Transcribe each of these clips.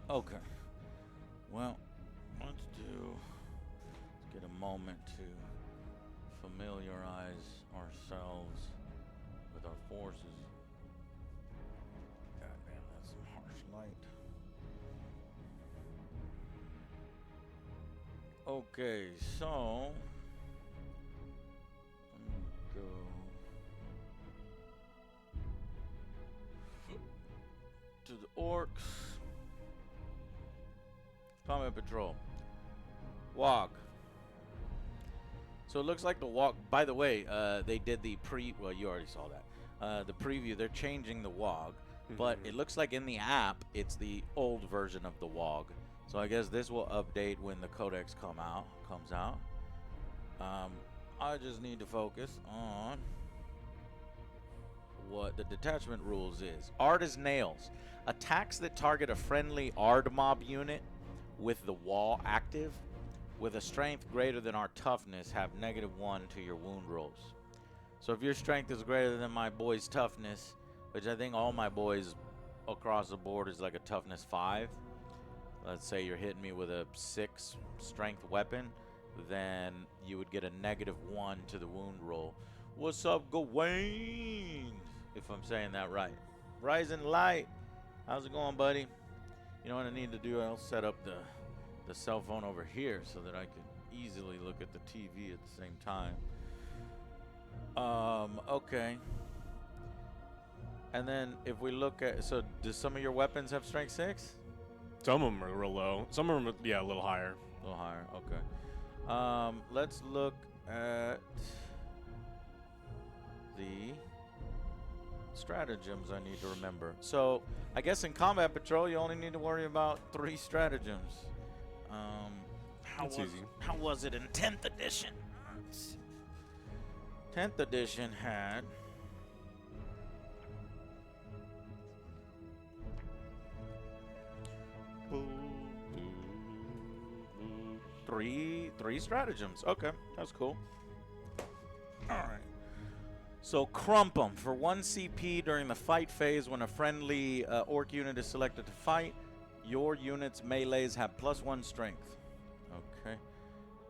Okay. Well, let's get a moment to familiarize ourselves with our forces. God damn, that's some harsh light. Okay, so let me go to the Orks. Combat Patrol. WAAAGH. So it looks like the WAAAGH. By the way, they did the well, you already saw that. The preview. They're changing the WAAAGH, but it looks like in the app it's the old version of the WAAAGH. So I guess this will update when the codex comes out. I just need to focus on what the detachment rules is. Ard is nails. Attacks that target a friendly Ard mob unit with the wall active with a strength greater than our toughness have -1 to your wound rolls. So if your strength is greater than my boy's toughness, which I think all my boys across the board is like a toughness 5, let's say you're hitting me with a 6 strength weapon, then you would get a -1 to the wound roll. What's up, Gawain? If I'm saying that right. Rising Light. How's it going, buddy? You know what I need to do? I'll set up the cell phone over here so that I can easily look at the TV at the same time. Okay. And then if we look at, so do some of your weapons have strength 6? Some of them are real low. Some of them are, yeah, a little higher. A little higher, okay. Let's look at the stratagems I need to remember. So I guess in Combat Patrol you only need to worry about 3 stratagems. How was it in 10th edition? 10th edition had three stratagems. Okay, that's cool. All right. So crump 'em for 1 CP during the fight phase. When a friendly orc unit is selected to fight, your unit's melees have +1 strength. Okay.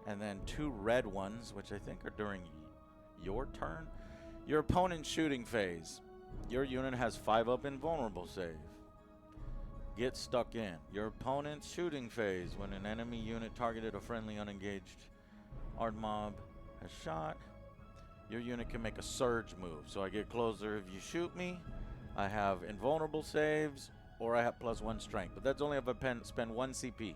And then 2 red ones, which I think are during your turn. Your opponent's shooting phase. Your unit has 5-up invulnerable save. Get stuck in. Your opponent's shooting phase. When an enemy unit targeted a friendly unengaged Ard mob has shot, your unit can make a surge move. So I get closer if you shoot me. I have invulnerable saves, or I have +1 strength. But that's only if I spend 1 CP.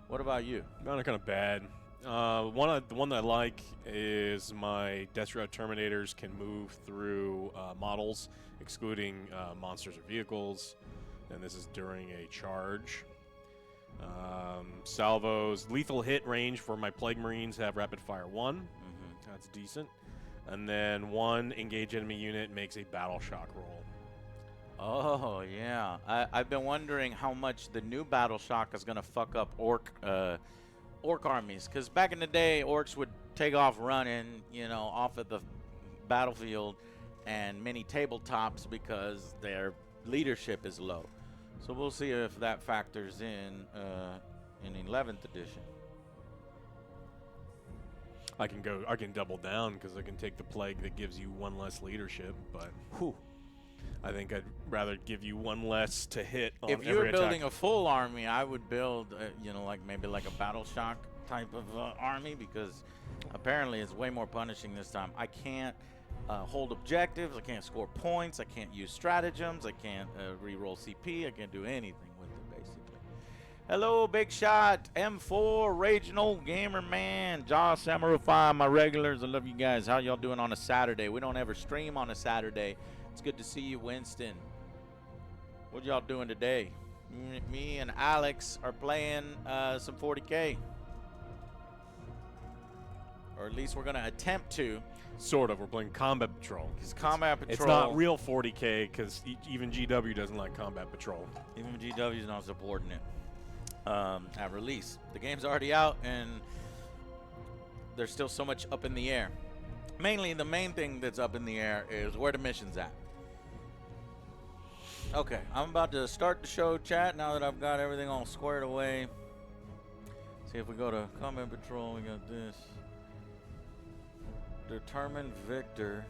What about you? Mine are kind of bad. The one that I like is my Deathstroke Terminators can move through models, excluding monsters or vehicles. And this is during a charge. Salvos, lethal hit range for my Plague Marines have rapid fire 1. That's decent. And then 1 engaged enemy unit makes a battle shock roll. Oh, yeah. I've been wondering how much the new battle shock is going to fuck up orc armies. Because back in the day, orcs would take off running, you know, off at the battlefield and many tabletops because their leadership is low. So we'll see if that factors in 11th edition. I can double down because I can take the plague that gives you 1 less leadership, but I think I'd rather give you 1 less to hit on if you're building a full army, I would build, you know, like maybe like a battle shock type of army, because apparently it's way more punishing this time. I can't hold objectives, I can't score points, I can't use stratagems, I can't re-roll CP, I can't do anything with it, basically. Hello, Big Shot, M4, Regional, Gamer Man, Jaw Samurai, my regulars. I love you guys. How y'all doing on a Saturday? We don't ever stream on a Saturday. It's good to see you, Winston. What y'all doing today? Me and Alex are playing some 40K. Or at least we're going to attempt to. Sort of. We're playing Combat Patrol. It's Combat Patrol. It's not real 40K because even GW doesn't like Combat Patrol. Even GW's not supporting it at release. The game's already out, and there's still so much up in the air. Mainly, the main thing that's up in the air is where the mission's at. Okay, I'm about to start the show, chat, now that I've got everything all squared away. See if we go to Combat Patrol, we got this. Determine Victor.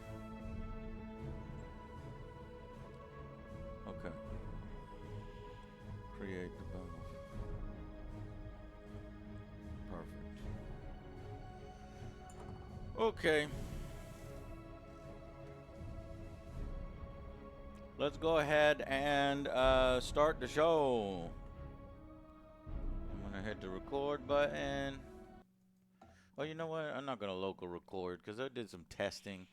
Okay. Create the battle. Perfect. Okay. Let's go ahead and start the show. I'm gonna hit the record button. Oh, you know what? I'm not gonna local record because I did some testing.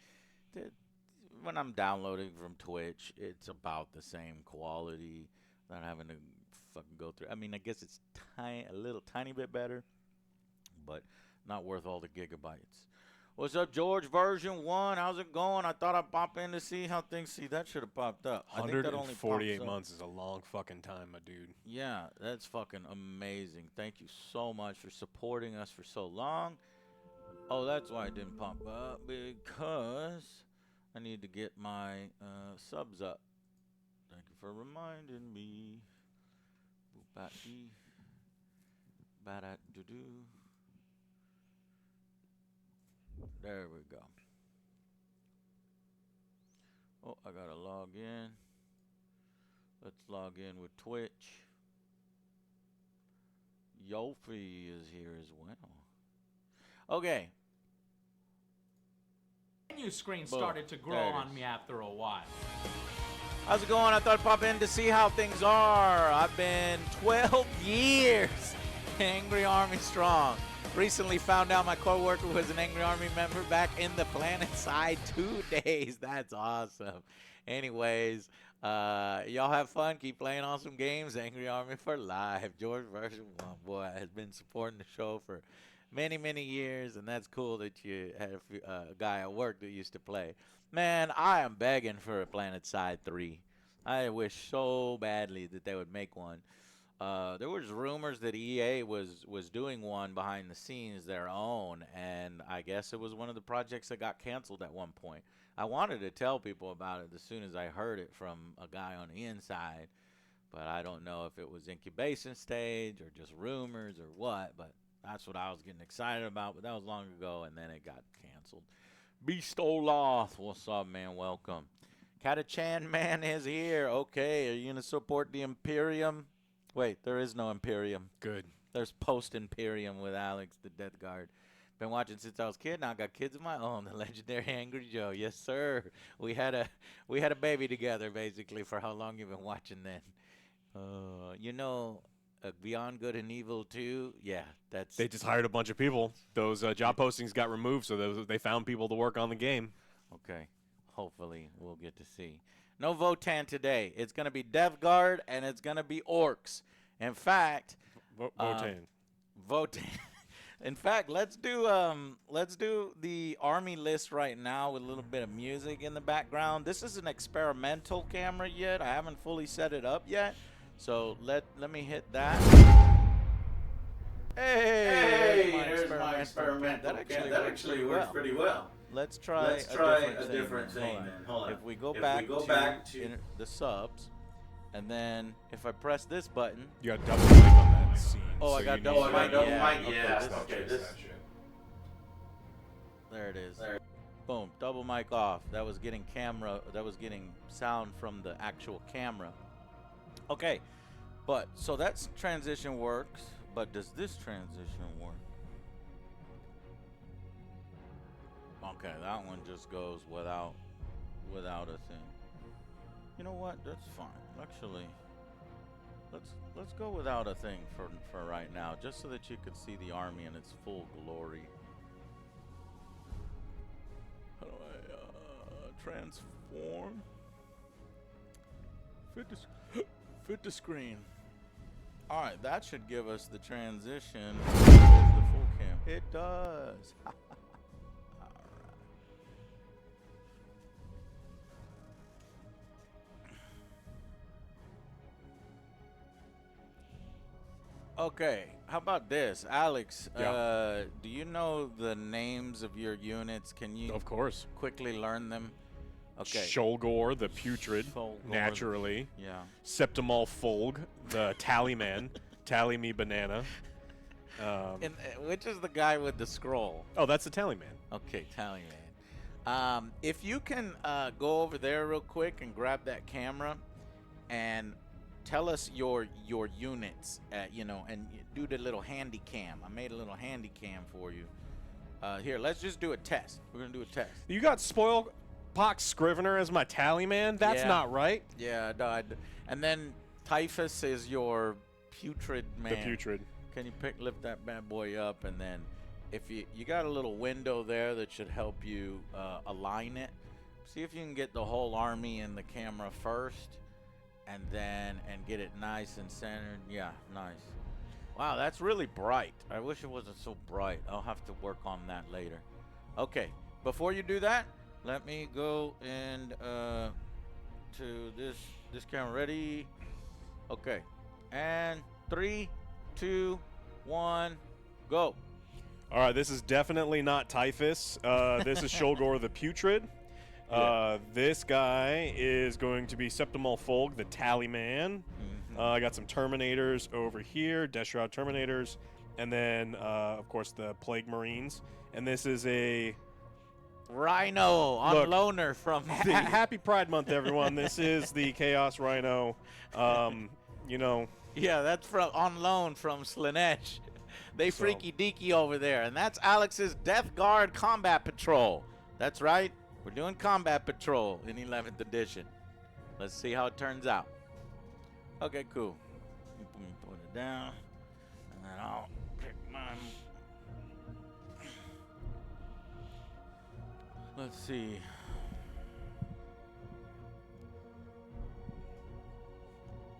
When I'm downloading from Twitch, it's about the same quality. Not having to fucking go through. I mean, I guess it's a little tiny bit better, but not worth all the gigabytes. What's up, George? Version 1. How's it going? I thought I'd pop in to see how things. See, that should have popped up. I think that only 148 pops up. months is a long fucking time, my dude. Yeah, that's fucking amazing. Thank you so much for supporting us for so long. Oh, that's why it didn't pop up, because I need to get my subs up. Thank you for reminding me. Boop-bat-dee. Ba-da-doo-doo. There we go. Oh, I gotta log in. Let's log in with Twitch. Yofi is here as well. Okay. Menu screen Boom. started to grow There it on is. me after a while. How's it going? I thought I'd pop in to see how things are. I've been 12 years Angry Army strong. Recently found out my coworker was an Angry Army member back in the planet side 2 days. That's awesome. Anyways, y'all have fun. Keep playing awesome games. Angry Army for life. George version 1, boy, has been supporting the show for many, many years, and that's cool that you had a guy at work that used to play. Man, I am begging for a Planet Side 3. I wish so badly that they would make one. There was rumors that EA was doing one behind the scenes, their own, and I guess it was one of the projects that got canceled at one point. I wanted to tell people about it as soon as I heard it from a guy on the inside, but I don't know if it was incubation stage or just rumors or what, but that's what I was getting excited about, but that was long ago, and then it got canceled. Beastoloth, what's up, man? Welcome. Katachan man is here. Okay, are you going to support the Imperium? Wait, there is no Imperium. Good. There's post-Imperium with Alex, the Death Guard. Been watching since I was a kid. Now I got kids of my own. The legendary Angry Joe. Yes, sir. We had a baby together, basically, for how long you've been watching then. You know, Beyond Good and Evil 2, yeah, that's... They just hired a bunch of people. Those job postings got removed, so they found people to work on the game. Okay. Hopefully, we'll get to see. No Votan today. It's going to be Death Guard, and it's going to be Orks. In fact... Votan. Votan. In fact, let's do the army list right now with a little bit of music in the background. This is an experimental camera yet. I haven't fully set it up yet. So let me hit that. Hey, there's my experimental camera. That actually works pretty well. Let's try a different thing. Hold on. If we go back to the subs, and then if I press this button, You got double mic on that scene. Oh, I got double mic. Yeah. Okay, this. There it is. Boom, double mic off. That was getting sound from the actual camera. Okay, but so that's transition works, but does this transition work? Okay, that one just goes without a thing. You know what? That's fine. Actually, let's go without a thing for right now, just so that you could see the army in its full glory. How do I transform? Fit the screen. All right, that should give us the transition with the full cam. It does. All right. Okay, how about this, Alex? Yeah. Do you know the names of your units? Can you Of course. quickly learn them? Okay. Sholgor the Putrid, Sholgor, naturally. Yeah. Septimal Folg, the Tally Man, Tally Me Banana. And which is the guy with the scroll? Oh, that's the Tally Man. Okay, Tally Man. If you can go over there real quick and grab that camera and tell us your units, you know, and do the little handy cam. I made a little handy cam for you. Here, let's just do a test. We're gonna do a test. You got Spoilpox Scrivener as my Tally Man? That's Yeah. not right. Yeah, and then Typhus is your Putrid Man. The Putrid. Can you lift that bad boy up, and then if you got a little window there that should help you align it. See if you can get the whole army in the camera first, and get it nice and centered. Yeah, nice. Wow, that's really bright. I wish it wasn't so bright. I'll have to work on that later. Okay, before you do that, let me go and to this camera. Ready? Okay, and 3, 2, 1, go. All right, this is definitely not Typhus. This is Sholgor the Putrid. This guy is going to be Septimal Folg, the Tally Man. I got some Terminators over here, Death Shroud Terminators, and then, of course, the Plague Marines. And this is a Rhino on Look, loaner from the Happy Pride Month, everyone. This is the Chaos Rhino. You know. Yeah, that's from on loan from Slanesh. They So- freaky deaky over there. And that's Alex's Death Guard Combat Patrol. That's right. We're doing Combat Patrol in 11th edition. Let's see how it turns out. Okay, cool. Let me put it down. And then I'll pick mine. Let's see.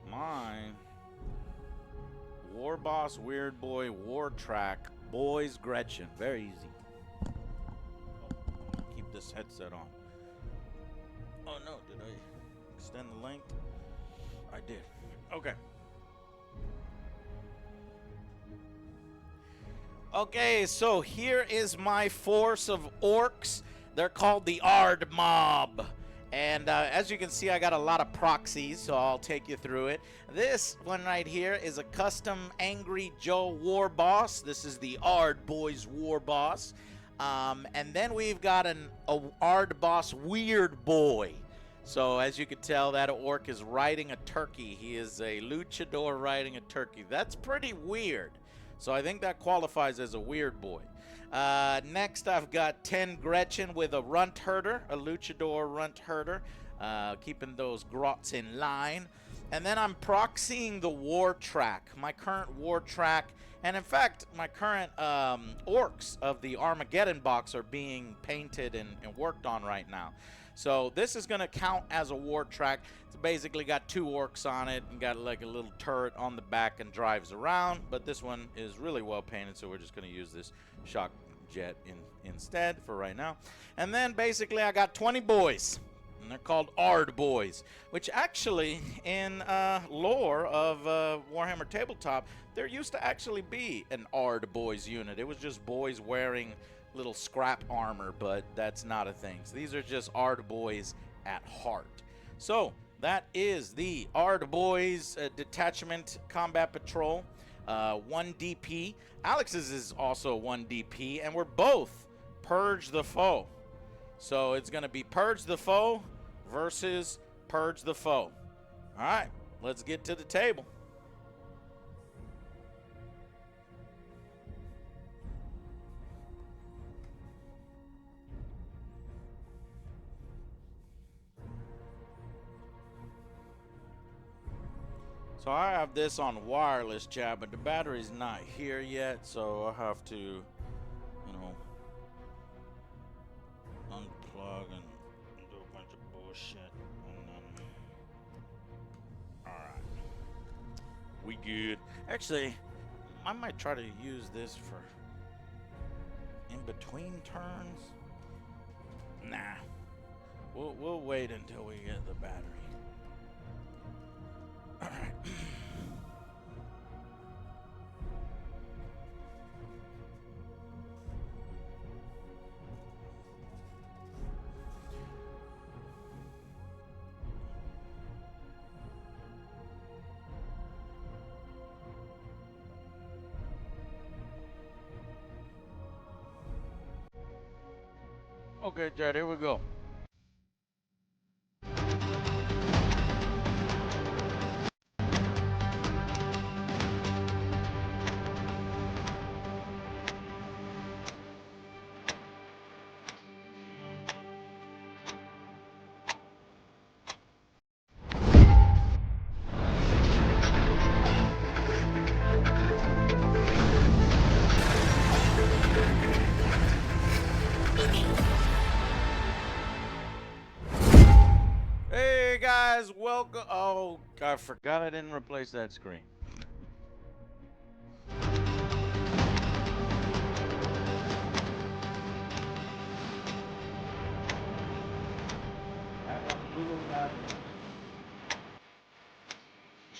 Mine. War Boss, Weird Boy, War Track, Boys, Gretchen. Very easy. Oh, keep this headset on. Oh no, did I extend the length? I did. Okay. Okay, so here is my force of orcs. They're called the Ard Mob. And as you can see, I got a lot of proxies, so I'll take you through it. This one right here is a custom Angry Joe War Boss. This is the Ard Boys War Boss. And then we've got a Ard Boss Weird Boy. So as you can tell, that orc is riding a turkey. He is a luchador riding a turkey. That's pretty weird. So I think that qualifies as a weird boy. Next, I've got 10 Gretchen with a runt herder, a luchador runt herder, keeping those grots in line. And then I'm proxying the war track, my current war track. And in fact, my current orcs of the Armageddon box are being painted and worked on right now. So this is going to count as a war track. It's basically got 2 orcs on it and got like a little turret on the back and drives around. But this one is really well painted, so we're just going to use this shock jet instead for right now. And then basically I got 20 boys. And they're called Ard Boys, which actually in lore of Warhammer Tabletop, there used to actually be an Ard Boys unit. It was just boys wearing little scrap armor, but that's not a thing. So these are just Ard Boys at heart. So that is the Ard Boys Detachment Combat Patrol. 1 DP. Alex's is also 1 DP, and we're both Purge the Foe. So it's going to be Purge the Foe versus Purge the Foe. All right, let's get to the table. So I have this on wireless chat, but the battery's not here yet, so I have to, you know, unplug and do a bunch of bullshit, and then, alright, we good. Actually, I might try to use this for in between turns. Nah, we'll wait until we get the battery. All right. Okay, Chad, here we go. Hey guys, welcome. Oh, I forgot I didn't replace that screen.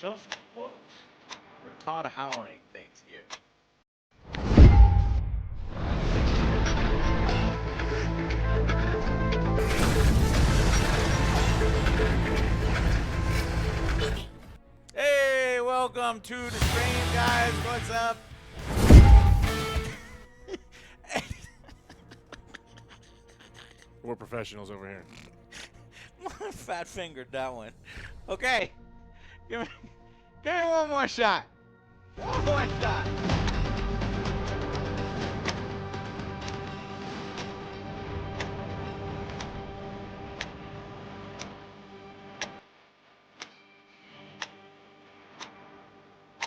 Just what? We're Todd Howling things here. Hey, welcome to the stream, guys. What's up? We're professionals over here. Fat fingered that one. Okay. Give me one more shot. One more shot.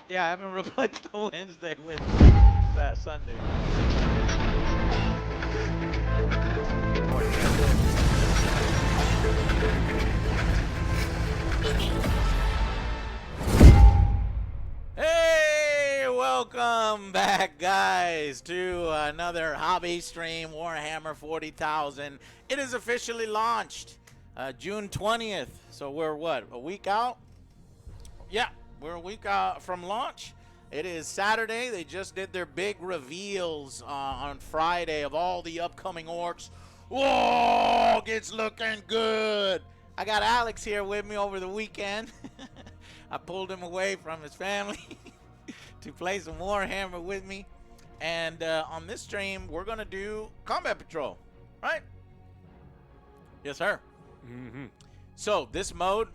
Yeah, I haven't replaced the Wednesday with that Sunday. Hey, welcome back, guys, to another hobby stream, Warhammer 40,000. It is officially launched June 20th. So we're what, a week out? Yeah, we're a week out from launch. It is Saturday. They just did their big reveals on Friday of all the upcoming orcs. Whoa, it's looking good. I got Alex here with me over the weekend. I pulled him away from his family to play some Warhammer with me. And on this stream, we're going to do Combat Patrol, right? Yes, sir. Mm-hmm. So this mode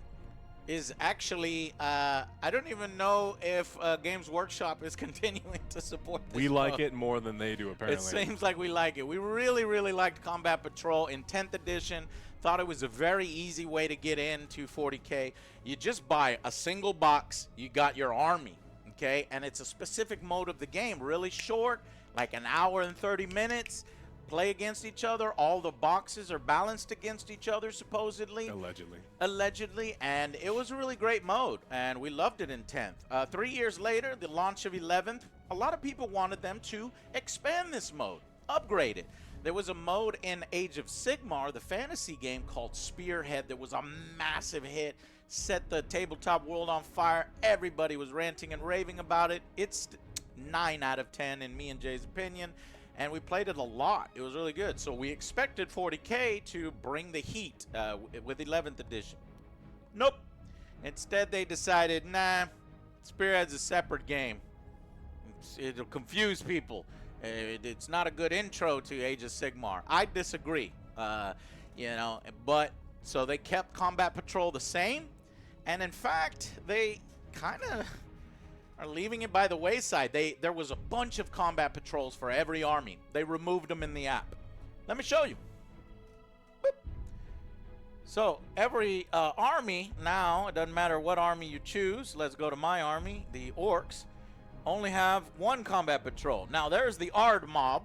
is actually, I don't even know if Games Workshop is continuing to support this We like mode. it more than they do, apparently. It seems like we like it. We really, really liked Combat Patrol in 10th edition. Thought it was a very easy way to get into 40K. You just buy a single box, you got your army, okay? And it's a specific mode of the game, really short, like an hour and 30 minutes. Play against each other. All the boxes are balanced against each other, supposedly. Allegedly, and it was a really great mode, and we loved it in 10th. 3 years later, the launch of 11th, a lot of people wanted them to expand this mode, upgrade it. There was a mode in Age of Sigmar, the fantasy game, called Spearhead that was a massive hit, set the tabletop world on fire. Everybody was ranting and raving about it. It's 9 out of 10 in me and Jay's opinion. And we played it a lot. It was really good. So we expected 40K to bring the heat with 11th edition. Nope. Instead, they decided, nah, Spearhead's a separate game. It'll confuse people. It's not a good intro to Age of Sigmar. I disagree. You know, but so they kept Combat Patrol the same. And in fact, they kind of are leaving it by the wayside. There was a bunch of combat patrols for every army. They removed them in the app. Let me show you. Boop. So every army now, it doesn't matter what army you choose. Let's go to my army, the Orks, only have one combat patrol. Now there's the Ard Mob.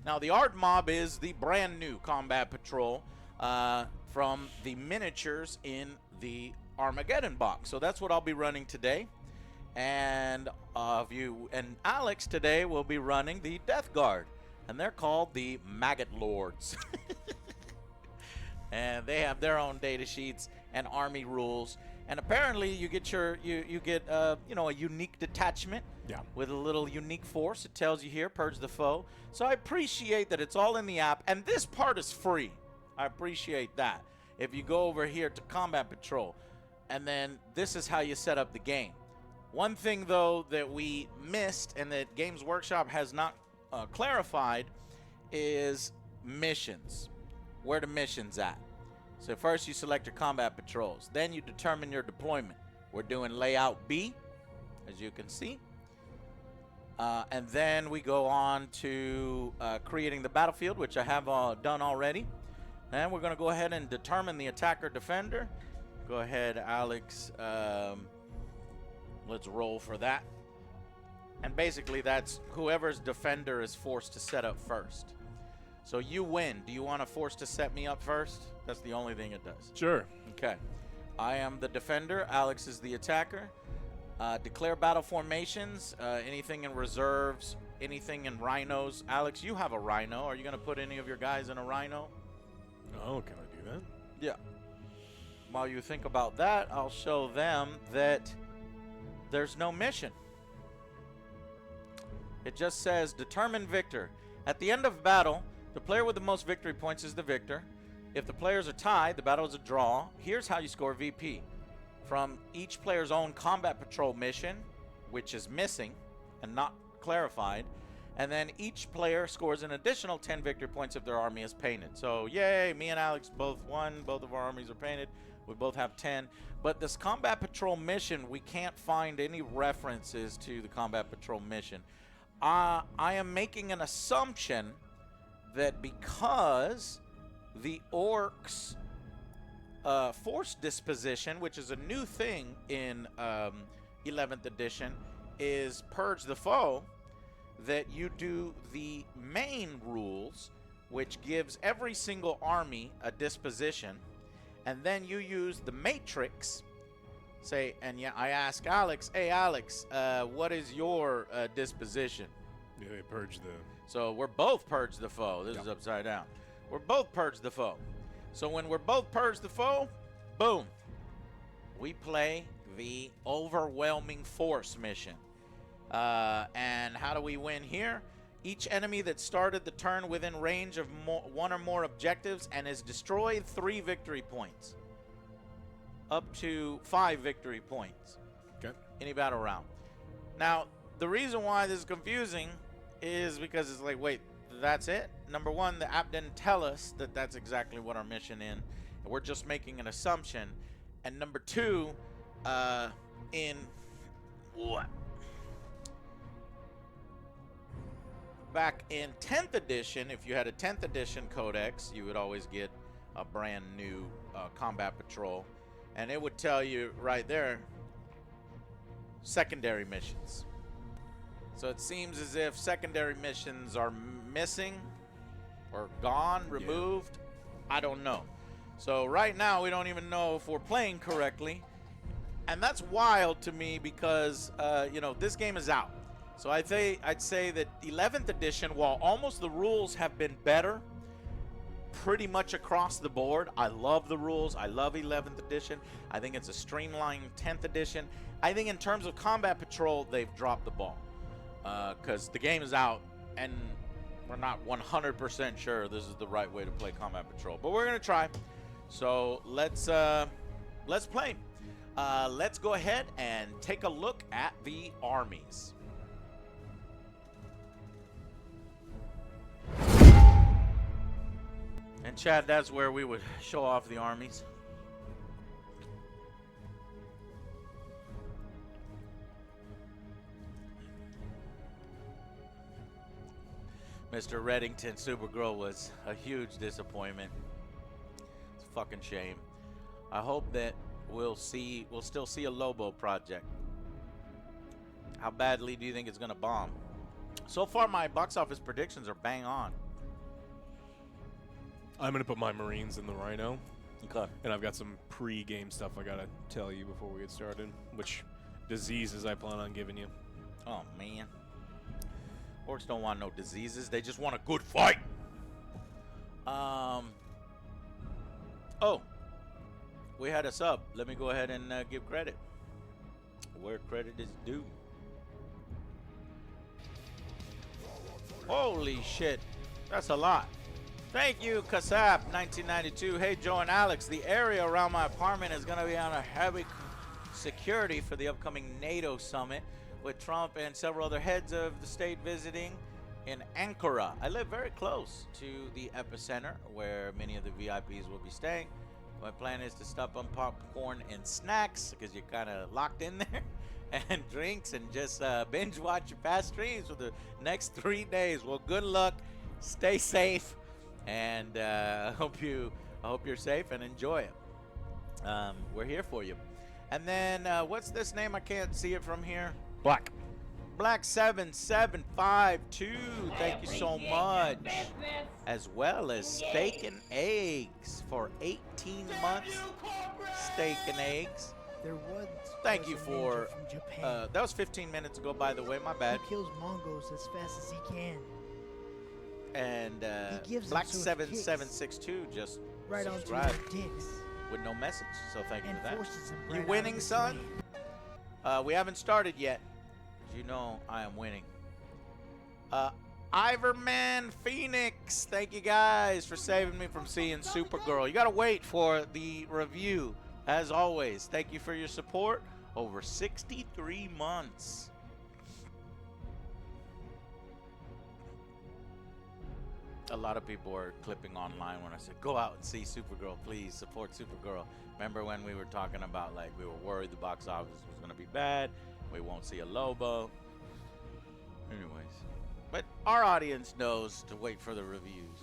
Now the Ard Mob is the brand new combat patrol from the miniatures in the Armageddon box. So that's what I'll be running today. And you and Alex today will be running the Death Guard, and they're called the Maggot Lords. And they have their own data sheets and army rules. And apparently, you get you get you know, a unique detachment. Yeah. With a little unique force. It tells you here, purge the foe. So I appreciate that it's all in the app, and this part is free. I appreciate that. If you go over here to Combat Patrol, and then this is how you set up the game. One thing, though, that we missed and that Games Workshop has not clarified is missions. where the mission's at. So first you select your combat patrols. Then you determine your deployment. We're doing layout B, as you can see. And then we go on to creating the battlefield, which I have done already. And we're going to go ahead and determine the attacker-defender. Go ahead, Alex. Let's roll for that. And basically, that's whoever's defender is forced to set up first. So you win. Do you want to force to set me up first? That's the only thing it does. Sure. Okay. I am the defender. Alex is the attacker. Declare battle formations. Anything in reserves. Anything in rhinos. Alex, you have a rhino. Are you going to put any of your guys in a rhino? Oh, can I do that? Yeah. While you think about that, I'll show them that there's no mission. It just says determine victor. At the end of battle, the player with the most victory points is the victor. If the players are tied, the battle is a draw. Here's how you score VP. From each player's own combat patrol mission, which is missing and not clarified, and then each player scores an additional 10 victory points if their army is painted. So, yay, me and Alex both won. Both of our armies are painted. We both have 10. But this combat patrol mission, we can't find any references to the combat patrol mission. I am making an assumption that because the Orks force disposition, which is a new thing in 11th edition, is purge the foe, that you do the main rules, which gives every single army a disposition, and then you use the matrix. Say, and yeah, I ask Alex, hey Alex, what is your disposition? Yeah, they purge the... So we're both purge the foe. This is upside down. We're both purge the foe. So when we're both purge the foe, boom, we play the overwhelming force mission. And how do we win here? Each enemy that started the turn within range of one or more objectives and is destroyed, 3 victory points. Up to 5 victory points. Okay. Any battle round. Now, the reason why this is confusing is because it's like, wait, that's it? Number one, the app didn't tell us that that's exactly what our mission is. We're just making an assumption. And number two, in what? Back in 10th edition, if you had a 10th edition codex, you would always get a brand new combat patrol. And it would tell you right there, secondary missions. So it seems as if secondary missions are missing or gone, removed. Yeah. I don't know. So right now we don't even know if we're playing correctly. And that's wild to me because, you know, this game is out. So I'd say that 11th edition, while almost the rules have been better pretty much across the board. I love the rules. I love 11th edition. I think it's a streamlined 10th edition. I think in terms of combat patrol, they've dropped the ball. Because the game is out, and we're not 100% sure this is the right way to play combat patrol. But we're going to try. So let's play. Let's go ahead and take a look at the armies. And Chad, that's where we would show off the armies. Mr. Reddington Supergirl was a huge disappointment. It's a fucking shame. I hope that we'll still see a Lobo project. How badly do you think it's gonna bomb? So far, my box office predictions are bang on. I'm gonna put my Marines in the Rhino. Okay. And I've got some pre-game stuff I gotta tell you before we get started. Which diseases I plan on giving you. Oh man. Orcs don't want no diseases. They just want a good fight. Oh. We had a sub. Let me go ahead and give credit where credit is due. Holy shit. That's a lot. Thank you, Kasap, 1992. Hey, Joe and Alex. The area around my apartment is going to be under heavy security for the upcoming NATO summit, with Trump and several other heads of the state visiting. in Ankara. I live very close to the epicenter where many of the VIPs will be staying. My plan is to stop on popcorn and snacks because you're kind of locked in there, and drinks, and just binge watch your past streams for the next 3 days. Well, good luck, stay safe, and I hope you're safe and enjoy it. We're here for you. And then what's this name? I can't see it from here. Black. Black7752, thank you so much. As well as Steak and Eggs for 18 months. Steak and Eggs. There was. Thank you a ninja for. from Japan. That was 15 minutes ago, by the way. My bad. He kills Mongols as fast as he can. And He gives them so it Black7762 just Right onto subscribed their dicks. with no message. So thank you And for that. forces them right You out winning, of his son? way. We haven't started yet. You know I am winning. Iverman Phoenix, thank you guys for saving me from seeing Supergirl. You gotta wait for the review. As always, thank you for your support over 63 months. A lot of people are clipping online when I said, go out and see Supergirl, please support Supergirl. Remember when we were talking about, like, we were worried the box office was gonna be bad, we won't see a Lobo. Anyways, but our audience knows to wait for the reviews.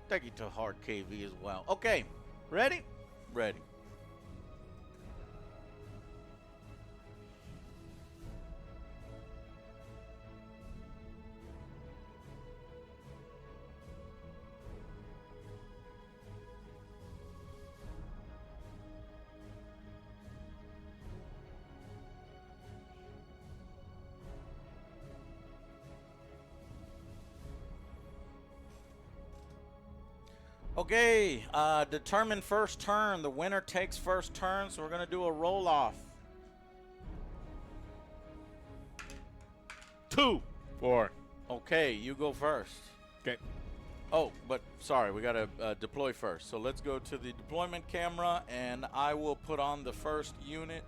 Thank you to Hard KV as well. Okay, ready? Ready. Okay, determine first turn. The winner takes first turn, so we're going to do a roll-off. 2. 4. Okay, you go first. Okay. Oh, but sorry, we got to deploy first. So let's go to the deployment camera, and I will put on the first unit.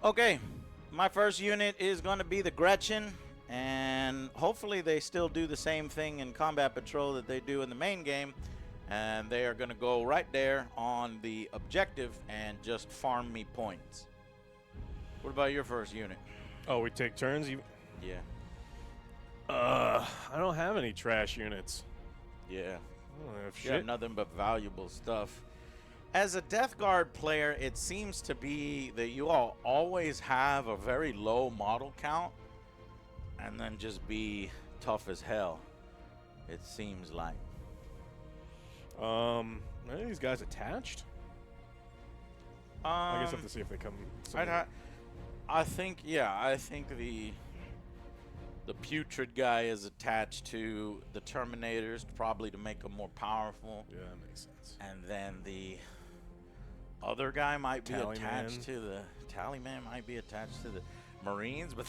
Okay, my first unit is going to be the Gretchen, and hopefully they still do the same thing in Combat Patrol that they do in the main game, and they are going to go right there on the objective and just farm me points. What about your first unit? Oh, we take turns? Yeah. I don't have any trash units. Yeah. I don't have You have shit. nothing but valuable stuff. As a Death Guard player, it seems to be that you all always have a very low model count and then just be tough as hell, it seems like. Are any of these guys attached? I guess I have to see if they come. I think, yeah, I think the putrid guy is attached to the Terminators, probably to make them more powerful. Yeah, that makes sense. And then the other guy might be Tally attached man. to the Tallyman, might be attached to the Marines, but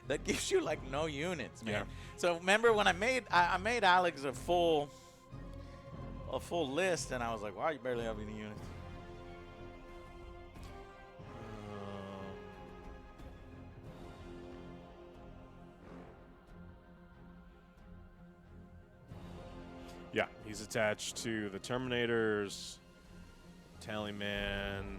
that gives you like no units, man. Yeah. So remember when I made Alex a full list, and I was like, wow, you barely have any units. Yeah, he's attached to the Terminators, Tallyman.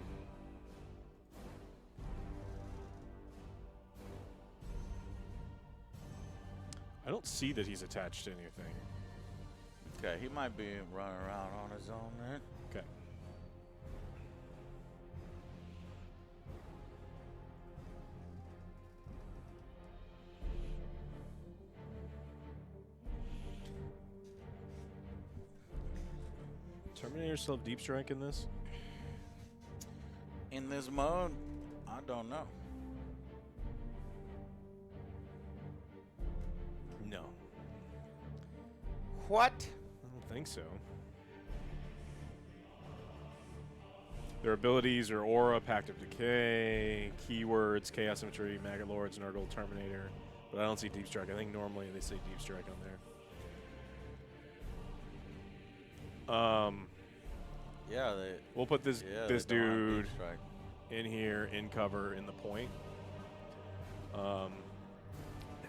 I don't see that he's attached to anything. Okay, he might be running around on his own there. Okay. Terminator still have deep strike in this? In this mode, I don't know. No. What? I don't think so. Their abilities are Aura, Pact of Decay, keywords, Chaos Symmetry, Maggot Lords, Nurgle, Terminator. But I don't see Deep Strike. I think normally they say Deep Strike on there. Yeah, We'll put this they this don't have Deep dude Strike. in here, in cover, in the point.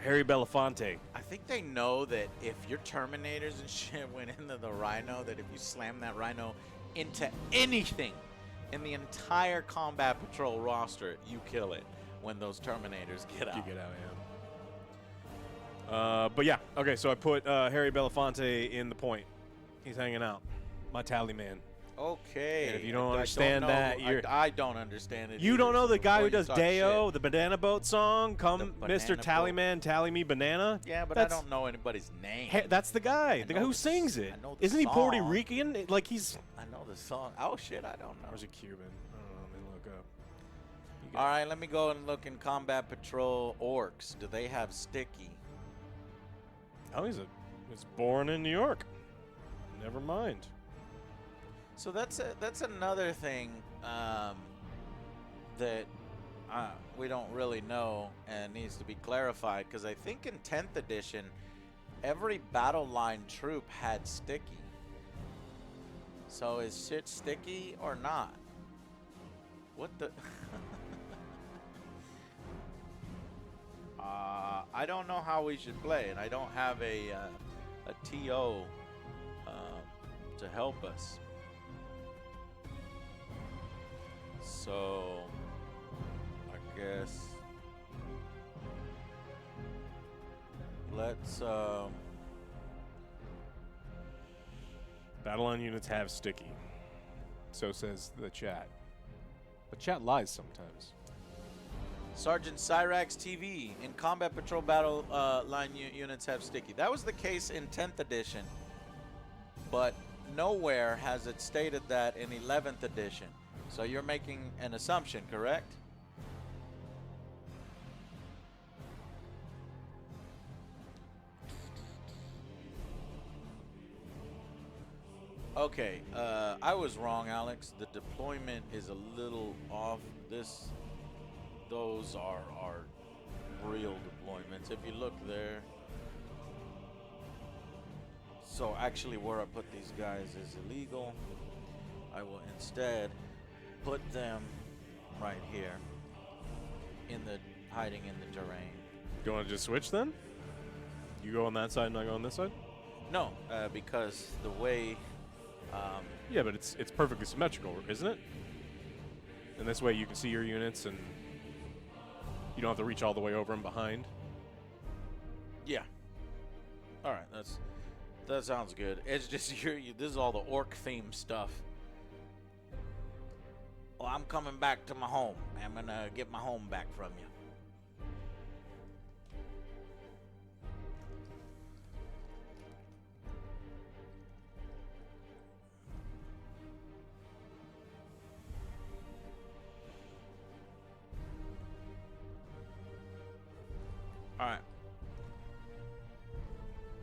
Harry Belafonte. I think they know that if your Terminators and shit went into the Rhino, that if you slam that Rhino into anything in the entire Combat Patrol roster, you kill it when those Terminators get out. You get out, yeah. But yeah, okay, so I put Harry Belafonte in the point. He's hanging out. My tally man. Okay. And if you don't I understand know- that, you're... I don't understand it. You either, don't know so the guy before who you does talk Deo, shit- the Banana Boat song? Come, The Mr. Banana Tallyman, tally me banana? Yeah, but That's- I don't know anybody's name. That's the guy. The guy know who the sings s- it. I know the Isn't he Puerto song. Rican? Like he's... I know the song. Oh, shit, I don't know. Or is he Cuban? I don't know. Let me look up. You All got- right, let me go and look in Combat Patrol Orks. Do they have Sticky? Oh, he's born in New York. Never mind. So that's another thing that we don't really know and needs to be clarified, because I think in 10th edition, every battle line troop had Sticky. So is shit sticky or not? What the? I don't know how we should play, and I don't have a TO to help us. So, I guess let's Battle line units have sticky. So says the chat. But chat lies sometimes. Sergeant Cyrax TV in Combat Patrol battle line units have sticky. That was the case in 10th edition, but nowhere has it stated that in 11th edition. So you're making an assumption, correct? Okay, I was wrong, Alex. The deployment is a little off. Those are real deployments. If you look there. So actually where I put these guys is illegal. I will instead put them right here hiding in the terrain. You want to just switch then? You go on that side and I go on this side? No, because the way Yeah, but it's perfectly symmetrical, isn't it? And this way you can see your units and you don't have to reach all the way over and behind. yeah. All right, that sounds good. It's just this is all the orc theme stuff. Well, I'm coming back to my home. I'm gonna get my home back from you.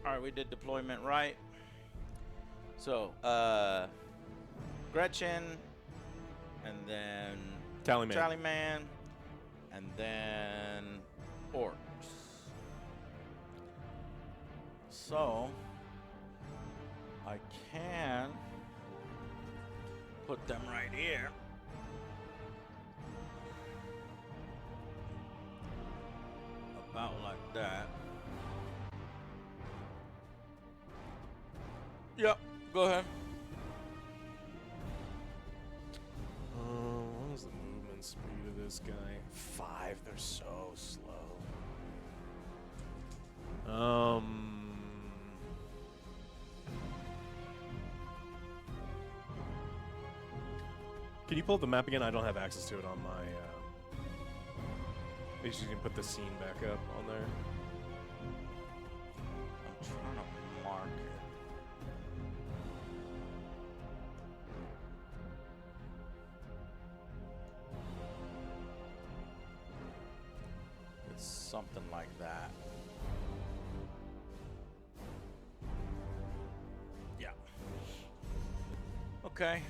All right, we did deployment right. So, Gretchen, and then Tallyman. Tallyman, and then Orks. So, I can put them right here. About like that. Yep, go ahead. What was the movement speed of this guy? 5. They're so slow. Can you pull up the map again? I don't have access to it on my. Maybe you can put the scene back up on there. I'm trying to mark it. It's something like that. Yeah. Okay.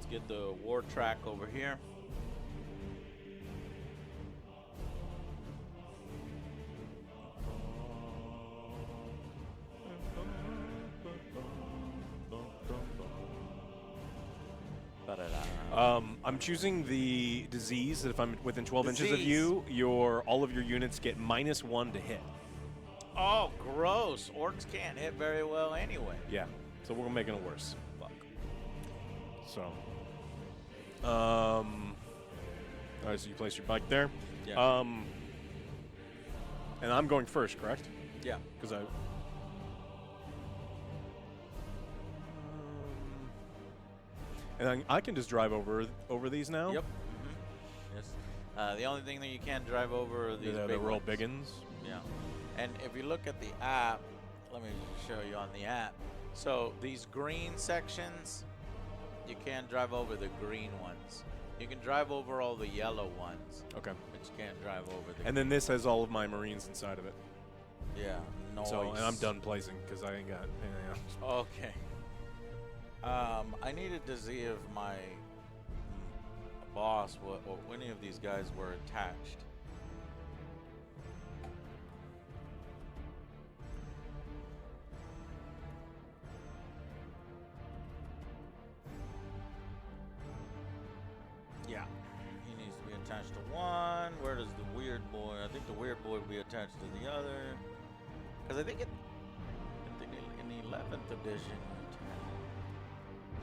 get the war track over here. I'm choosing the disease that if I'm within 12 inches of Disease. you, all of your units get -1 to hit. Oh, gross. Orcs can't hit very well anyway. Yeah, so we're making it worse. Fuck. So, all right, so you place your bike there. Yeah. And I'm going first, correct? Yeah. Because and I can just drive over these now. Yep. Mm-hmm. Yes. The only thing that you can't drive over are these The big real ones. big uns. Yeah. And if you look at the app, let me show you on the app. So these green sections, you can't drive over the green ones. You can drive over all the yellow ones, Okay. but you can't drive over the. And then this has all of my Marines inside of it. Yeah. Noise. So, and I'm done placing because I ain't got anything else. Okay. I needed to see if my boss or any of these guys were attached. Yeah, he needs to be attached to one. Where does the weird boy? I think the weird boy would be attached to the other. Because I think in the 11th edition.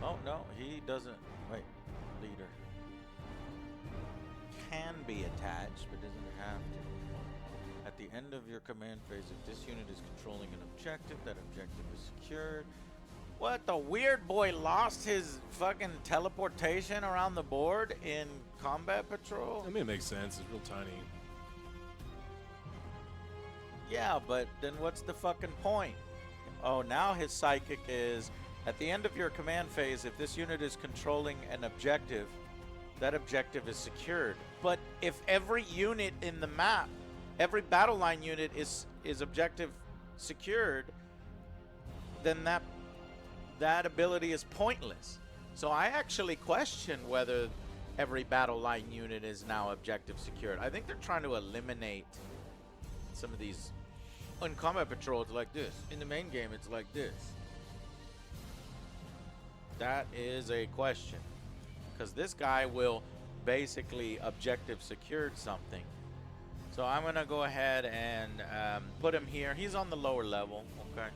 Oh no, he doesn't. Wait, leader can be attached, but doesn't have to. At the end of your command phase, if this unit is controlling an objective, that objective is secured. What? The weird boy lost his fucking teleportation around the board in combat patrol? I mean, it makes sense. It's real tiny. Yeah, but then what's the fucking point? Oh, now his psychic is, at the end of your command phase, if this unit is controlling an objective, that objective is secured. But if every unit in the map, every battle line unit is objective secured, then that ability is pointless. So I actually question whether every battle line unit is now objective secured. I think they're trying to eliminate some of these. In combat patrol, it's like this. In the main game, it's like this. That is a question. Because this guy will basically objective secured something. So I'm going to go ahead and put him here. He's on the lower level, okay?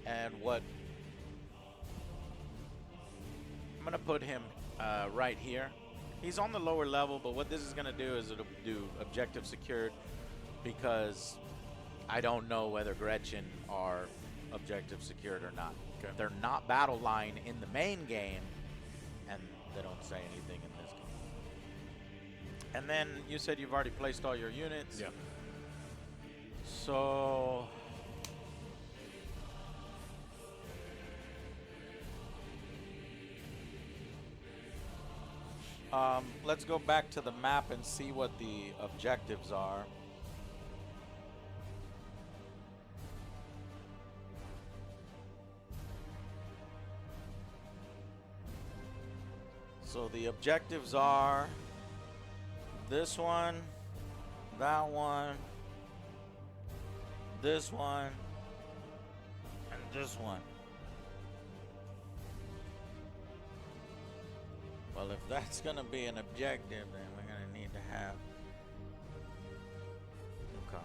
And what... I'm going to put him right here. He's on the lower level, but what this is going to do is it'll do objective secured because I don't know whether Gretchen are objective secured or not. Okay. They're not battle line in the main game, and they don't say anything in this game. And then you said you've already placed all your units. Yeah. So... let's go back to the map and see what the objectives are. So the objectives are this one, that one, this one, and this one. Well, if that's going to be an objective, then we're going to need to have... Okay.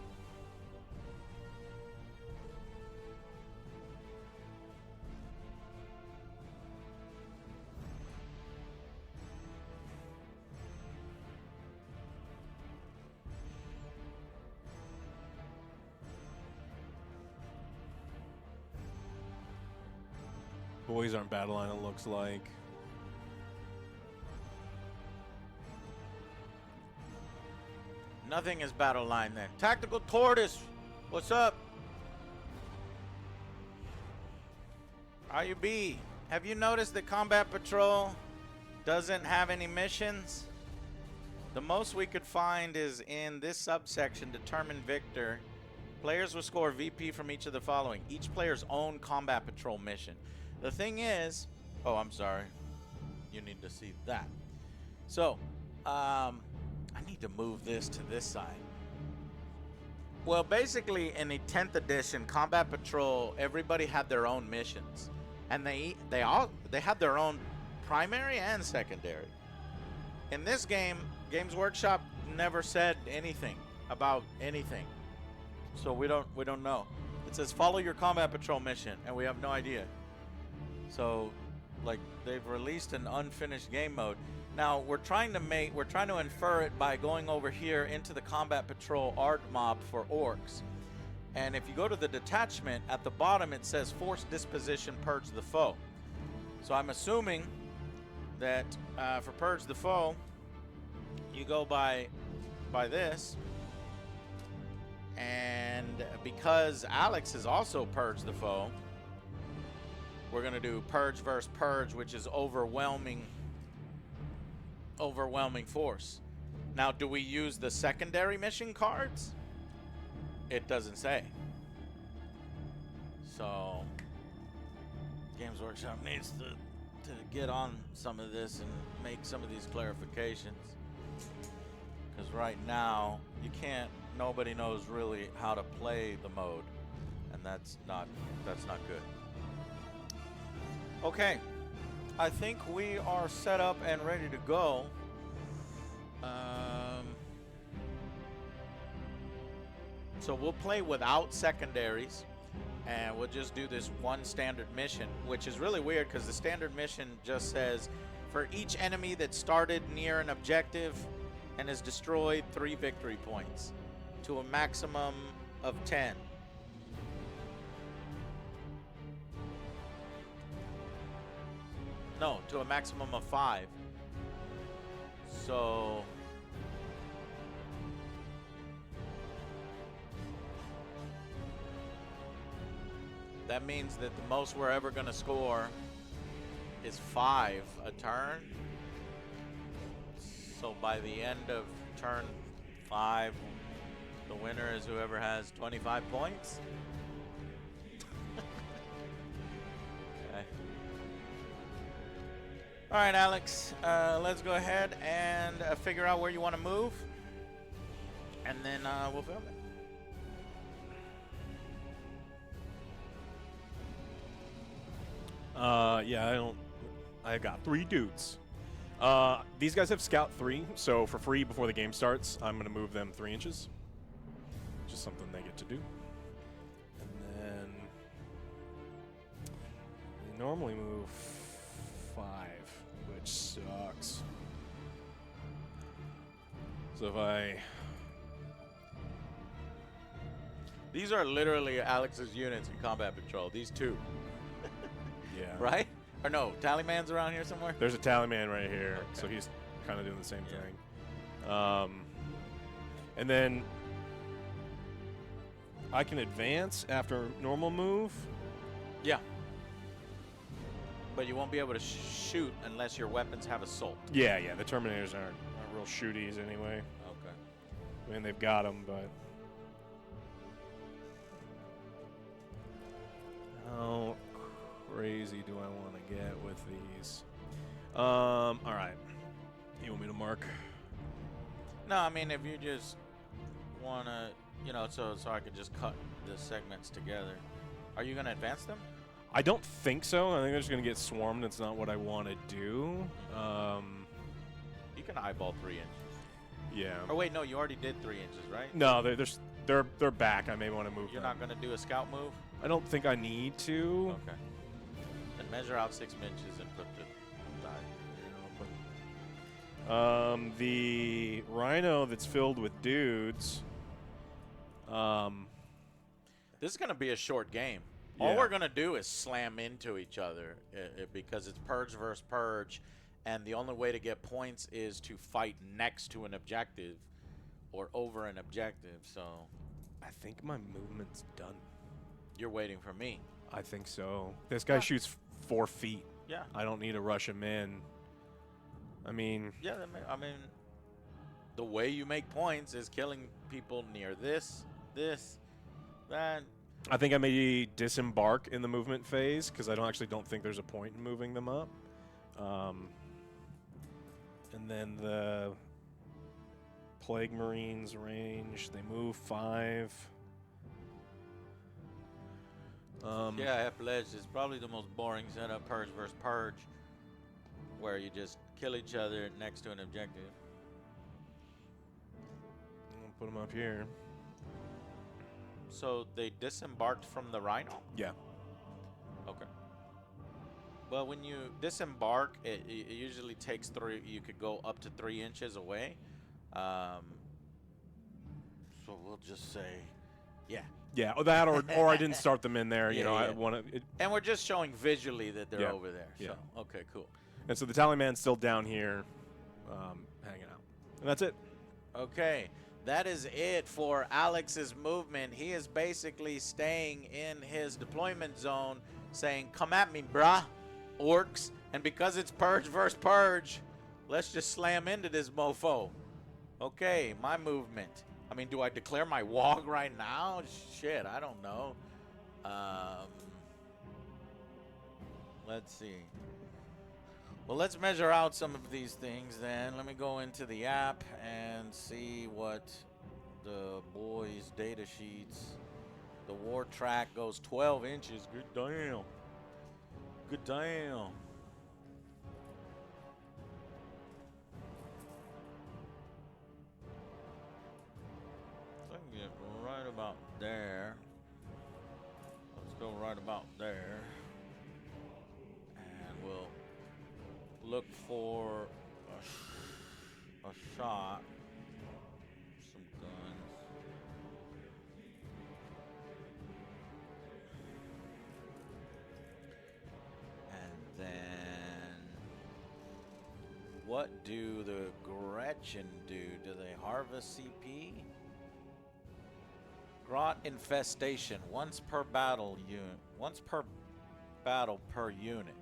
Boys aren't battle line, it looks like. Nothing is battle line then. Tactical Tortoise, what's up? IUB, have you noticed that Combat Patrol doesn't have any missions? The most we could find is in this subsection, Determine Victor. Players will score VP from each of the following. Each player's own Combat Patrol mission. The thing is... Oh, I'm sorry. you need to see that. So, I need to move this to this side. Well, basically, in the 10th edition, Combat Patrol, everybody had their own missions, and they had their own primary and secondary. In this game, Games Workshop never said anything about anything, so we don't know. It says follow your Combat Patrol mission, and we have no idea. So, like, they've released an unfinished game mode. Now we're trying to infer it by going over here into the Combat Patrol art mob for Orks. And if you go to the detachment, at the bottom it says force disposition purge the foe. So I'm assuming that for purge the foe, you go by this. And because Alex is also purge the foe, we're gonna do purge versus purge, which is overwhelming force. Now, do we use the secondary mission cards? It doesn't say. So Games Workshop needs to get on some of this and make some of these clarifications, because right now nobody knows really how to play the mode, and that's not good. Okay, I think we are set up and ready to go. So we'll play without secondaries, and we'll just do this one standard mission, which is really weird because the standard mission just says, for each enemy that started near an objective and is destroyed, 3 victory points to a maximum of 10. No, to a maximum of 5. So that means that the most we're ever going to score is 5 a turn. So by the end of turn 5, the winner is whoever has 25 points. Okay. All right, Alex, let's go ahead and figure out where you want to move, and then we'll film it. Yeah, I got 3 dudes. These guys have Scout 3, so for free before the game starts, I'm going to move them 3 inches. Just something they get to do. And then they normally move 5, which sucks. So if I... These are literally Alex's units in Combat Patrol. These 2. Yeah. Right? Or no, Tallyman's around here somewhere? There's a Tallyman right here, Okay. so he's kind of doing the same thing. And then I can advance after normal move. Yeah. But you won't be able to shoot unless your weapons have assault. Yeah, the Terminators aren't real shooties anyway. Okay. I mean, they've got them, but... How crazy do I want to get with these? All right. You want me to mark? No, I mean, if you just want to, so I could just cut the segments together. Are you going to advance them? I don't think so. I think they're just going to get swarmed. That's not what I want to do. You can eyeball 3 inches. Yeah. Or wait, no, you already did 3 inches, right? No, they're back. I may want to move You're them. not going to do a scout move? I don't think I need to. Okay. Then measure out 6 inches and put the die. The Rhino that's filled with dudes. This is going to be a short game. All Yeah. we're going to do is slam into each other because it's purge versus purge, and the only way to get points is to fight next to an objective or over an objective. So I think my movement's done. you're waiting for me. I think so. This guy shoots 4 feet. Yeah. I don't need to rush him in. I mean... Yeah, I mean, the way you make points is killing people near this, that. I think I may disembark in the movement phase because I don't think there's a point in moving them up. And then the Plague Marines range, they move 5. Yeah, Pledge is probably the most boring setup, Purge versus Purge, where you just kill each other next to an objective. I'll put them up here. So they disembarked from the Rhino? Yeah. Okay. Well, when you disembark, it usually takes 3. You could go up to 3 inches away. So we'll just say, yeah. Yeah, or that, or I didn't start them in there. You Yeah, know, yeah. I want to. And we're just showing visually that they're Yeah. over there. Yeah. So, okay, cool. And so the Tallyman's still down here, hanging out, and that's it. Okay, that is it for Alex's movement. He is basically staying in his deployment zone, saying, "Come at me, brah, orcs." And because it's Purge versus Purge, let's just slam into this mofo. Okay, my movement. I mean, do I declare my WAAAAGH right now? Shit, I don't know. Let's see. Well, let's measure out some of these things then. Let me go into the app and see what the boys' data sheets. The war track goes 12 inches. Good damn. Good damn. So I can get right about there. Let's go right about there. And we'll look for a shot. Some guns. And then what do the Gretchen do? Do they harvest CP? Grot infestation once per battle unit. Once per battle per unit.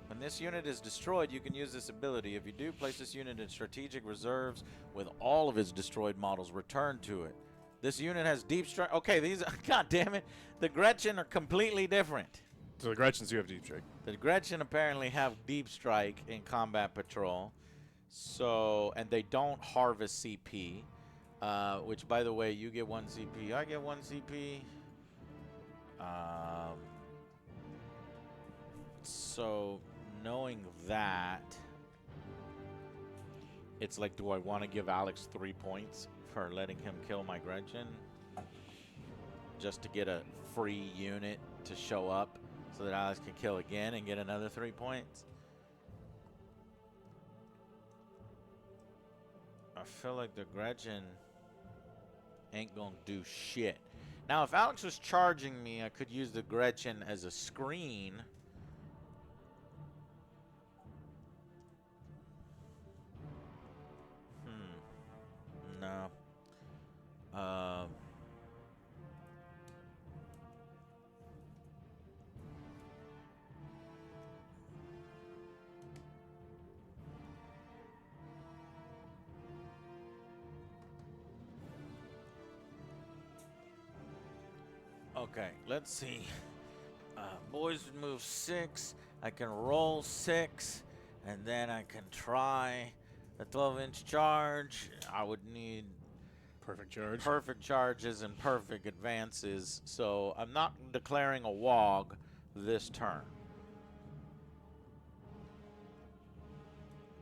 When this unit is destroyed, you can use this ability. If you do, place this unit in strategic reserves with all of its destroyed models. Return to it. This unit has deep strike. Okay, these. God damn it. The Gretchen are completely different. So the Gretchens do have deep strike. The Gretchen apparently have deep strike in combat patrol. So, and they don't harvest CP. Which, by the way, you get 1 CP. I get 1 CP. So, knowing that, it's like, do I want to give Alex 3 points for letting him kill my Gretchen? Just to get a free unit to show up so that Alex can kill again and get another 3 points? I feel like the Gretchen ain't gonna do shit. Now, if Alex was charging me, I could use the Gretchen as a screen. No. Okay, let's see. Boys would move 6. I can roll 6, and then I can try the 12-inch charge. I would need Perfect charge. perfect charges and perfect advances, so I'm not declaring a WAAAAGH this turn.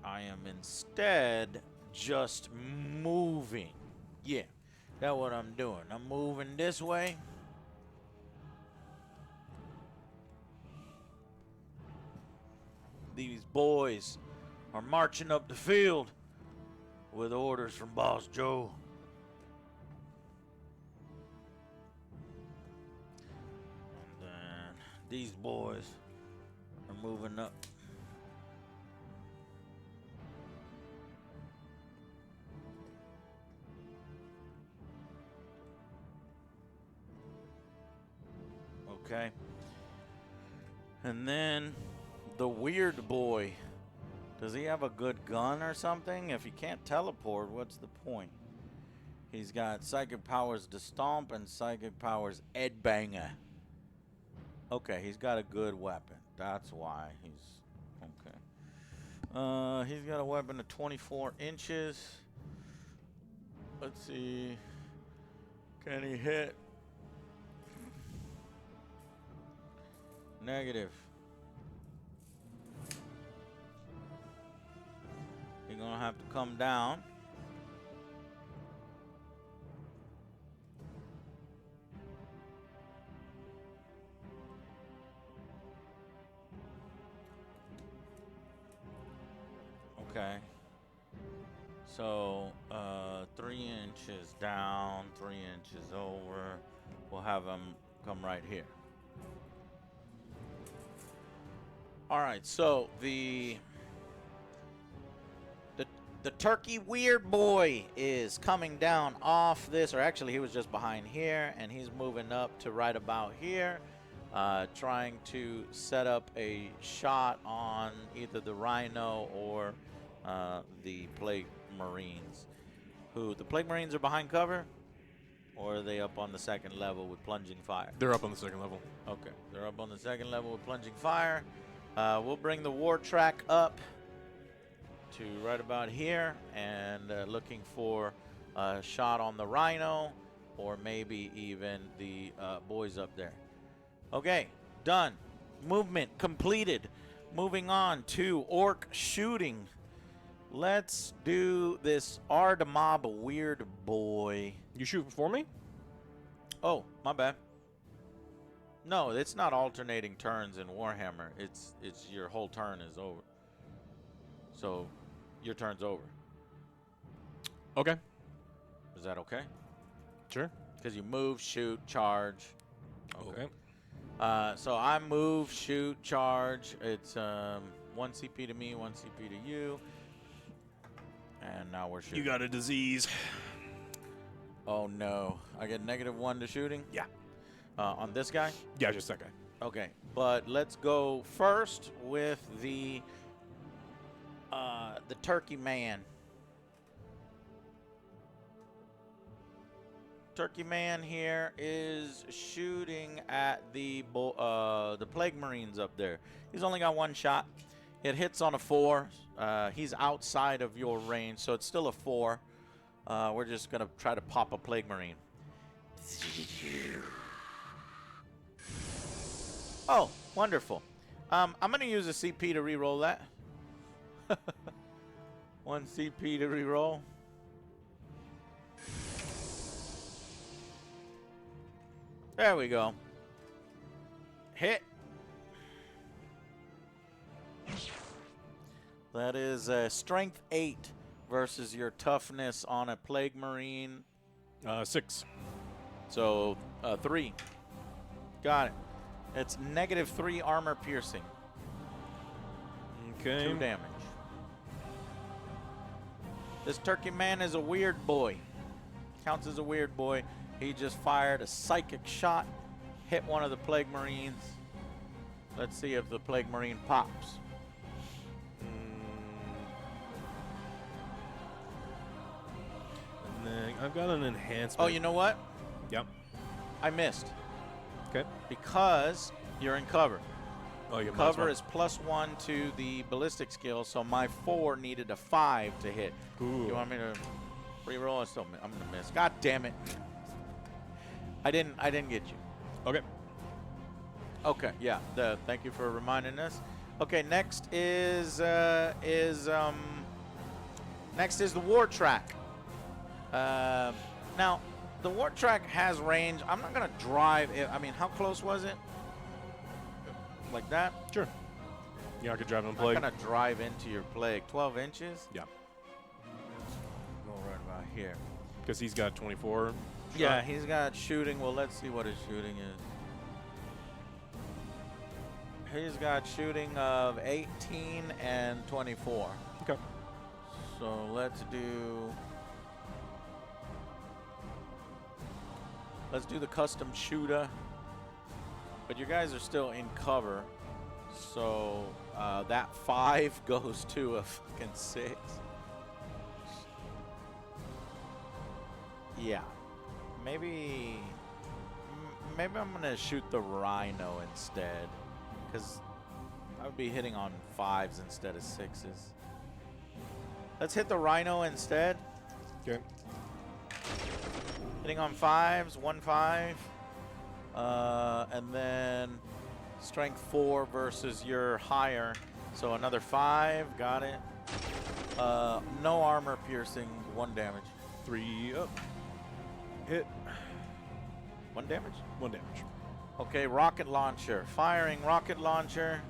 I am instead just moving. Yeah, that's what I'm doing. I'm moving this way. These boys are marching up the field with orders from Boss Joe. And then these boys are moving up. Okay. And then the weird boy. Does he have a good gun or something? If he can't teleport, what's the point? He's got psychic powers to stomp and psychic powers Ed Banger. Okay, he's got a good weapon. That's why he's okay. He's got a weapon of 24 inches. Let's see. Can he hit? Negative. You're gonna have to come down. Okay. So, 3 inches down, 3 inches over. We'll have him come right here. All right, so the turkey weird boy is coming down off this, or actually he was just behind here, and he's moving up to right about here, trying to set up a shot on either the rhino or the plague marines. The plague marines are behind cover, or are they up on the second level with plunging fire? They're up on the second level. Okay, they're up on the second level with plunging fire. We'll bring the war track up to right about here, and looking for a shot on the rhino, or maybe even the boys up there. Okay, done. Movement completed. Moving on to orc shooting. Let's do this Ardamob weird boy. You shoot for me? Oh, my bad. No, it's not alternating turns in Warhammer. It's your whole turn is over. So, your turn's over. Okay. Is that okay? Sure. Because you move, shoot, charge. Okay. So I move, shoot, charge. It's 1 CP to me, 1 CP to you. And now we're shooting. You got a disease. Oh no. I get -1 to shooting? Yeah. On this guy? Yeah, just that guy. Okay. But let's go first with the turkey man. Turkey man here is shooting at the plague marines up there. He's only got 1 shot. It hits on a 4. He's outside of your range, so it's still a 4. We're just gonna try to pop a plague marine. Oh, wonderful. I'm gonna use a CP to re-roll that. 1 CP to re-roll. There we go. Hit. That is strength 8 versus your toughness on a plague marine. 6. So 3. Got it. It's -3 armor piercing. Okay. 2 damage. This turkey man is a weird boy. Counts as a weird boy. He just fired a psychic shot, hit one of the plague marines. Let's see if the plague marine pops. And then I've got an enhancement. Oh, you know what? Yep. I missed. Okay. Because you're in cover. Oh, you Cover is +1 to the ballistic skill, so my 4 needed a 5 to hit. Ooh. You want me to re-roll? I'm gonna miss. God damn it! I didn't get you. Okay. Okay, yeah. Thank you for reminding us. Okay, next is the war track. Now, the war track has range. I'm not gonna drive it. I mean, how close was it? Like that? Sure. Yeah, I could drive on I'm plague. not gonna drive into your plague. 12 inches? Yeah. Go right about here. Because he's got 24. Yeah, shot. he's got shooting. Well, let's see what his shooting is. He's got shooting of 18 and 24. Okay. So let's do the custom shooter. But you guys are still in cover. So that 5 goes to a fucking 6. Yeah. Maybe I'm gonna shoot the rhino instead, because I would be hitting on 5s instead of 6s. Let's hit the Rhino instead. Okay. Hitting on 5s, 1-5. And then strength 4 versus your higher. So another 5, got it. No armor piercing, 1 damage. 3 up. Hit. 1 damage? 1 damage. Okay, rocket launcher. Firing rocket launcher.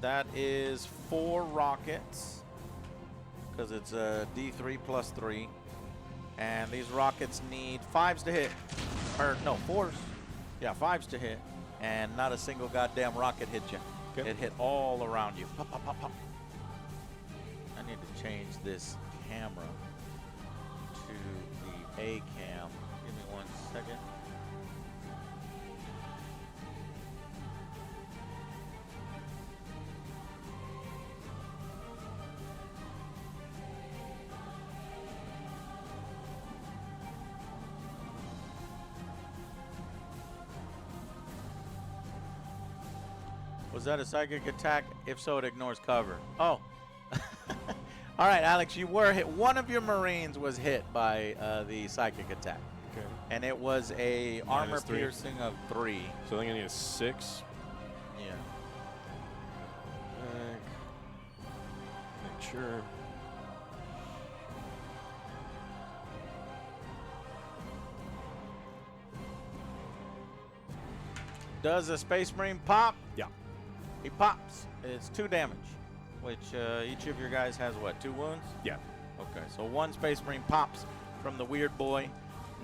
That is 4 rockets. Because it's a D3 plus 3. And these rockets need 5s to hit. Or, no, 4s. Yeah, 5s to hit. And not a single goddamn rocket hit you. Okay. It hit all around you. Pop, pop, pop, pop. I need to change this camera to the A cam. Give me 1 second. Was that a psychic attack? If so, it ignores cover. Oh. All right, Alex, you were hit. One of your Marines was hit by the psychic attack. Okay. And it was a armor -3. piercing of 3. So I think I need a 6. Yeah. Make sure. Does a Space Marine pop? Yeah. He pops. It's 2 damage, which each of your guys has, what, 2 wounds? Yeah. Okay, so 1 Space Marine pops from the weird boy.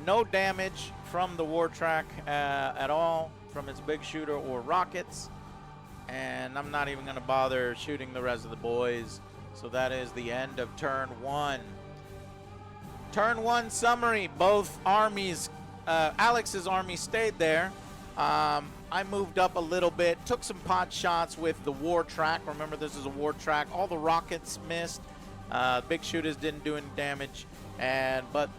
No damage from the war track at all from its big shooter or rockets. And I'm not even going to bother shooting the rest of the boys. So that is the end of turn 1. Turn 1 summary. Both armies, Alex's army stayed there. I moved up a little bit, took some pot shots with the war track. Remember, this is a war track. All the rockets missed. Big shooters didn't do any damage. But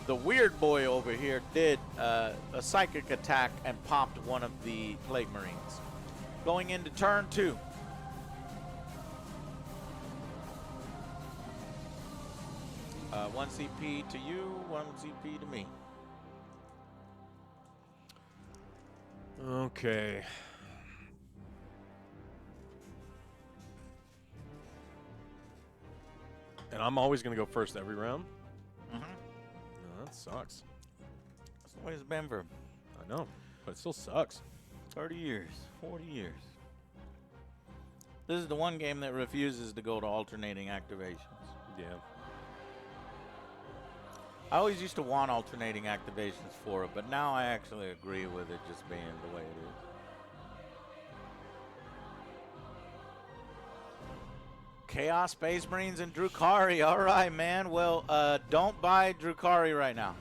the weird boy over here did a psychic attack and popped one of the Plague Marines. Going into turn 2. 1 CP to you, 1 CP to me. Okay. And I'm always going to go first every round? Mm-hmm. No, that sucks. That's the way it's been for I know, but it still sucks. 30 years, 40 years. This is the one game that refuses to go to alternating activations. Yeah. I always used to want alternating activations for it, but now I actually agree with it just being the way it is. Chaos Space Marines and Drukhari. All right, man. Well, don't buy Drukhari right now,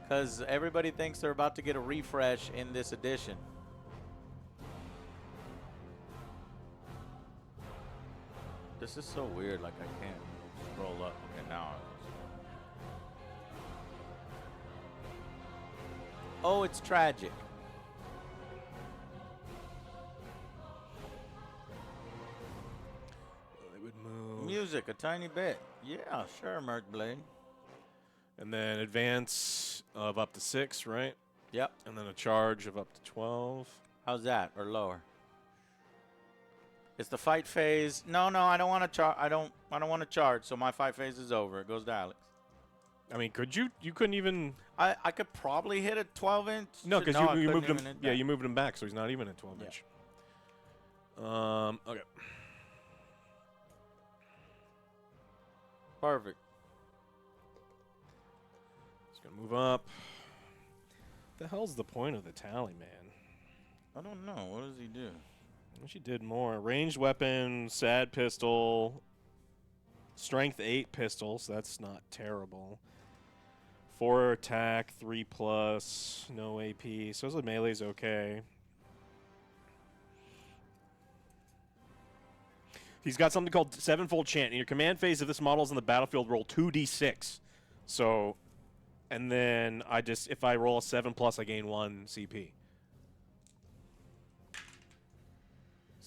because everybody thinks they're about to get a refresh in this edition. This is so weird. Like, I can't scroll up. Okay, now. Oh, it's tragic. They would move. Music, a tiny bit. Yeah, sure, Merc Blade. And then advance of up to 6, right? Yep. And then a charge of up to 12. How's that? Or lower? It's the fight phase. No, I don't want to charge. I don't want to charge. So my fight phase is over. It goes to Alex. I mean, could you? You couldn't even. I could probably hit a 12-inch. No, because I you couldn't moved him. even hit Yeah, that. you moved him back, so he's not even at 12-inch. Okay. Perfect. He's gonna move up. The hell's the point of the tally, man? I don't know. What does he do? I wish he did more. Ranged weapon, sad pistol, strength 8 pistols. That's not terrible. 4 attack, 3+, no AP. So the melee's okay. He's got something called Sevenfold Chant. In your command phase, if this model is in the battlefield, roll 2d6. So, and then if I roll a 7+, I gain 1 CP.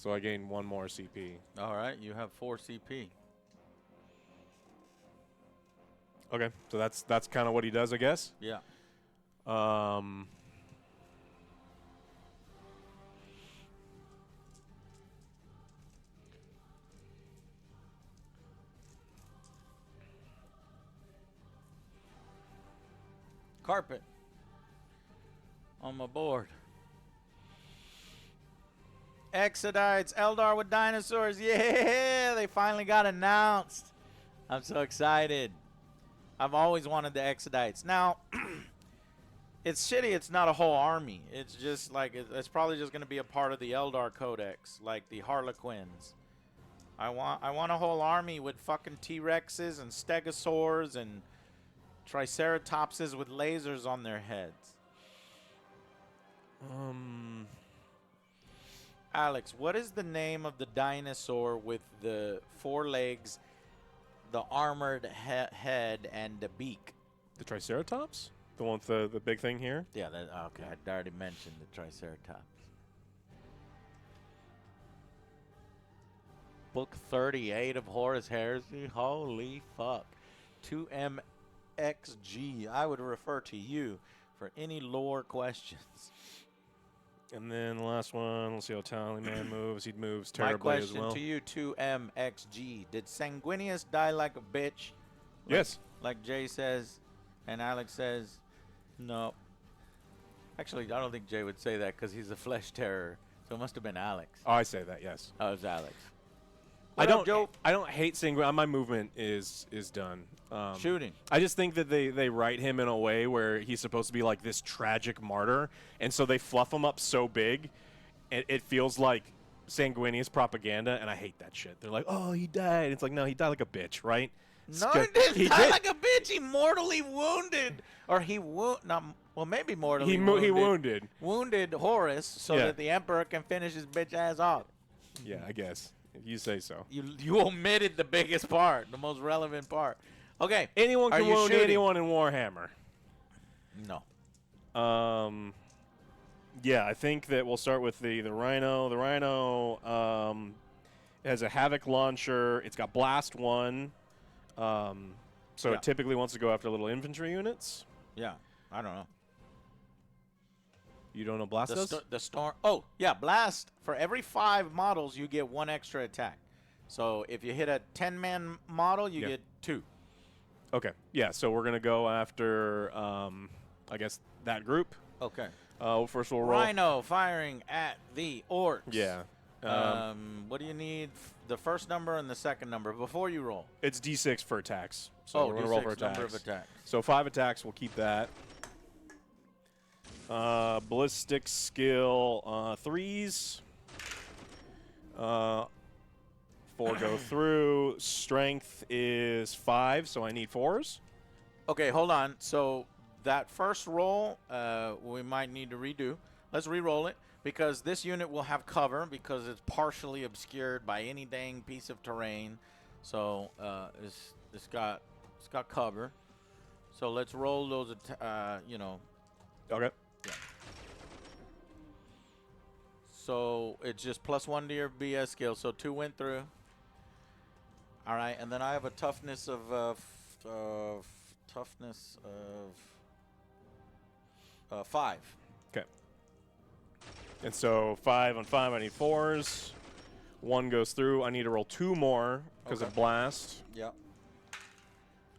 So I gain 1 more CP. All right, you have 4 CP. Okay, so that's kind of what he does, I guess. Yeah. Carpet on my board. Exodites, Eldar with dinosaurs. Yeah, they finally got announced. I'm so excited. I've always wanted the Exodites. Now, it's shitty it's not a whole army. It's just like, it's probably just going to be a part of the Eldar Codex, like the Harlequins. I want a whole army with fucking T-Rexes and Stegosaurs and Triceratopses with lasers on their heads. Alex, what is the name of the dinosaur with the 4 legs, the armored head, and the beak? The Triceratops? The one with the big thing here? Yeah, okay. I already mentioned the Triceratops. Book 38 of Horus Heresy. Holy fuck. 2MXG. I would refer to you for any lore questions. And then the last one, let's see how Tallyman moves. He moves My terribly as question well. to you, 2MXG. Did Sanguinius die like a bitch? Yes. Like Jay says, and Alex says, no. Actually, I don't think Jay would say that because he's a flesh terror. So it must have been Alex. Oh, I say that, yes. Oh, it was Alex. I What up, Joe? don't hate Sanguinius. My movement is done. Shooting. I just think that they write him in a way where he's supposed to be like this tragic martyr, and so they fluff him up so big, and it feels like Sanguinius propaganda, and I hate that shit. They're like, oh, he died. It's like, no, he died like a bitch, right? No, he didn't die like a bitch. He mortally wounded. Or he maybe mortally wounded. He wounded. Wounded Horus so Yeah. that the Emperor can finish his bitch ass off. Yeah, I guess. If you say so. You omitted the biggest part, the most relevant part. Okay. Anyone Are can you wound shooting? anyone in Warhammer. No. Yeah, I think that we'll start with the Rhino. The Rhino has a Havoc launcher. It's got Blast 1. So Yeah. it typically wants to go after little infantry units. Yeah. I don't know. You don't know Blast does? The storm. Oh, yeah. Blast. For every 5 models, you get 1 extra attack. So if you hit a 10-man model, you get 2. Okay. Yeah, so we're going to go after, I guess, that group. Okay. First we'll roll. Rhino firing at the Orcs. Yeah. What do you need? The first number and the second number before you roll. It's D6 for attacks. So we're going to roll for D6 number attacks. of attacks. So 5 attacks, we'll keep that. Ballistic skill 3s. 4 go through. Strength is 5, so I need 4s. Okay, hold on. So that first roll, we might need to redo. Let's re-roll it because this unit will have cover because it's partially obscured by any dang piece of terrain. So it's got cover. So let's roll those. Okay. Yeah. So it's just +1 to your BS skill. So 2 went through. All right, and then I have a toughness of 5. Okay. And so 5 on 5, I need 4s. 1 goes through. I need to roll 2 more because of blast. Yep.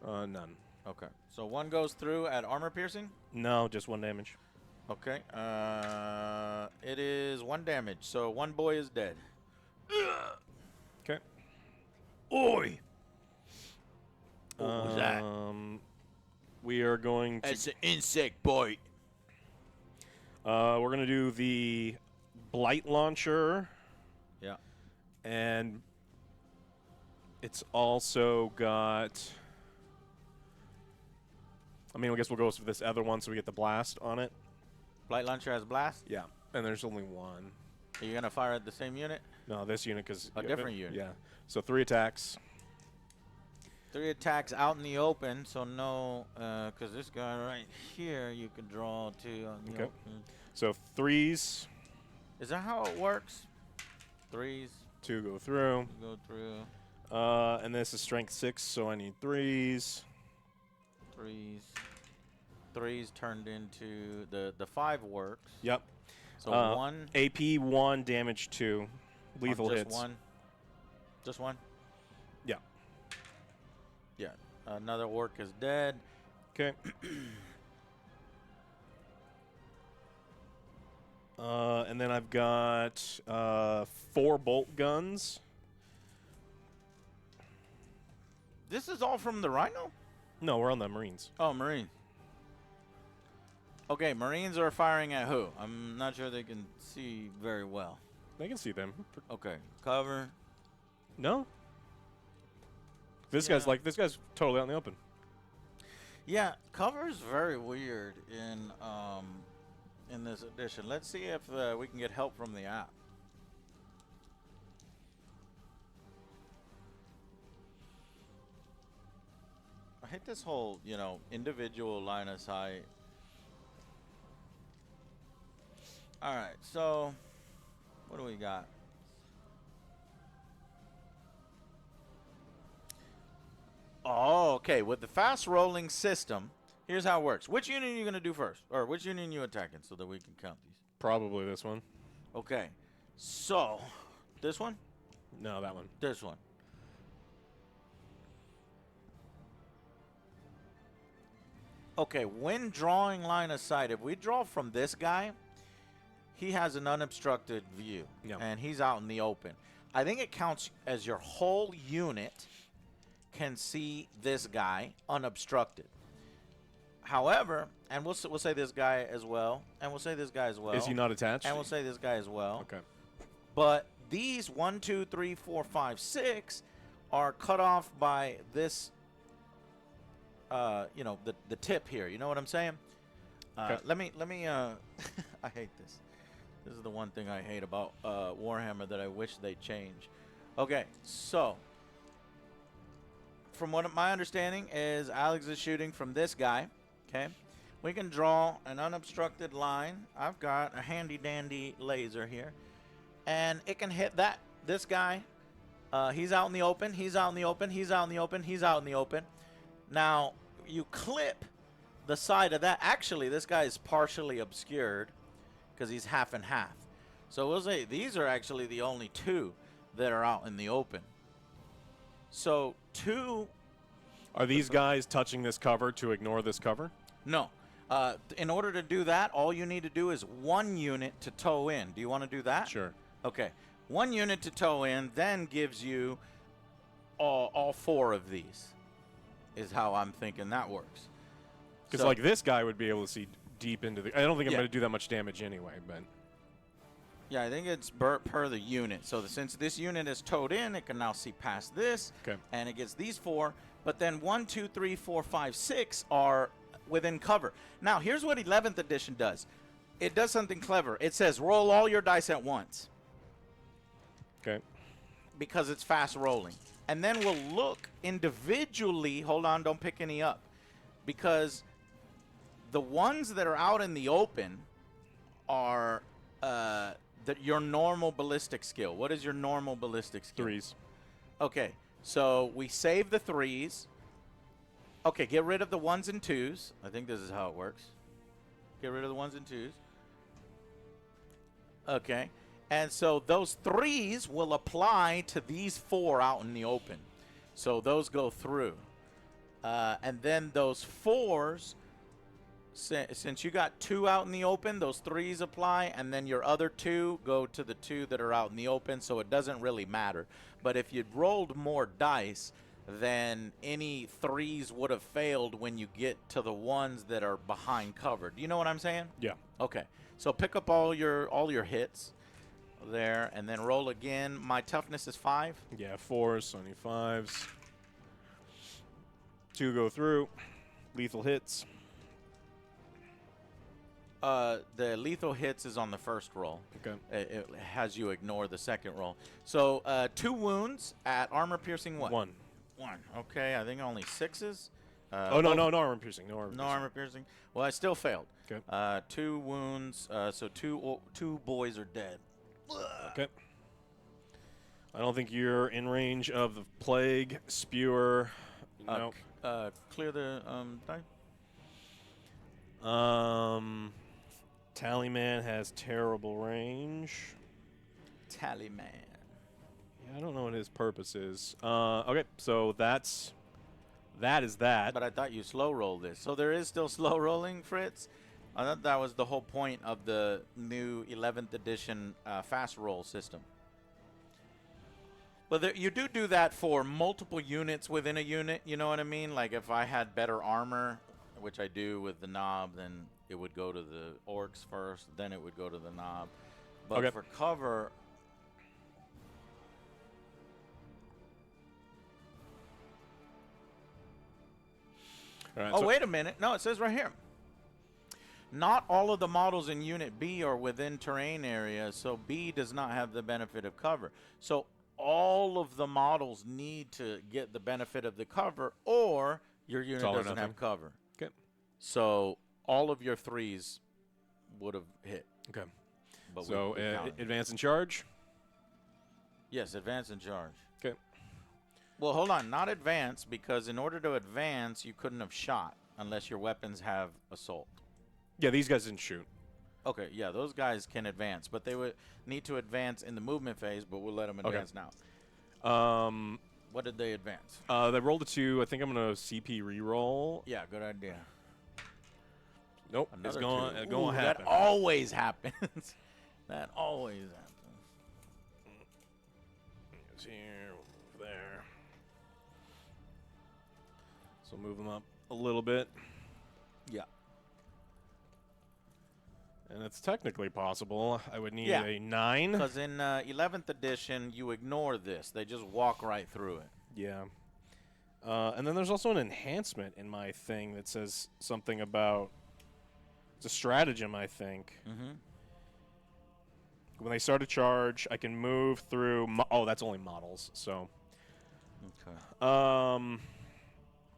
None. Okay. So 1 goes through at armor piercing. No, just 1 damage. Okay. It is 1 damage. So 1 boy is dead. Okay. Oi. What was that? We are going to. It's an insect bite. We're going to do the Blight Launcher. Yeah. And it's also got. I mean, I guess we'll go with this other one so we get the blast on it. Blight launcher has blast. Yeah. And there's only 1. Are you gonna fire at the same unit? No, this unit because A different unit. Yeah. So 3 attacks. 3 attacks out in the open, so no, because this guy right here you can draw to. Okay. So 3s. Is that how it works? 3s. 2 go through. Go through. And this is strength 6, so I need 3s. 3s. 3s turned into the 5 works. Yep. So 1. AP 1, damage 2. Lethal just hits. 1. Just 1? Yeah. Yeah. Another orc is dead. Okay. And then I've got 4 bolt guns. This is all from the Rhino? No, we're on the Marines. Oh, Marine. Okay, Marines are firing at who? I'm not sure they can see very well. I can see them. Okay, cover. No? This Yeah. guy's totally out in the open. Yeah, cover is very weird in this edition. Let's see if we can get help from the app. I hate this whole, individual line of sight. All right, so what do we got? Oh, okay. With the fast rolling system, here's how it works. Which unit are you going to do first? Or which unit are you attacking so that we can count these? Probably this one. Okay. So, this one? No, that one. This one. Okay, when drawing line of sight, if we draw from this guy, he has an unobstructed view. Yeah. And he's out in the open. I think it counts as your whole unit can see this guy unobstructed. However, and we'll say this guy as well, and we'll say this guy as well. Is he not attached? And we'll say this guy as well. Okay. But these 1, 2, 3, 4, 5, 6 are cut off by this, the tip here. You know what I'm saying? Okay. Let me. I hate this. This is the one thing I hate about Warhammer that I wish they'd change. Okay, so from what my understanding is, Alex is shooting from this guy. Okay, we can draw an unobstructed line. I've got a handy dandy laser here, and it can hit this guy. He's out in the open. He's out in the open. He's out in the open. He's out in the open. Now you clip the side of that. Actually, this guy is partially obscured because he's half and half. So we'll say these are actually the only 2 that are out in the open. So 2. Are these guys touching this cover to ignore this cover? No. In order to do that, all you need to do is 1 unit to tow in. Do you want to do that? Sure. Okay. 1 unit to tow in then gives you all 4 of these is how I'm thinking that works. Because like this guy would be able to see deep into the... I don't think I'm Yeah. going to do that much damage anyway, but... Yeah, I think it's per the unit. So since this unit is towed in, it can now see past this. Okay. And it gets these 4. But then 1, 2, 3, 4, 5, 6 are within cover. Now, here's what 11th edition does. It does something clever. It says roll all your dice at once. Okay. Because it's fast rolling. And then we'll look individually. Hold on, don't pick any up. Because the ones that are out in the open are your normal ballistic skill. What is your normal ballistic skill? 3s. Okay, so we save the 3s. Okay, get rid of the 1s and 2s. I think this is how it works. Get rid of the 1s and 2s. Okay, and so those 3s will apply to these 4 out in the open. So those go through. And then those 4s, since you got 2 out in the open, those 3s apply, and then your other 2 go to the 2 that are out in the open, so it doesn't really matter. But if you'd rolled more dice, then any 3s would have failed when you get to the ones that are behind cover. Do you know what I'm saying? Yeah. Okay. So pick up all your hits there, and then roll again. My toughness is 5. Yeah, 4s, so I need 5s. 2 go through. Lethal hits. The lethal hits is on the first roll. Okay. It has you ignore the second roll. So 2 wounds at armor piercing what? 1. 1. Okay, I think only 6s. No armor piercing. No armor No piercing. armor piercing. Well, I still failed. Okay. 2 wounds. So two boys are dead. Okay. I don't think you're in range of the plague, spewer. Nope. Clear the die. Tallyman has terrible range. Tallyman. Yeah, I don't know what his purpose is. Okay, so that is that. But I thought you slow rolled this. So there is still slow rolling, Fritz? I thought that was the whole point of the new 11th edition fast roll system. Well, you do that for multiple units within a unit, you know what I mean? Like if I had better armor, which I do with the knob, then it would go to the orcs first, then it would go to the knob. But Okay. for cover... All right, Oh, so wait a minute. No, it says right here. Not all of the models in Unit B are within terrain area, so B does not have the benefit of cover. So all of the models need to get the benefit of the cover, or your unit all or doesn't have nothing. cover. Okay. So all of your threes would have hit. Okay. But So we counted. advance and charge. Yes, advance and charge. Okay. Well, hold on. Not advance, because in order to advance, you couldn't have shot unless your weapons have assault. Yeah, these guys didn't shoot. Okay, yeah, those guys can advance, but they would need to advance in the movement phase, but we'll let them advance now. What did they advance? They rolled a 2. I think I'm gonna CP reroll. Yeah, good idea. Nope, Another it's going two. to Ooh, happen. That always happens. That always happens. It's here, we'll move there. So move them up a little bit. Yeah. And it's technically possible. I would need Yeah. a 9. Because in 11th edition, you ignore this. They just walk right through it. Yeah. And then there's also an enhancement in my thing that says something about... It's a stratagem, I think. Mm-hmm. When they start a charge, I can move through... oh, that's only models, so... Okay.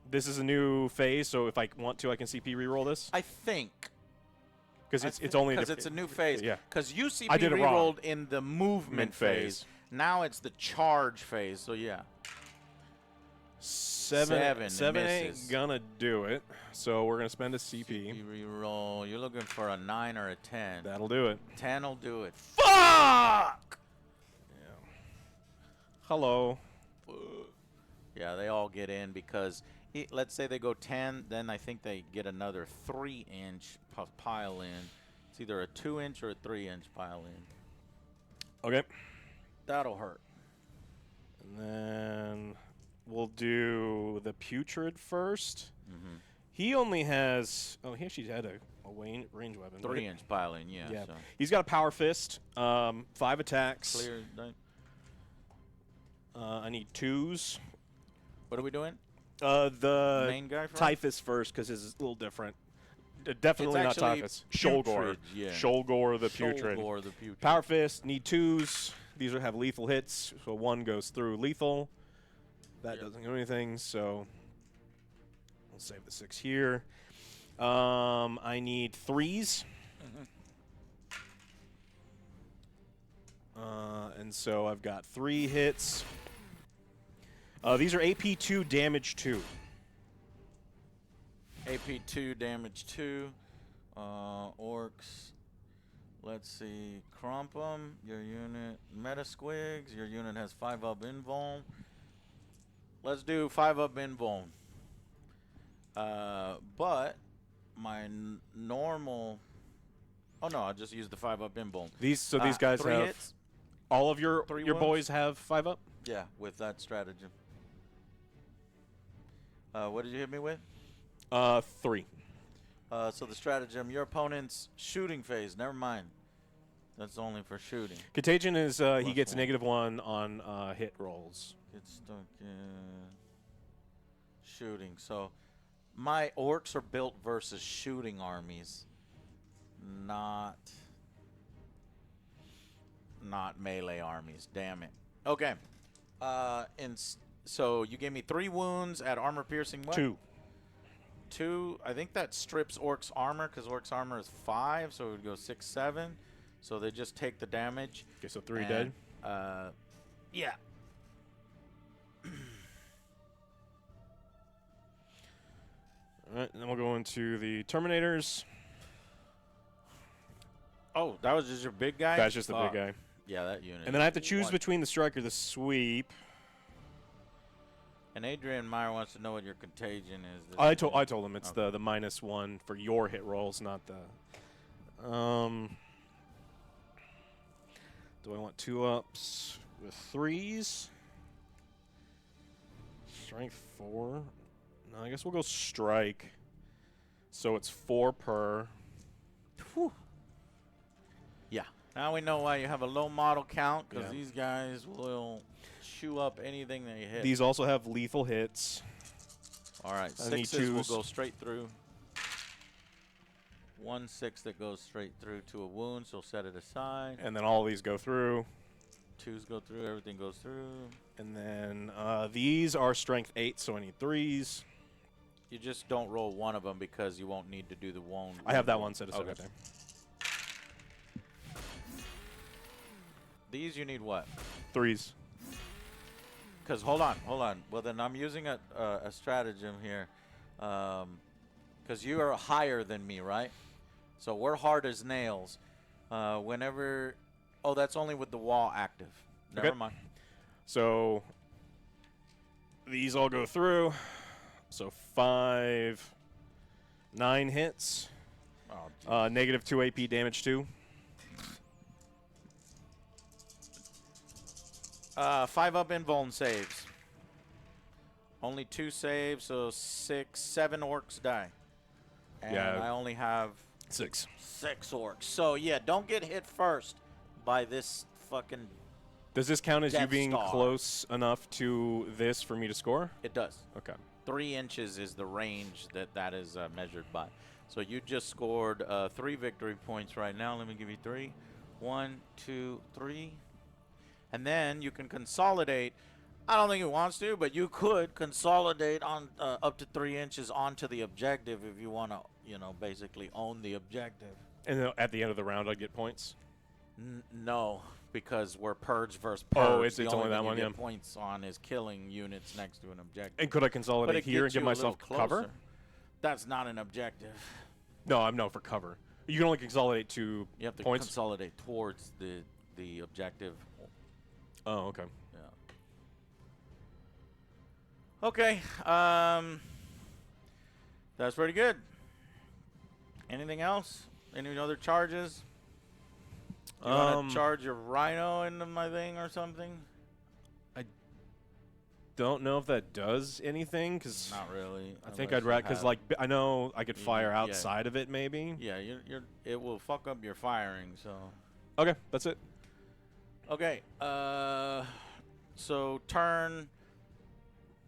This is a new phase, so if I want to, I can CP reroll this. I think. Because it's only... Because it's a new phase. Yeah. Because you CP I did it wrong. rerolled in the movement phase. phase. Now it's the charge phase, so yeah. 7 it ain't misses. gonna do it, so we're gonna spend a CP. CP reroll. You're looking for a 9 or a 10. That'll do it. 10 will do it. Fuck! Yeah. Hello. Yeah, they all get in because, let's say they go 10, then I think they get another 3-inch pile in. It's either a 2-inch or a 3-inch pile in. Okay. That'll hurt. And then we'll do the putrid first. Mm-hmm. He only has... Oh, he actually had a range weapon. 3-inch pile in, yeah. Yeah. So. He's got a power fist. 5 attacks. Clear. I need 2s. What are we doing? The Main guy first? Typhus first, because his is a little different. Definitely not actually Typhus. Shoalgore. putrid, yeah. Shoalgore the putrid. Shoalgore the putrid. Power fist, need 2s. These will have lethal hits, so 1 goes through lethal. That doesn't do anything, so we'll save the 6 here. I need 3s. And so I've got 3 hits. These are AP 2, damage 2. AP 2, damage 2. Orcs. Let's see. Crumpum, your unit. Metasquigs, your unit has 5 up invuln. Let's do 5 up invuln. But my normal... Oh no, I'll just use the 5 up invuln. These guys 3 have... hits? All of your 3 boys wounds? have 5 up? Yeah, with that stratagem. What did you hit me with? 3. So the stratagem, your opponent's shooting phase. Never mind. That's only for shooting. Contagion is he Plus gets 1. -1 on hit rolls. Get stuck in shooting. So my orcs are built versus shooting armies, not melee armies. Damn it. Okay. So you gave me 3 wounds at armor piercing. What? 2. 2. I think that strips orcs armor because orcs armor is 5, so it would go 6, 7. So they just take the damage. Okay, so 3 and, dead. Yeah. All right, and then we'll go into the Terminators. Oh, that was just your big guy? That's just the big Fuck. guy. Yeah, that unit. And then I have to choose One. between the strike or the sweep. And Adrian Meyer wants to know what your contagion is. This I unit. told him it's Okay. the -1 for your hit rolls, not the. Do I want 2-ups with 3s? Strength 4. No, I guess we'll go strike. So it's 4 per. Whew. Yeah. Now we know why you have a low model count, because Yeah. these guys will chew up anything they hit. These also have lethal hits. All right, I need sixes will twos. go straight through. 1 6 that goes straight through to a wound, so set it aside. And then all these go through. 2s go through, everything goes through. And then these are strength 8, so I need 3s. You just don't roll one of them because you won't need to do the wound. I have that one set aside Okay. right there. These you need what? 3s. Because hold on. Well, then I'm using a stratagem here, because you are higher than me, right? So we're hard as nails. Whenever, oh, that's only with the wall active. Never Okay. mind. So these all go through. So 5, 9 hits. Oh, -2 AP damage 2. 5 up invuln saves. Only 2 saves, so 6, 7 orcs die. And Yeah. I only have 6. 6 orcs. So yeah, don't get hit first by this fucking. Does this count as you Death being Star. close enough to this for me to score? It does. Okay. 3 inches is the range that is measured by. So you just scored 3 victory points right now. Let me give you 3. 1, 2, 3. And then you can consolidate. I don't think it wants to, but you could consolidate on up to 3 inches onto the objective if you want to, basically own the objective. And then at the end of the round, I get points. No, because we're purge versus purge. Oh, it's the only that thing one, you get yeah. points on is killing units next to an objective. And could I But consolidate it here and gets give you a myself little cover? closer. That's not an objective. No, I'm no for cover. You can only consolidate to You have to points. consolidate towards the objective. Oh, okay. Yeah. Okay. That's pretty good. Anything else? Any other charges? You want to charge your rhino into my thing or something? Don't know if that does anything because Not really. I think unless I'd you rather because have- like I know I could You- fire yeah. outside of it maybe. Yeah, it will fuck up your firing. So. Okay, that's it. Okay. So turn.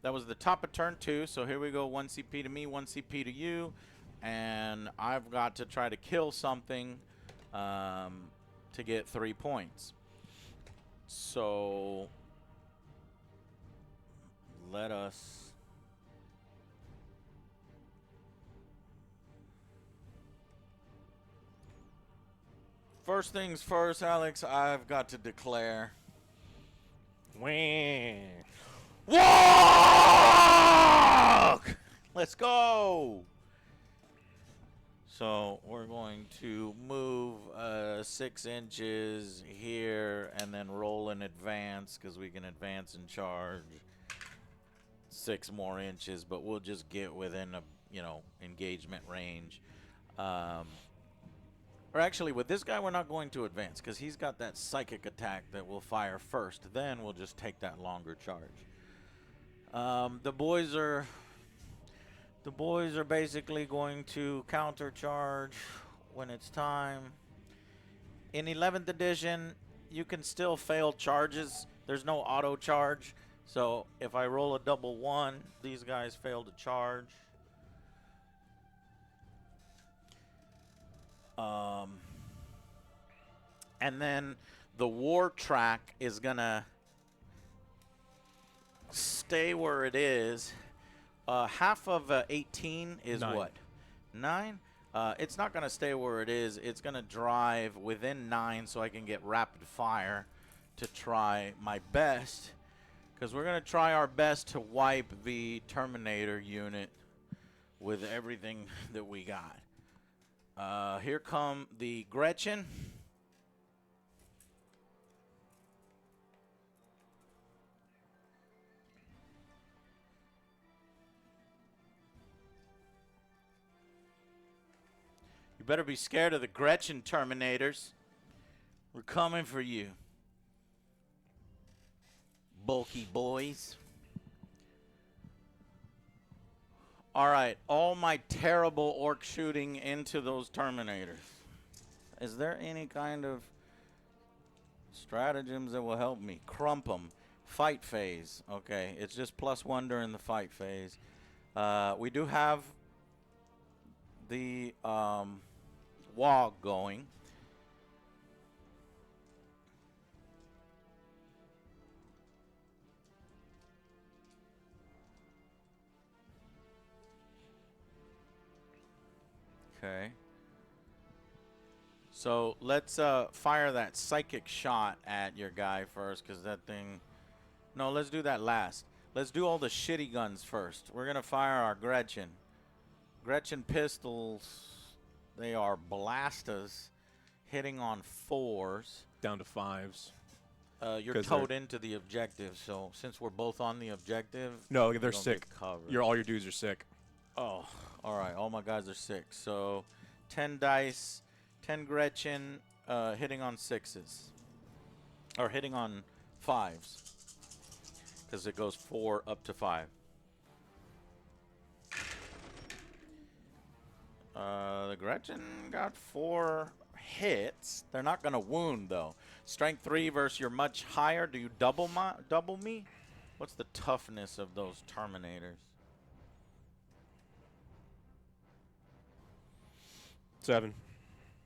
That was the top of turn 2. So here we go. 1 CP to me, 1 CP to you, and I've got to try to kill something to get 3 points. So let us. First things first, Alex. I've got to declare. Wah. Walk! Let's go. So we're going to move 6 inches here and then roll in advance because we can advance and charge 6 more inches, but we'll just get within a engagement range. Or actually, with this guy, we're not going to advance because he's got that psychic attack that will fire first. Then we'll just take that longer charge. The boys are basically going to counter charge when it's time. In 11th edition, you can still fail charges. There's no auto charge. So if I roll a double 1, these guys fail to charge. And then the war track is gonna stay where it is. Half of 18 is 9. what? 9? It's not gonna stay where it is. It's gonna drive within 9 so I can get rapid fire. to try my best, because we're going to try our best to wipe the Terminator unit with everything that we got. Here come the Gretchen. You better be scared of the Gretchen Terminators. We're coming for you. Bulky boys. All right, all my terrible orc shooting into those Terminators. Is there any kind of stratagems that will help me? Crump 'em. Fight phase. Okay, it's just +1 during the fight phase. We do have the WAAAAGH going. Okay. So let's fire that psychic shot at your guy first, because that thing... No, let's do that last. Let's do all the shitty guns first. We're going to fire our Gretchen. Gretchen pistols, they are blastas, hitting on 4s. Down to 5s. You're towed into the objective, so since we're both on the objective... No, we they're don't sick. get covered. All your dudes are sick. Oh, all right. All my guys are sick. So 10 dice, 10 Gretchen, hitting on 6s. Or hitting on 5s. Because it goes 4 up to 5. The Gretchen got 4 hits. They're not going to wound, though. Strength 3 versus your much higher. Do you double me? What's the toughness of those Terminators? 7.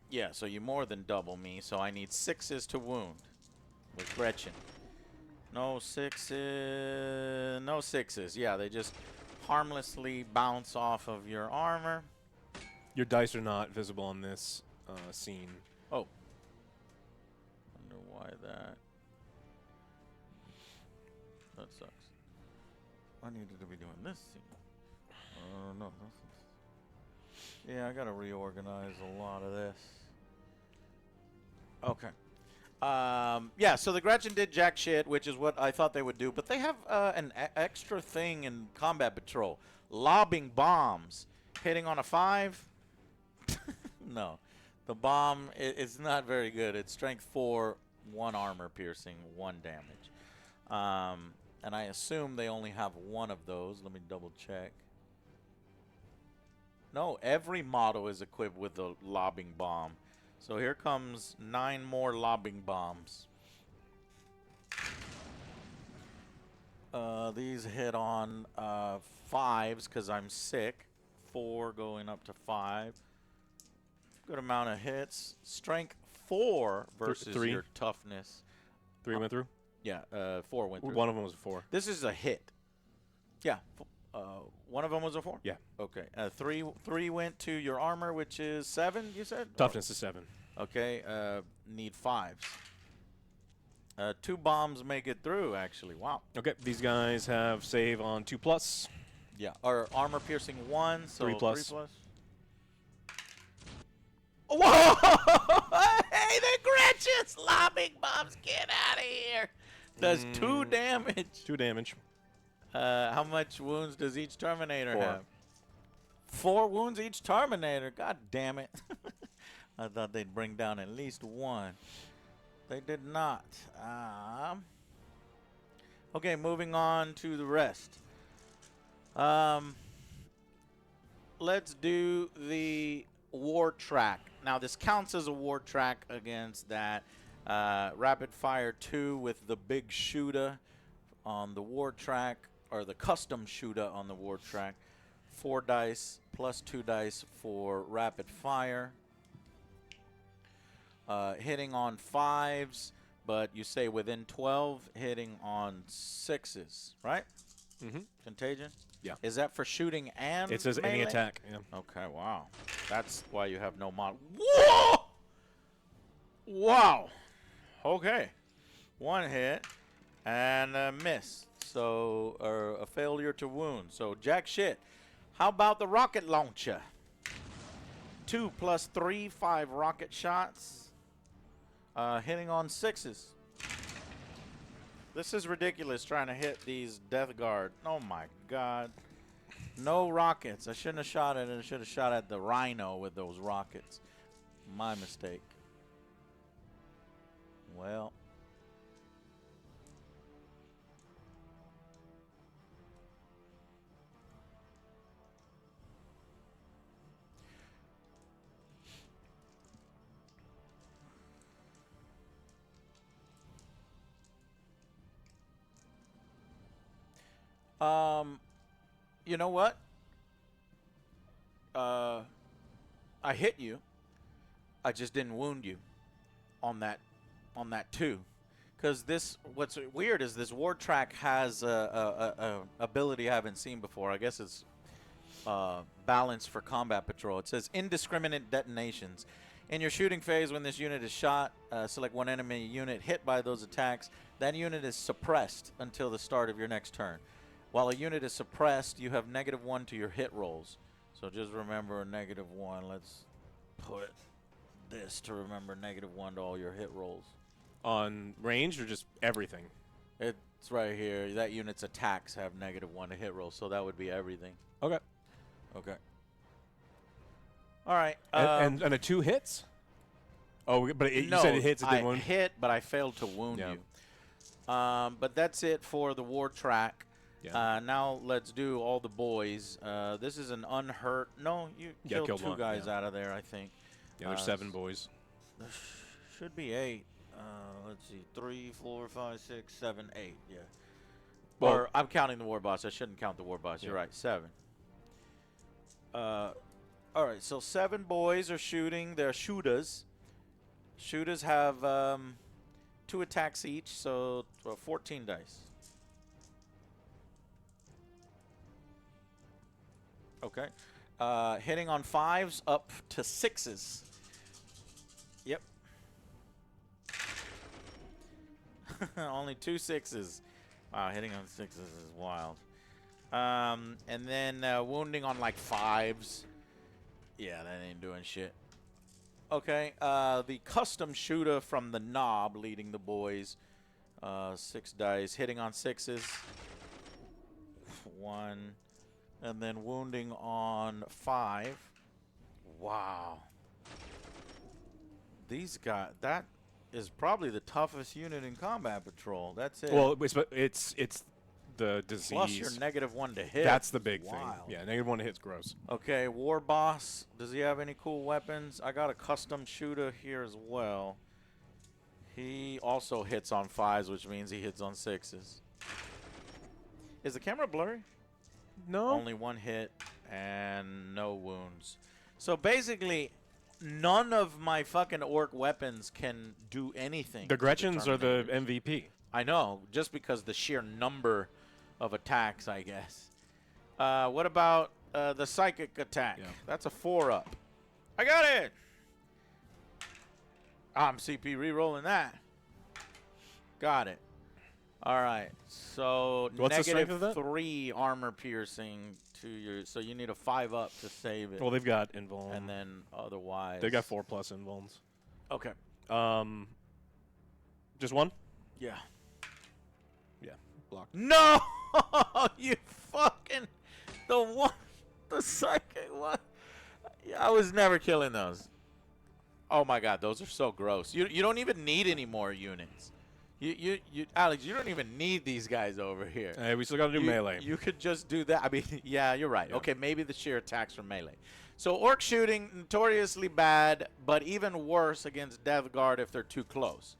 Yeah, so you more than double me, so I need 6s to wound with Gretchen. No 6s. No 6s. Yeah, they just harmlessly bounce off of your armor. Your dice are not visible on this scene. Oh. Wonder why that. That sucks. I needed to be doing this scene. No. Yeah, I gotta reorganize a lot of this. Okay. Yeah, so the Gretchen did jack shit, which is what I thought they would do. But they have an extra thing in combat patrol. Lobbing bombs. Hitting on a 5? No. The bomb is not very good. It's strength 4, 1 armor piercing, 1 damage. And I assume they only have 1 of those. Let me double check. No, every model is equipped with a lobbing bomb. So here comes 9 more lobbing bombs. These hit on 5s because I'm sick. 4 going up to 5. Good amount of hits. Strength 4 versus 3. your toughness. 3 went through? Yeah, 4 went through. One of them was a 4. This is a hit. Yeah. One of them was a 4? Yeah. Okay. 3 went to your armor, which is 7, you said? Toughness is 7. Okay. Need 5s. 2 bombs make it through, actually. Wow. Okay, these guys have save on 2+. Yeah. Or armor piercing 1, so 3+. 3+. Whoa! Hey, the Gretchen's lobbing bombs. Get out of here. Does 2 damage. 2 damage. How much wounds does each Terminator 4. have? 4 wounds each Terminator. God damn it. I thought they'd bring down at least 1. They did not. Okay, moving on to the rest. Let's do the war track. Now, this counts as a war track against that rapid fire 2 with the big shooter on the war track, or the custom shooter on the war track. 4 dice plus 2 dice for rapid fire. Hitting on 5s, but you say within 12, hitting on 6s, right? Mm-hmm. Contagion? Yeah. Is that for shooting and It says any melee? attack. Yeah. Okay, wow. That's why you have no mod. Whoa! Wow. Okay. 1 hit, and a miss. So, or a failure to wound. So, jack shit. How about the rocket launcher? 2 plus 3, 5 rocket shots. Hitting on 6s. This is ridiculous trying to hit these Death Guard. Oh my god. No rockets. I shouldn't have shot at it. I should have shot at the Rhino with those rockets. My mistake. Well. You know what? I hit you. I just didn't wound you on that 2. Because this, what's weird is this ward track has a ability I haven't seen before. I guess it's balanced for combat patrol. It says indiscriminate detonations. In your shooting phase, when this unit is shot, select one enemy unit hit by those attacks. That unit is suppressed until the start of your next turn. While a unit is suppressed, you have -1 to your hit rolls. So just remember -1. Let's put this to remember -1 to all your hit rolls. On range or just everything? It's right here. That unit's attacks have -1 to hit rolls, so that would be everything. Okay. Okay. All right. And a 2 hits? Oh, but you no, said it hits, it didn't I wound? hit, but I failed to wound Yeah. you. But that's it for the war track. Yeah. Now let's do all the boys. This is an unhurt. No, you killed 2 one, guys yeah. out of there, I think. Yeah, there's 7 boys. There should be 8. Let's see. 3, 4, 5, 6, 7, 8. Yeah. Well, Or I'm counting the war boss. I shouldn't count the war boss. You're Yeah. right. 7. All right. So 7 boys are shooting. They're shooters. Shooters have 2 attacks each, so 14 dice. Okay. Hitting on 5s up to 6s. Yep. Only 2 6s. Wow, hitting on 6s is wild. And then wounding on like 5s. Yeah, that ain't doing shit. Okay, the custom shooter from the knob leading the boys. 6 dice. Hitting on 6s. 1. And then wounding on 5. Wow. These guys, that is probably the toughest unit in combat patrol. That's it. Well, it's the disease. Plus your -1 to hit. That's the big Wild. thing. Yeah, -1 to hit's gross. Okay, war boss. Does he have any cool weapons? I got a custom shooter here as well. He also hits on 5s, which means he hits on 6s. Is the camera blurry? No. Only 1 hit and no wounds. So basically, none of my fucking orc weapons can do anything. The to Gretchens are the Terminators. MVP. I know, just because the sheer number of attacks, I guess. What about the psychic attack? Yeah. That's a 4-up. I got it! I'm CP re-rolling that. Got it. All right, so What's the strength of that? -3 armor piercing to your, so you need a 5-up to save it. Well, they've got invuln. And then otherwise. They've got 4+ invulns. Okay. Just 1? Yeah. Yeah, blocked. No! You fucking, the psychic one. Yeah, I was never killing those. Oh my god, those are so gross. You don't even need any more units. You Alex, you don't even need these guys over here. Hey, we still got to do melee. You could just do that. I mean, yeah, you're right. Yeah. Okay, maybe the sheer attacks from melee. So orc shooting, notoriously bad, but even worse against Death Guard if they're too close.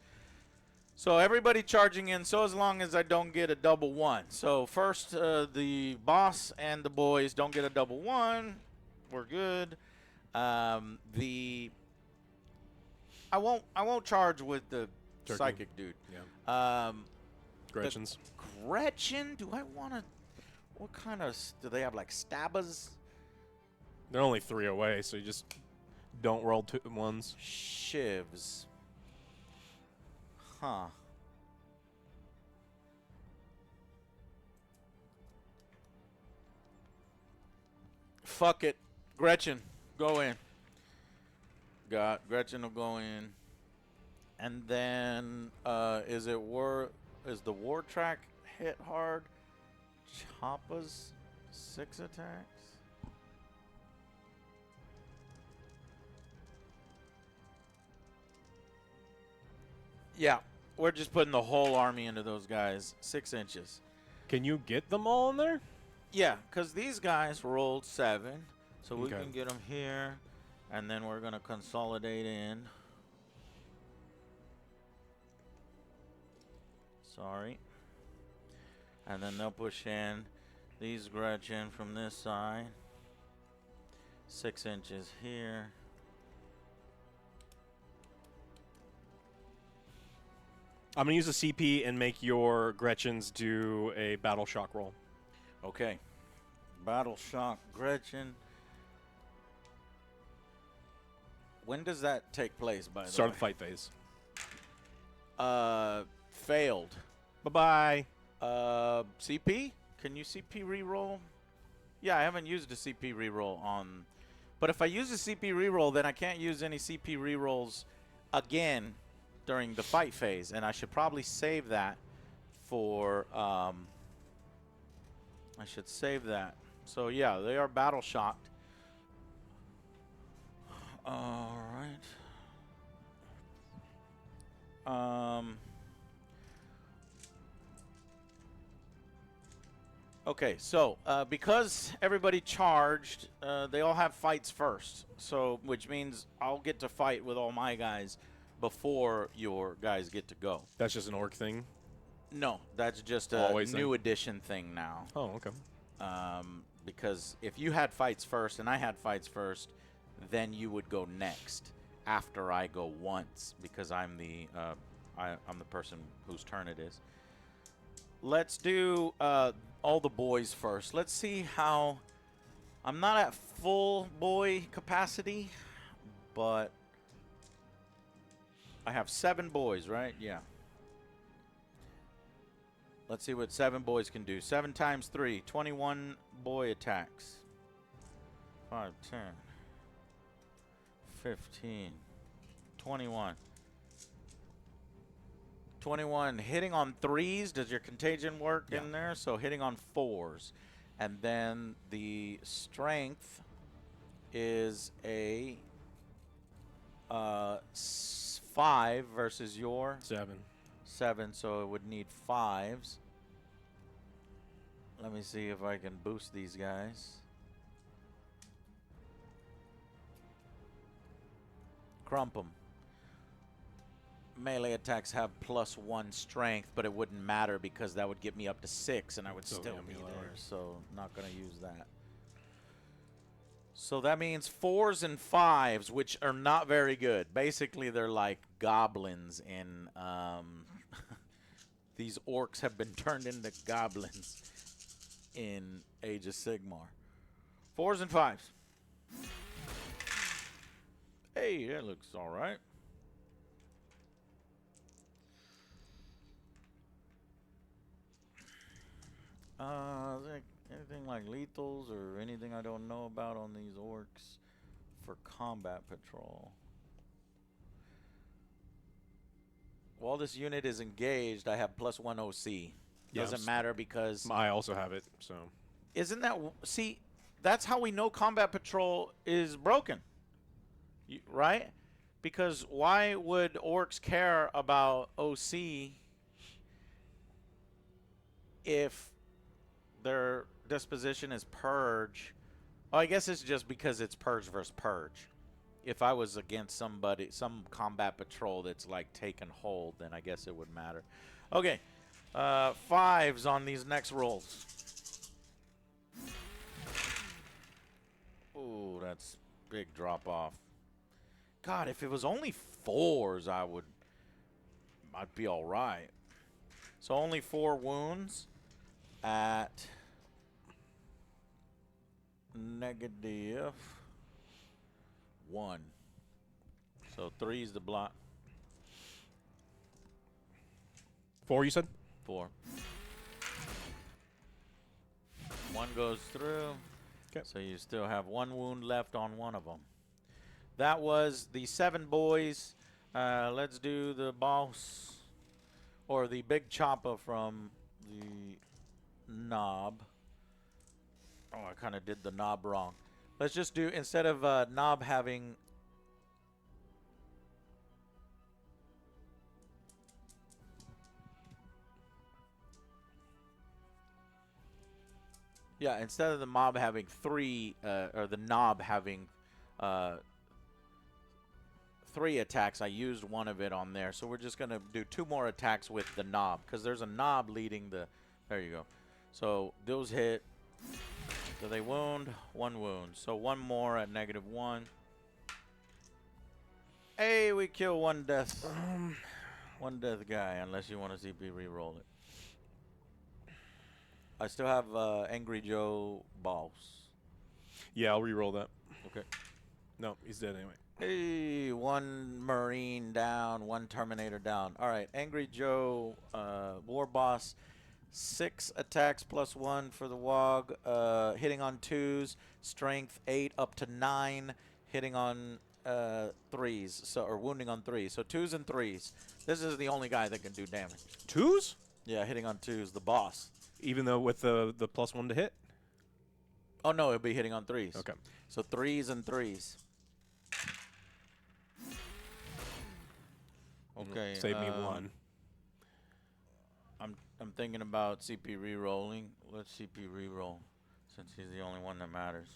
So everybody charging in, so as long as I don't get a double 1. So first, the boss and the boys don't get a double 1. We're good. I won't charge with the Turkey. psychic dude. Yeah. Gretchens. Gretchen? Do I want to? What kind of? Do they have like stabbers? They're only 3 away, so you just don't roll 2 ones. Shivs. Huh. Fuck it. Gretchen, go in. Gretchen will go in. And then, is the war track hit hard? Choppa's 6 attacks? Yeah, we're just putting the whole army into those guys. 6 inches. Can you get them all in there? Yeah, because these guys rolled 7. So we Okay. can get them here. And then we're going to consolidate in. Sorry. And then they'll push in these Gretchen from this side. 6 inches here. I'm going to use a CP and make your Gretchens do a battle shock roll. Okay. Battle shock Gretchen. When does that take place, by the Start way? of the fight phase. Failed. Bye-bye. CP? Can you CP reroll? Yeah, I haven't used a CP reroll on... But if I use a CP reroll, then I can't use any CP rerolls again during the fight phase. And I should probably save that for... I should save that. So, yeah, they are battle shocked. All right. Okay, so because everybody charged, they all have fights first. So, which means I'll get to fight with all my guys before your guys get to go. That's just an orc thing? No, that's just a Always new thing? edition thing now. Oh, okay. Because if you had fights first and I had fights first, then you would go next after I go once, because I'm the person whose turn it is. Let's do all the boys first. Let's see how... I'm not at full boy capacity, but I have 7 boys, right? Yeah. Let's see what 7 boys can do. 7 times 3, 21 boy attacks. 5, 10, 15, 21. 21 hitting on 3s. Does your contagion work in there? So hitting on 4s. And then the strength is a 5 versus your 7, so it would need 5s. Let me see if I can boost these guys. Crump 'em. Melee attacks have +1 strength, but it wouldn't matter because that would get me up to 6 and I would still be there. So not going to use that. So that means 4s and 5s, which are not very good. Basically, they're like goblins in... these orcs have been turned into goblins in Age of Sigmar. 4s and 5s. Hey, that looks all right. Is there anything like lethals or anything I don't know about on these orcs for combat patrol? While this unit is engaged, I have +1 OC. Doesn't matter because... I also have it, so... Isn't that... See, that's how we know combat patrol is broken. Right? Because why would orcs care about OC if their disposition is purge? Oh, I guess it's just because it's purge versus purge. If I was against somebody, some combat patrol that's like taken hold, then I guess it would matter. Okay, 5s on these next rolls. Ooh, that's big drop off. God, if it was only 4s, I'd be all right. So only 4 wounds at -1. So 3's the block. 4, you said? 4. 1 goes through. Okay. So you still have 1 wound left on one of them. That was the 7 boys. Let's do the boss, or the big chopper from the knob. Oh, I kind of did the knob wrong. Let's just do, instead of knob having... Yeah, instead of the mob having 3, or the knob having 3 attacks, I used one of it on there. So we're just going to do 2 more attacks with the knob, because there's a knob leading the... There you go. So those hit. Do they wound? 1 wound. So 1 more at -1. Hey, we kill 1 death. 1 death guy, unless you want to CP reroll it. I still have Angry Joe boss. Yeah, I'll re-roll that. Okay. No, he's dead anyway. Hey, 1 Marine down, 1 Terminator down. All right, Angry Joe, War Boss, 6 attacks plus 1 for the WAAAAGH, hitting on 2s, strength 8 up to 9, hitting on 3s, so, or wounding on 3s. So 2s and 3s. This is the only guy that can do damage. 2s? Yeah, hitting on 2s, the boss. Even though with the +1 to hit? Oh, no, it'll be hitting on 3s. Okay. So 3s and 3s. Okay. Save me 1. I'm thinking about CP rerolling. Let's CP reroll, since he's the only one that matters.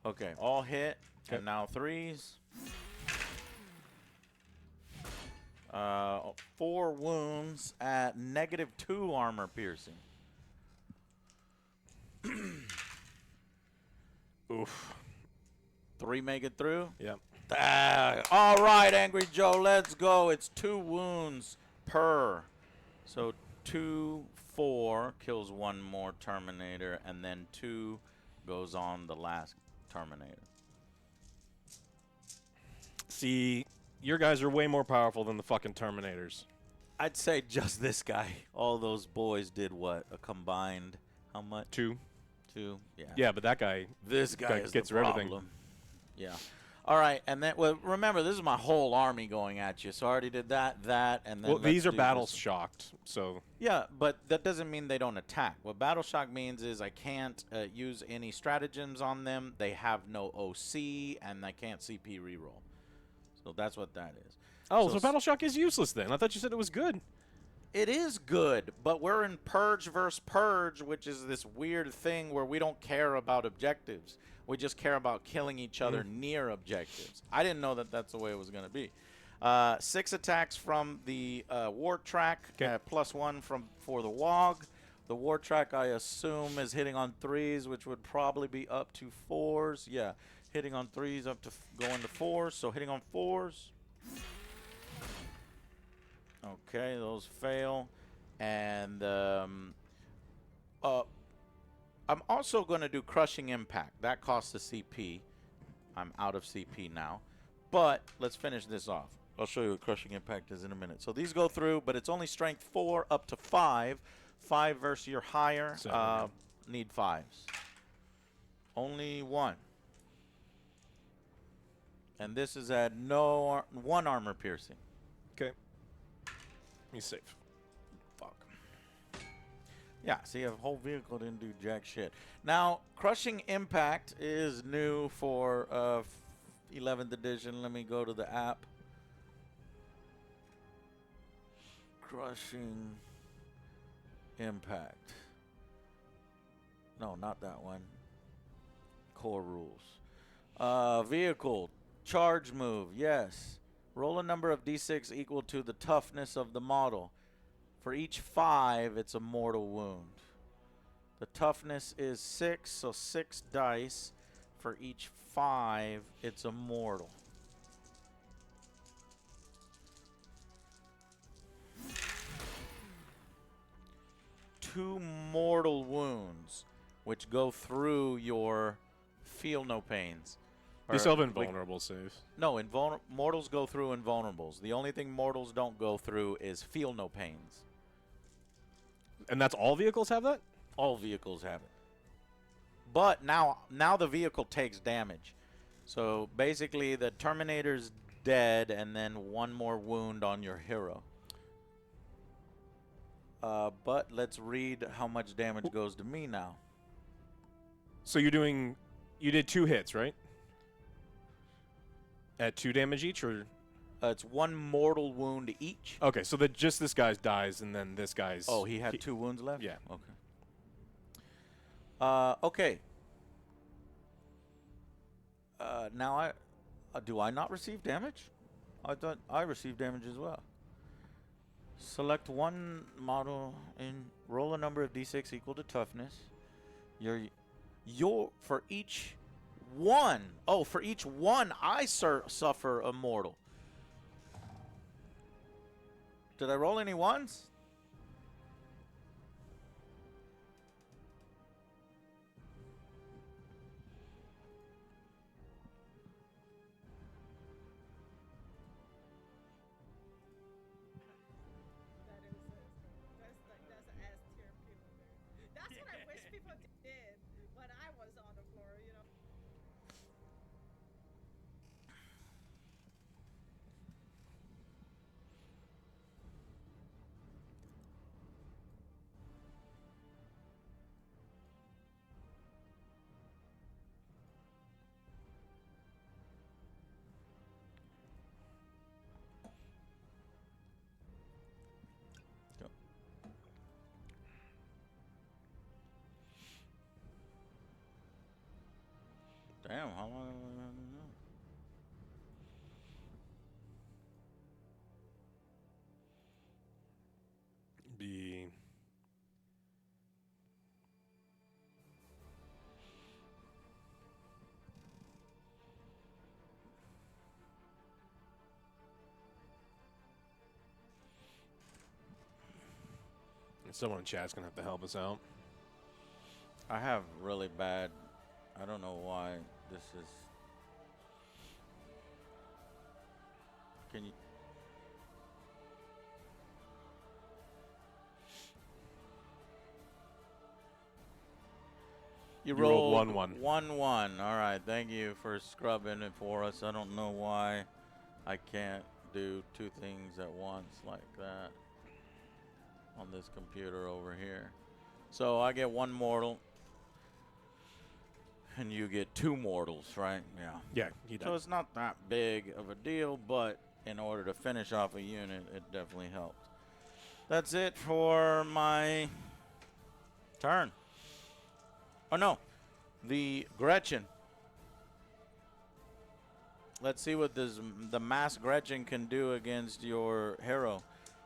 Okay, all hit, and now 3s. 4 wounds at -2 armor piercing. Oof. 3 make it through? Yep. All right, Angry Joe, let's go. It's 2 wounds per. So 2, 4 kills 1 more Terminator, and then 2 goes on the last Terminator. See, your guys are way more powerful than the fucking Terminators. I'd say just this guy. All those boys did what? A combined, how much? 2. 2? Yeah. Yeah, but that guy... This guy is gets the rid of problem. everything. Yeah. All right, and then, well, remember, this is my whole army going at you. So I already did that, and then. Well, these are let's do battle this. shocked, so... Yeah, but that doesn't mean they don't attack. What battle shock means is I can't use any stratagems on them. They have no OC, and I can't CP reroll. So that's what that is. Oh, so battle shock is useless then. I thought you said it was good. It is good, but we're in Purge versus Purge, which is this weird thing where we don't care about objectives. We just care about killing each other near objectives. I didn't know that that's the way it was going to be. 6 attacks from the War Track, +1 for the WAAAGH. The War Track, I assume, is hitting on 3s, which would probably be up to 4s. Yeah, hitting on 3s up to going to 4s, so hitting on 4s. Okay, those fail. And I'm also going to do Crushing Impact. That costs a CP. I'm out of CP now. But let's finish this off. I'll show you what Crushing Impact is in a minute. So these go through, but it's only strength 4 up to 5. 5 versus your higher. Need 5s. Only 1. And this is at 1 armor piercing. Okay. He's safe. Fuck. Yeah, see, a whole vehicle didn't do jack shit. Now, Crushing Impact is new for 11th edition. Let me go to the app. Crushing Impact. No, not that one. Core rules. Vehicle. Charge move. Yes. Roll a number of d6 equal to the toughness of the model. For each 5, it's a mortal wound. The toughness is 6, so 6 dice. For each 5, it's a mortal. Two mortal wounds, which go through your feel no pains. You still have invulnerable saves. No, mortals go through invulnerables. The only thing mortals don't go through is feel no pains. And that's all vehicles have that? All vehicles have it. But now the vehicle takes damage. So basically the Terminator's dead and then one more wound on your hero. But let's read how much damage goes to me now. So you did 2 hits, right? At 2 damage each, or? It's 1 mortal wound each. Okay, so just this guy's dies, and then this guy's... Oh, he had 2 wounds left? Yeah. Okay. Okay. Now do I not receive damage? I thought I received damage as well. Select one model and roll a number of d6 equal to toughness. For each one. Oh, for each one I suffer a mortal. Did I roll any ones? That's an S tier people there. That's what I wish people did when I was on the floor, you know. Damn, how long have I been doing? Be... Someone in chat's going to have to help us out. I have really bad. I don't know why this is. Can you? You rolled 1-1. 1-1. All right. Thank you for scrubbing it for us. I don't know why I can't do 2 things at once like that on this computer over here. So I get 1 mortal. And you get 2 mortals, right? Yeah. Yeah, he does. So it's not that big of a deal, but in order to finish off a unit, it definitely helps. That's it for my turn. Oh, no. The Gretchen. Let's see what the mass Gretchen can do against your hero.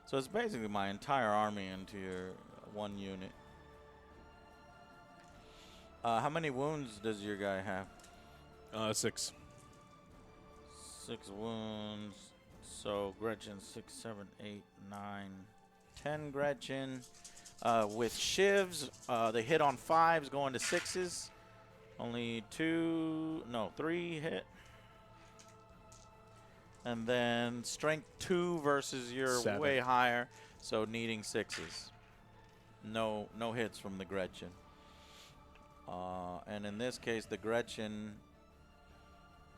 So it's basically my entire army into your 1 unit. How many wounds does your guy have? 6. 6 wounds. So Gretchen, 6, 7, 8, 9, 10 Gretchen. With shivs, the hit on 5s going to 6s. Only 3 hit. And then strength 2 versus your 7. way higher, so needing 6s. No hits from the Gretchen. And in this case, the Gretchen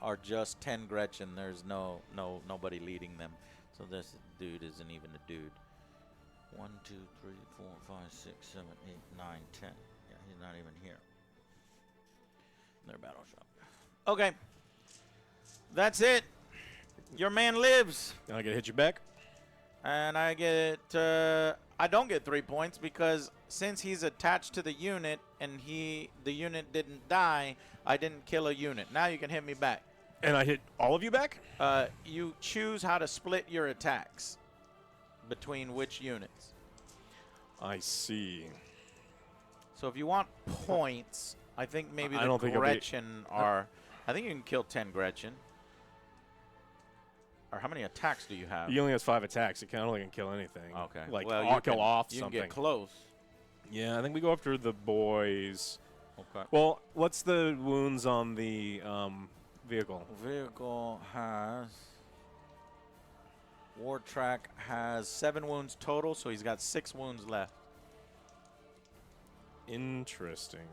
are just 10 Gretchen. There's nobody leading them. So this dude isn't even a dude. 1, 2, 3, 4, 5, 6, 7, 8, 9, 10. Yeah, he's not even here. Their battle shop. Okay. That's it. Your man lives. I get to hit you back? And I get, I don't get 3 points because since he's attached to the unit and the unit didn't die, I didn't kill a unit. Now you can hit me back. And I hit all of you back? You choose how to split your attacks between which units. I see. So if you want points, I think maybe I the don't think it'll be- Gretchen are, I think you can kill 10 Gretchen. Or how many attacks do you have? He only has 5 attacks. He only can kill anything. Okay. Like, well, I'll kill off you something. can get close. Yeah, I think we go after the boys. Okay. Well, what's the wounds on the vehicle? Vehicle has... War Track has 7 wounds total, so he's got 6 wounds left. Interesting.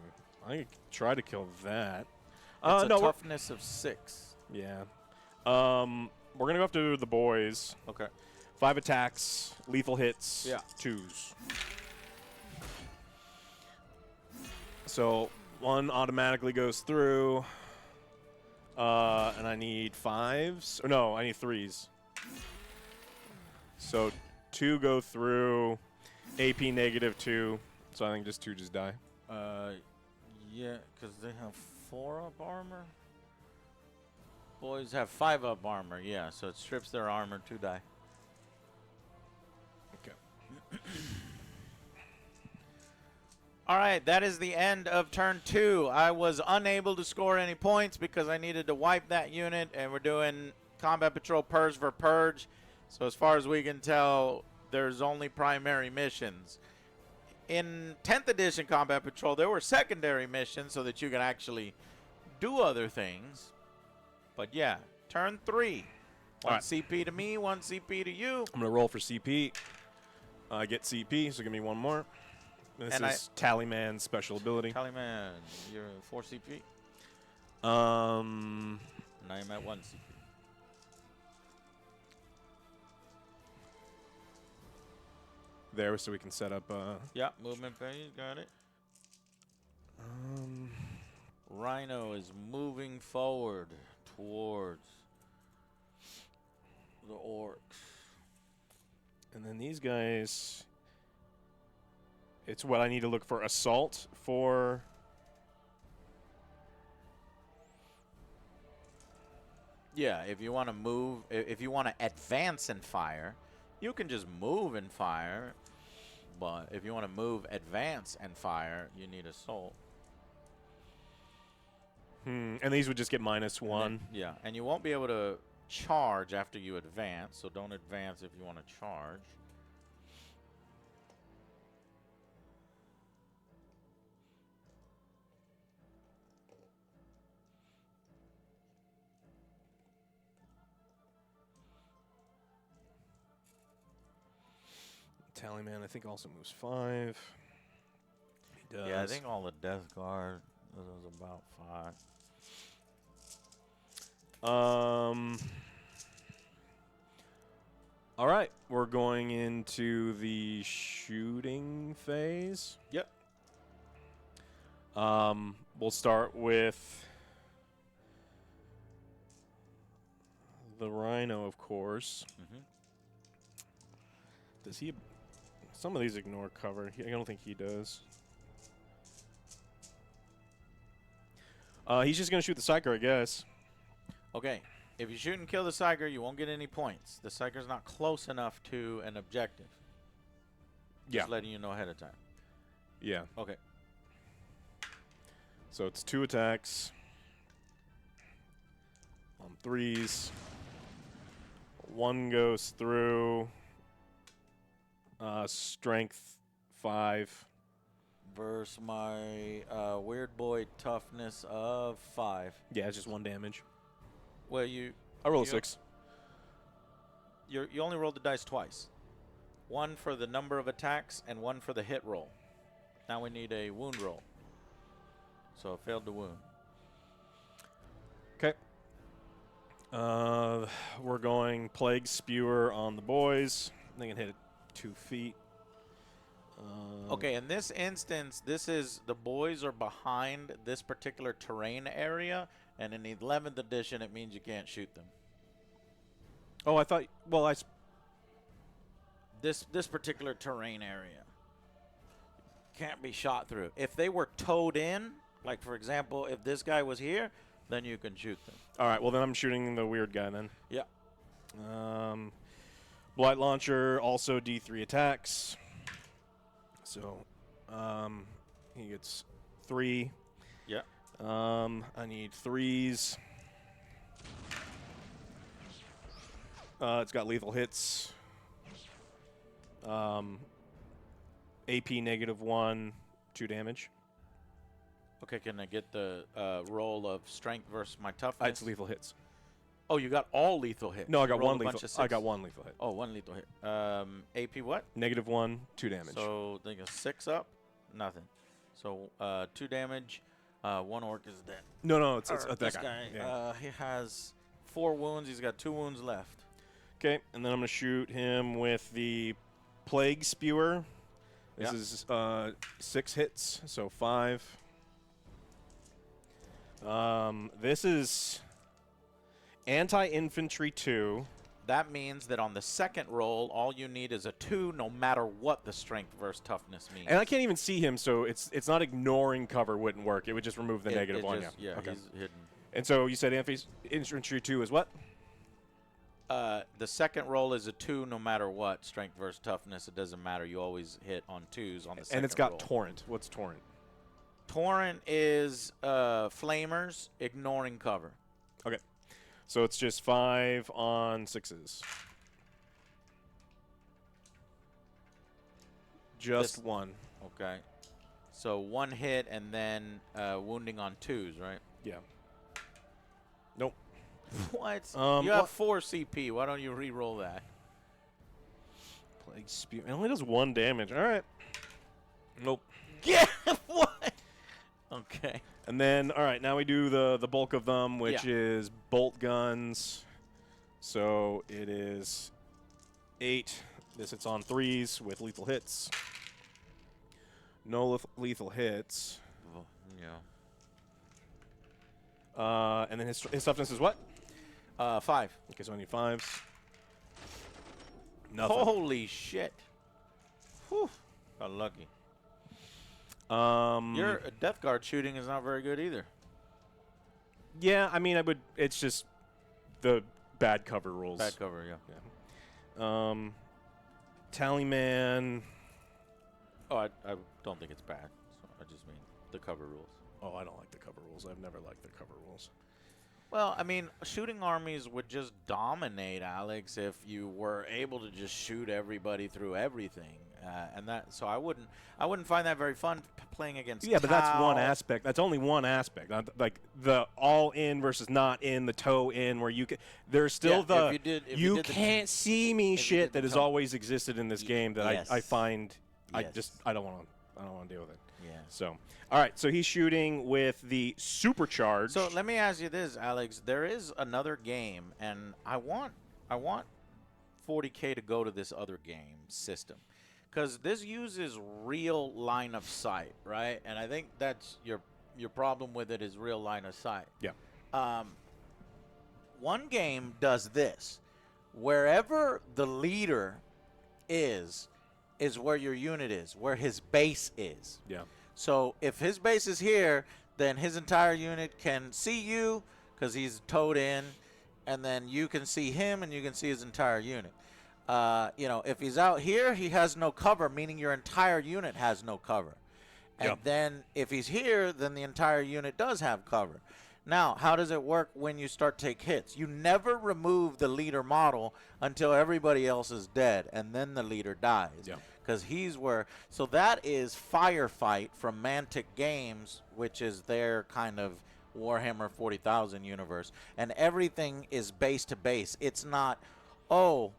I could try to kill that. It's a no, toughness of 6. yeah. We're gonna go after the boys. Okay. 5 attacks, lethal hits, Yeah. 2s. So 1 automatically goes through, and I need 5s. Or no, I need 3s. So 2 go through, AP -2. So I think just 2 just die. Yeah, because they have 4 up armor. Boys have 5 up armor, yeah, so it strips their armor, 2 die. Okay. All right, that is the end of turn 2. I was unable to score any points because I needed to wipe that unit, and we're doing Combat Patrol Purge for Purge. So as far as we can tell, there's only primary missions. In 10th edition Combat Patrol, there were secondary missions so that you can actually do other things. But yeah, turn 3. 1 right. CP to me, 1 CP to you. I'm gonna roll for CP. I get CP, so give me 1 more. This And is Tallyman's special ability. Tallyman, you're 4 CP. Now I'm at 1 CP. There, so we can set up. Yeah, movement phase, got it. Rhino is moving forward towards the Orks. And then these guys. It's what I need to look for assault for. Yeah, if you want to move, if you want to advance and fire, you can just move and fire. But if you want to move, advance, and fire, you need assault. And these would just get -1. Yeah, and you won't be able to charge after you advance, so don't advance if you want to charge. Tallyman, I think, also moves 5. He does. Yeah, I think all the Death Guard was about 5. All right, we're going into the shooting phase. Yep. We'll start with the Rhino, of course. Does he? Some of these ignore cover. I don't think he does. He's just gonna shoot the Psyker, I guess. Okay, if you shoot and kill the Psyker, you won't get any points. The Psyker's not close enough to an objective. Just letting you know ahead of time. Yeah. Okay. So it's 2 attacks. On 3s. 1 goes through. Strength 5. Versus my Weird Boy toughness of 5. Yeah, it's just 1 damage. Well, I roll a you- 6. you only rolled the dice twice. 1 for the number of attacks and 1 for the hit roll. Now we need a wound roll. So it failed to wound. Okay. We're going Plague Spewer on the boys. They can hit it 2 feet. Okay, in this instance, the boys are behind this particular terrain area, and in the 11th edition, it means you can't shoot them. Oh, I thought. Well, This particular terrain area can't be shot through. If they were towed in, like for example, if this guy was here, then you can shoot them. All right. Well, then I'm shooting the weird guy then. Yeah. Blight Launcher also D3 attacks. So, he gets 3. Yeah. I need 3s. It's got lethal hits. AP -1, 2 damage. Okay, can I get the roll of strength versus my toughness? It's lethal hits. Oh, you got all lethal hits. No, I You got rolled one a bunch lethal. of 6. I got 1 lethal hit. Oh, 1 lethal hit. AP what? -1, 2 damage. So, think of 6 up? Nothing. So 2 damage. 1 orc is dead. No, it's Or that this guy. guy. Yeah. He has 4 wounds. He's got 2 wounds left. Okay, and then I'm gonna shoot him with the plague spewer. This is 6 hits, so 5. This is anti-infantry 2. That means that on the second roll, all you need is a 2, no matter what the strength versus toughness means. And I can't even see him, so it's not ignoring cover wouldn't work. It would just remove the negative one. Just, Yeah. Okay. he's hidden. And so you said infantry 2 is what? The second roll is a 2, no matter what strength versus toughness. It doesn't matter. You always hit on 2s on the second And it's got roll. torrent. What's torrent? Torrent is flamers ignoring cover. Okay. So it's just 5 on 6s. Just 1. Okay. So 1 hit and then wounding on 2s, right? Yeah. Nope. What? You you have 4 CP. Why don't you re-roll that? Plague spew. It only does 1 damage. All right. Nope. Yeah. What? Okay. And then, all right, now we do the bulk of them, which Yeah. is bolt guns. So it is 8. This hits on 3s with lethal hits. No lethal hits. Yeah. And then his toughness is what? 5. Okay, so I need 5s. Nothing. Holy shit. Whew. Got lucky. Your Death Guard shooting is not very good either. Yeah, I mean, it's just the bad cover rules. Bad cover, yeah. Tallyman. Oh, I don't think it's bad. So I just mean the cover rules. Oh, I don't like the cover rules. I've never liked the cover rules. Well, I mean, shooting armies would just dominate, Alex, if you were able to just shoot everybody through everything, and that. So I wouldn't find that very fun playing against. Yeah, but that's one Tau. aspect. That's only one aspect. Not like the all in versus not in, the toe in, where you can. There's still Yeah, the if you did the- can't see me if you shit did the that has toe- always existed in this game that Yes. I find Yes. I don't want to deal with it. Yeah. So, all right. So he's shooting with the supercharged. So let me ask you this, Alex. There is another game, and I want 40K to go to this other game system, because this uses real line of sight, right? And I think that's your problem with it is real line of sight. Yeah. One game does this. Wherever the leader is where your unit is, where his base is. Yeah. So if his base is here, then his entire unit can see you because he's towed in, and then you can see him and you can see his entire unit. If he's out here, he has no cover, meaning your entire unit has no cover. And Yep. then if he's here, then the entire unit does have cover. Now, how does it work when you start to take hits? You never remove the leader model until everybody else is dead, and then the leader dies. Yeah. Because he's where. So that is Firefight from Mantic Games, which is their kind of Warhammer 40,000 universe. And everything is base to base. It's not, oh,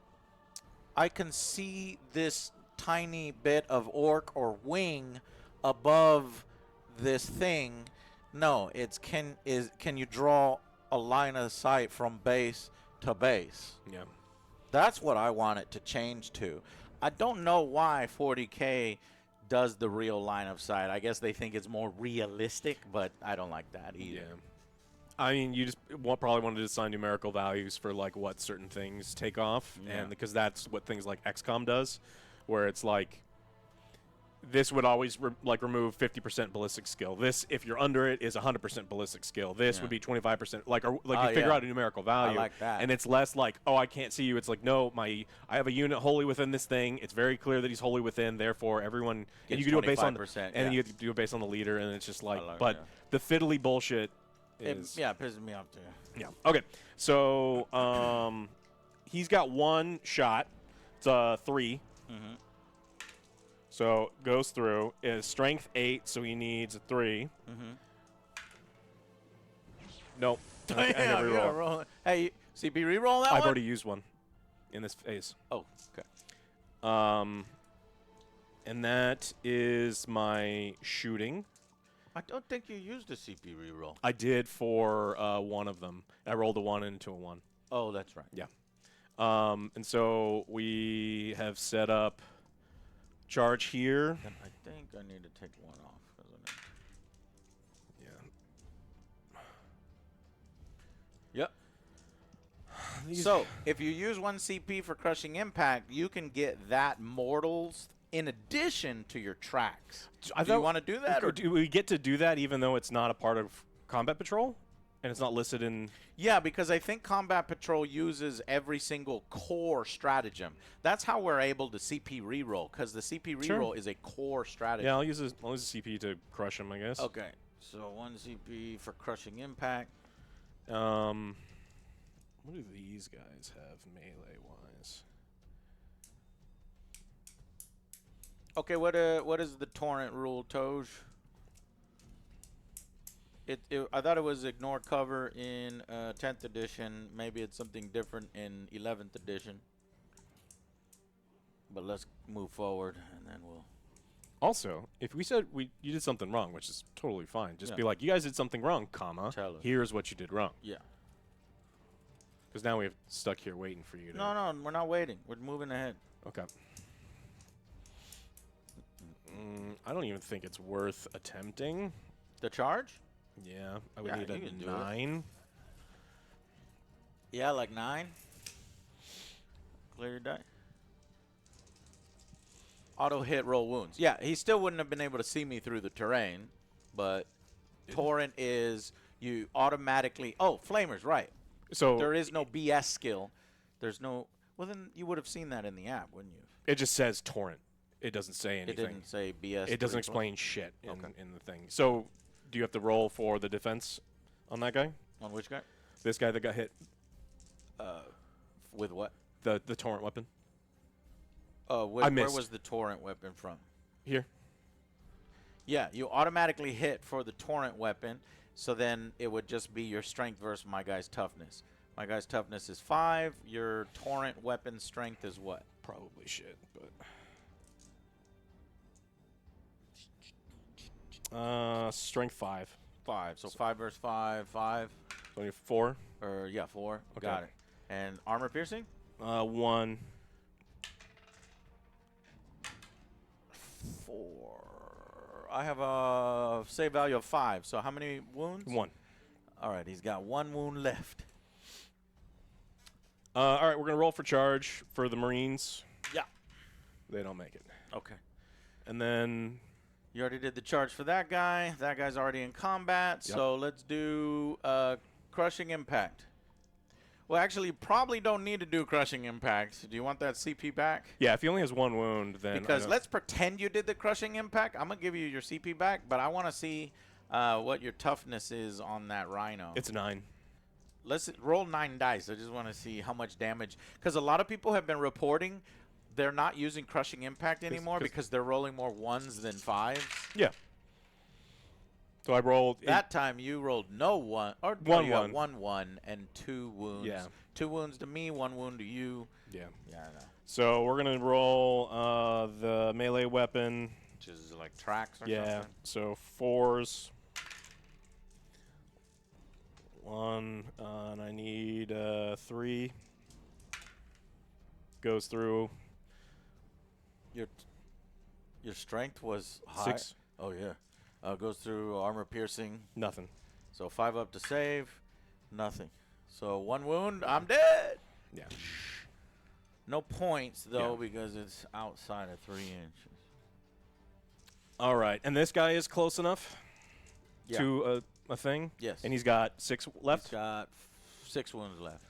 I can see this tiny bit of orc or wing above this thing. No, it's can you draw a line of sight from base to base? Yeah. That's what I want it to change to. I don't know why 40K does the real line of sight. I guess they think it's more realistic, but I don't like that either. Yeah. I mean, you just probably wanted to assign numerical values for like what certain things take off, Yeah. and because that's what things like XCOM does, where it's like this would always remove 50% ballistic skill. This, if you're under it, is 100% ballistic skill. This Yeah. would be 25%. Like you Oh, figure yeah. out a numerical value, like that. and it's less like, oh, I can't see you. It's like, no, I have a unit wholly within this thing. It's very clear that he's wholly within. Therefore, everyone and Gets you can do it based on 25%, and yeah. then you do it based on the leader, and it's just like, like- but yeah. the fiddly bullshit It is pisses me off too. yeah. Okay. So he's got one shot. It's a 3. Mm-hmm. So goes through. Is strength 8, so he needs a 3. Mm-hmm. Nope. I never roll. Roll. Hey, CP, re-roll that I've one? already used one in this phase. Oh, okay. And that is my shooting. I don't think you used a CP reroll. I did for one of them. I rolled a 1 into a 1. Oh, that's right. Yeah. And so we have set up charge here. Then I think I need to take one off. Yeah. Yep. These- So, if you use 1 CP for Crushing Impact, you can get that Mortals in addition to your tracks. Do you want to do that? Or do we get to do that even though it's not a part of Combat Patrol? And it's not listed in... Yeah, because I think Combat Patrol uses every single core stratagem. That's how we're able to CP reroll, because the CP Sure. reroll is a core stratagem. Yeah, I'll use a CP to crush him, I guess. Okay, so 1 CP for Crushing Impact. What do these guys have melee-wise? Okay, what is the torrent rule, Toj? I thought it was ignore cover in 10th edition. Maybe it's something different in 11th edition. But let's move forward, and then we'll... Also, if we said you did something wrong, which is totally fine, just Yeah. be like, you guys did something wrong, comma, Tell us. here's what you did wrong. Yeah. Because now we've stuck here waiting for you to... No, we're not waiting. We're moving ahead. Okay. I don't even think it's worth attempting. The charge? Yeah, I would Yeah, need you can a do it. 9. Yeah, like 9. Clear your die. Auto hit, roll wounds. Yeah, he still wouldn't have been able to see me through the terrain, but torrent is you automatically... Oh, flamers, right. So There is no BS skill. There's no... Well, then you would have seen that in the app, wouldn't you? it just says torrent. It doesn't say It anything. didn't say BS. It doesn't 3+. explain shit in, Okay. in the thing. So do you have to roll for the defense on that guy? On which guy? This guy that got hit? With what? The torrent weapon? Where missed. was the torrent weapon from? Here. Yeah, you automatically hit for the torrent weapon, so then it would just be your strength versus my guy's toughness. My guy's toughness is 5. Your torrent weapon strength is what? Probably shit, but... strength 5. 5. So 5 versus 5, 5. So you have 4. Or, yeah, 4. Okay. Got it. And armor piercing? 1. 4. I have a save value of 5. So how many wounds? 1. All right, he's got 1 wound left. All right, we're going to roll for charge for the Marines. Yeah. They don't make it. Okay. And then... You already did the charge for that guy. That guy's already in combat. Yep. So let's do Crushing Impact. Well, actually, you probably don't need to do Crushing Impact. Do you want that CP back? Yeah, if he only has 1 wound, then... Because let's pretend you did the Crushing Impact. I'm going to give you your CP back, but I want to see what your toughness is on that Rhino. It's 9. Let's roll 9 dice. I just want to see how much damage. Because a lot of people have been reporting they're not using Crushing Impact anymore because they're rolling more 1s than 5s. Yeah. So I rolled... That time you rolled no 1. Or One you got 1. 1 and 2 wounds. Yeah. 2 wounds to me, 1 wound to you. Yeah. Yeah, I know. So we're going to roll the melee weapon. Which is like tracks or Yeah. something. So 4s. 1. And I need 3. Goes through... Your strength was high. 6. Oh, yeah. Goes through armor piercing. Nothing. So 5 up to save. Nothing. So 1 wound. I'm dead. Yeah. No points, though, Yeah. because it's outside of 3 inches. All right. And this guy is close enough Yeah. to a thing? Yes. And he's got 6 left? He's got 6 wounds left.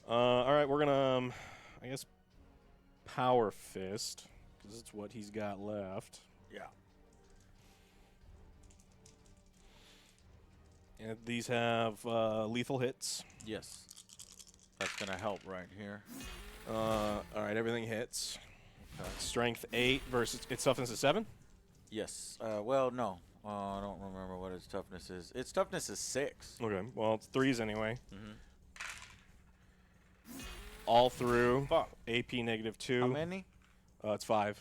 All right. We're going to, I guess, Power Fist, because it's what he's got left. Yeah. And these have lethal hits. Yes. That's going to help right here. All right, everything hits. Strength 8 versus its toughness is 7. Yes. Well, no. I don't remember what its toughness is. Its toughness is 6. Okay, well it's 3s anyway. Mm-hmm. All through. Fuck. AP -2. How many? It's 5.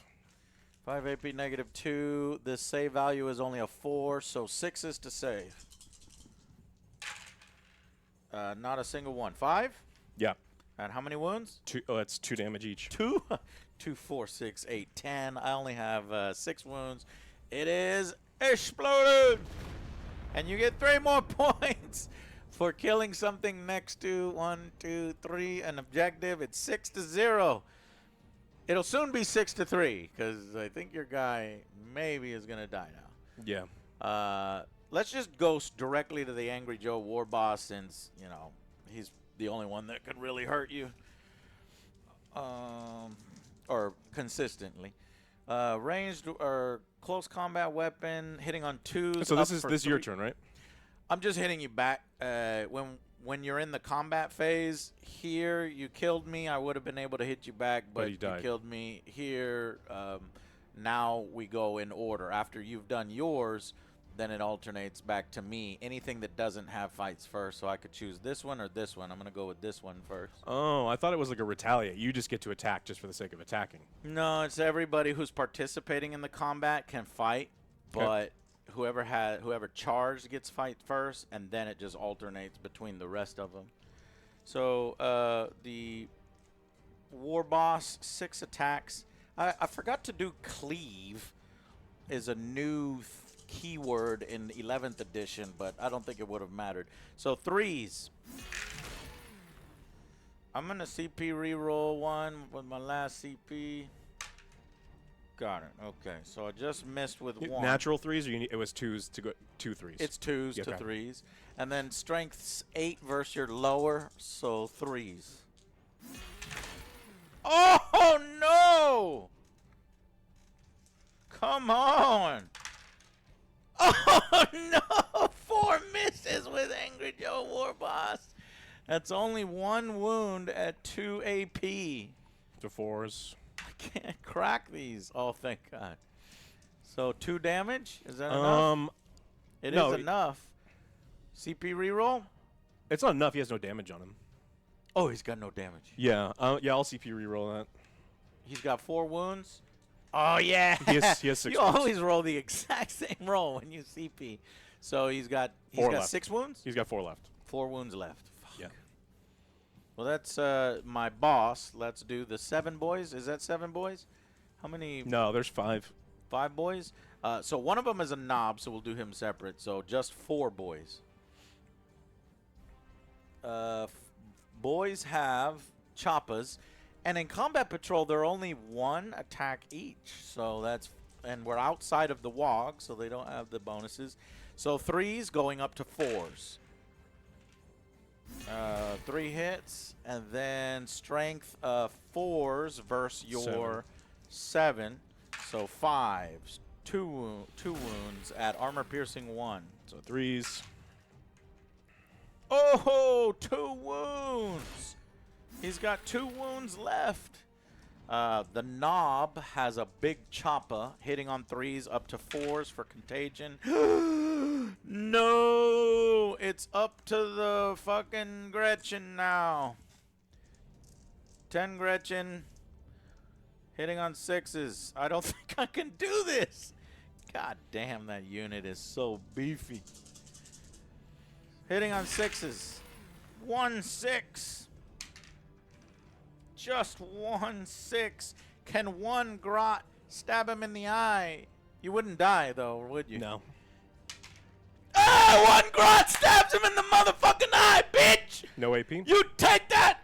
5 AP -2. This save value is only a 4, so 6 is to save. Not a single one. 5? Yeah. And how many wounds? 2. Oh, that's 2 damage each. 2? 2, 4, 6, 8, 10. I only have 6 wounds. It is exploded! And you get 3 more points for killing something next to 1, 2, 3, an objective. It's 6-0. It'll soon be 6-3, because I think your guy maybe is going to die now. Yeah. Let's just go directly to the Angry Joe War Boss, since, you know, he's the only one that could really hurt you. Or consistently. Ranged or close combat weapon, hitting on 2s. So this up is for this is your 3. turn, right? I'm just hitting you back. When you're in the combat phase, here you killed me. I would have been able to hit you back, but you died. killed me. Here, now we go in order. After you've done yours, then it alternates back to me. Anything that doesn't have fights first, so I could choose this one or this one. I'm going to go with this one first. Oh, I thought it was like a retaliate. You just get to attack just for the sake of attacking. No, it's everybody who's participating in the combat can fight, Okay. but whoever charged gets fight first, and then it just alternates between the rest of them. So the War Boss, 6 attacks. I forgot to do cleave. Is a new keyword in 11th edition, but I don't think it would have mattered. So 3s. I'm gonna CP reroll 1 with my last CP. Got it. Okay, so I just missed with 1. Natural 3s, or it was 2s to go 2 3s? It's 2s to Okay. 3s. And then strength's 8 versus your lower, so 3s. Oh, no! Come on! Oh, no! 4 misses with Angry Joe War Boss. That's only 1 wound at 2 AP. to 4s. I can't crack these. Oh, thank God. So 2 damage? Is that enough? It no, is enough. CP reroll? It's not enough. He has no damage on him. Oh, he's got no damage. Yeah. Yeah, I'll CP reroll that. He's got 4 wounds. Oh, yeah. He has 6 You wounds. always roll the exact same roll when you CP. So he's got 4 left. 6 wounds? He's got 4 left. 4 wounds left. Fuck. Yeah. Well, that's my boss. Let's do the 7 boys. Is that 7 boys? How many? No, there's 5. 5 boys? So one of them is a knob, so we'll do him separate. So just 4 boys. Boys have choppas. And in Combat Patrol, they're only 1 attack each. So that's... And we're outside of the WAAAAGH, so they don't have the bonuses. So 3s going up to 4s. 3 hits, and then strength 4s versus your 7. So 5s. 2 wounds at armor piercing 1. So 3s. Oh, 2 wounds. He's got 2 wounds left. The knob has a big choppa hitting on 3s up to 4s for contagion. No, it's up to the fucking Gretchen now. 10 Gretchen hitting on 6s. I don't think I can do this. God damn, that unit is so beefy. Hitting on 6s. 1 6. Just 1 6. Can 1 grot stab him in the eye? You wouldn't die, though, would you? No. Ah! 1 grot stabs him in the motherfucking eye, bitch! No AP? You take that!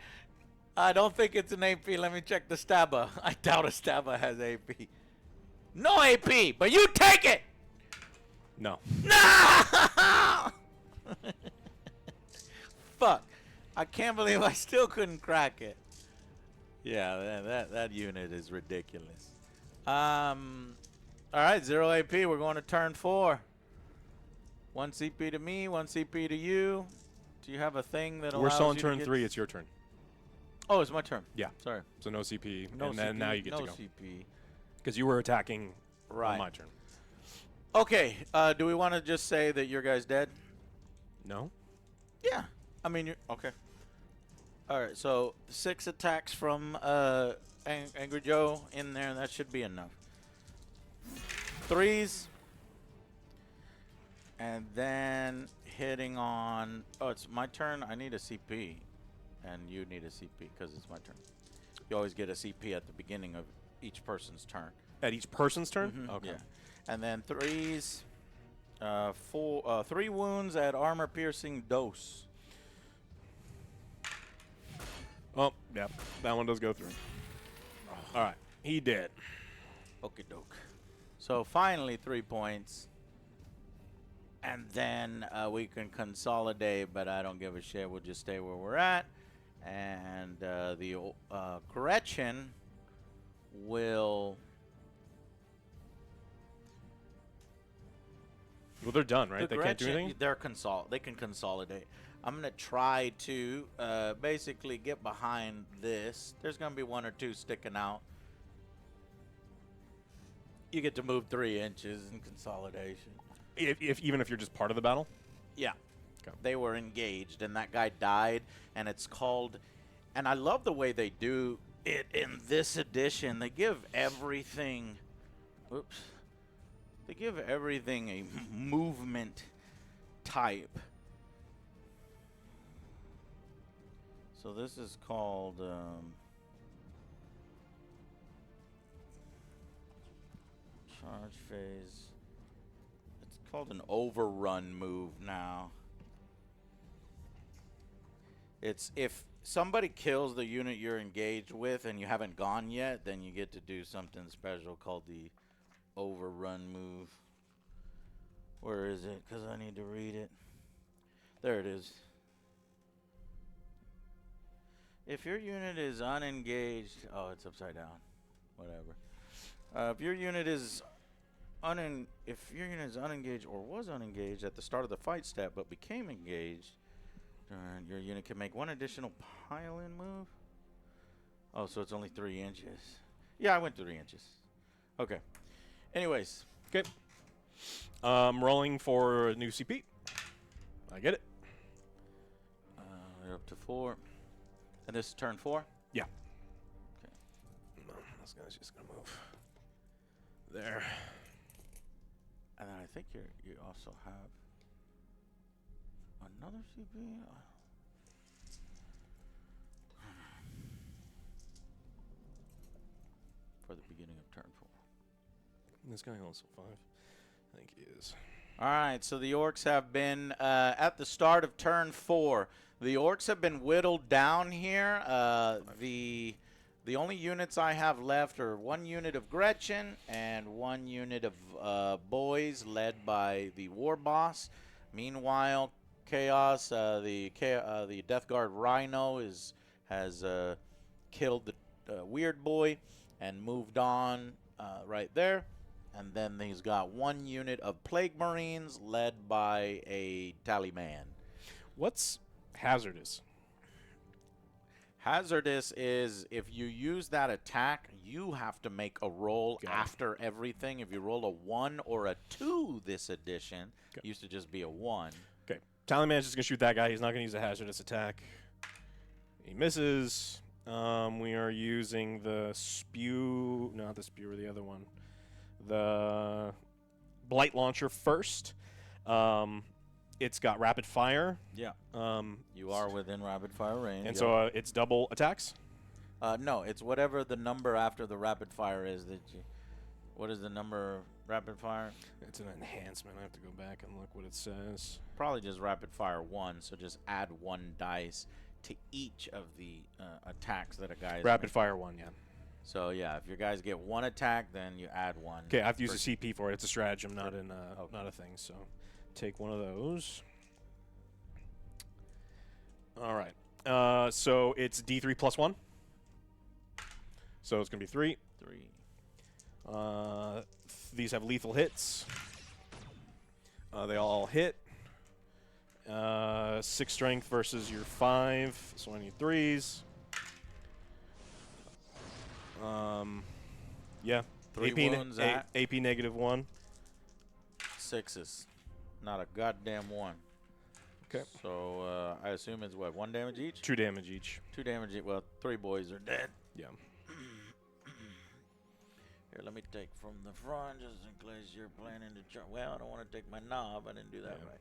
I don't think it's an AP. Let me check the stabber. I doubt a stabber has AP. No AP, but you take it! No. No! Fuck. I can't believe I still couldn't crack it. Yeah, that unit is ridiculous. All right, 0 AP. We're going to turn 4. 1 CP to me, 1 CP to you. Do you have a thing that allows We're still on you to turn get 3. It's your turn. Oh, it's my turn. Yeah. Sorry. So no CP. No and then CP, now you get to no go. CP. Because you were attacking Right. on my turn. Okay. Do we want to just say that your guy's dead? No? Yeah. I mean, you're okay. All right. So 6 attacks from Angry Joe in there, and that should be enough. threes. And then hitting on... Oh, it's my turn. I need a CP. And you need a CP because it's my turn. You always get a CP at the beginning of each person's turn. At each person's turn? Mhm, Okay. Yeah. And then threes. 3 wounds at armor piercing dose. Oh, yeah. That one does go through. All right. He did. Okie doke. So finally 3 points. And then we can consolidate, but I don't give a shit. We'll just stay where we're at. And the Gretchen will... Well, they're done, right? The They can't do Gretchen- anything? They can consolidate. I'm going to try to basically get behind this. There's going to be 1 or 2 sticking out. You get to move 3 inches in consolidation. Even if you're just part of the battle? Yeah. Okay. They were engaged, and that guy died, and it's called... And I love the way they do it in this edition. They give everything... Oops. They give everything a movement type. So this is called... charge phase. It's called an overrun move now. It's if somebody kills the unit you're engaged with and you haven't gone yet, then you get to do something special called the overrun move. Where is it? Because I need to read it. There it is. If your unit is unengaged... Oh, it's upside down. Whatever. If your unit is unengaged or was unengaged at the start of the fight step but became engaged, your unit can make 1 additional pile-in move. Oh, so it's only 3 inches. Yeah, I went 3 inches. Okay. Anyways. Okay. Rolling for a new CP. I get it. We're up to 4. And this is turn 4? Yeah. Okay. No, this guy's just going to move there. And then I think you also have another CP? For the beginning of turn 4. This guy also 5. I think he is. All right, so the Orks have been, at the start of turn 4, the Orks have been whittled down here. The only units I have left are 1 unit of Gretchen and 1 unit of boys led by the War Boss. Meanwhile, Chaos, the Death Guard Rhino has killed the Weird Boy and moved on right there. And then he's got 1 unit of Plague Marines led by a Tallyman. What's hazardous? Hazardous is if you use that attack, you have to make a roll after everything. If you roll a 1 or a 2 this edition, it used to just be a 1. Okay. Tallyman's just going to shoot that guy. He's not going to use a hazardous attack. He misses. We are using the spew. Not the spew, or the other one. The Blight Launcher first. It's got rapid fire. Yeah. You are within rapid fire range. And so it's double attacks? No, it's whatever the number after the rapid fire is that you... What is the number of rapid fire? It's an enhancement. I have to go back and look what it says. Probably just rapid fire 1, so just add 1 dice to each of the attacks that a guy is Rapid making. fire 1, yeah. So, yeah, if your guys get 1 attack, then you add 1. Okay, I have to use a CP for it. It's a stratagem, not not a thing. So take 1 of those. All right. So it's D3 plus 1. So it's going to be 3. 3. These have lethal hits. They all hit. 6 strength versus your 5. So I need 3s. Yeah. 3 wounds at AP negative 1. 6s. Not a goddamn 1. Okay. So I assume it's what, 1 damage each? 2 damage each. 2 damage each. Well, 3 boys are dead. Yeah. Here, let me take from the front just in case you're planning to jump. Well, I don't want to take my knob. I didn't do that right.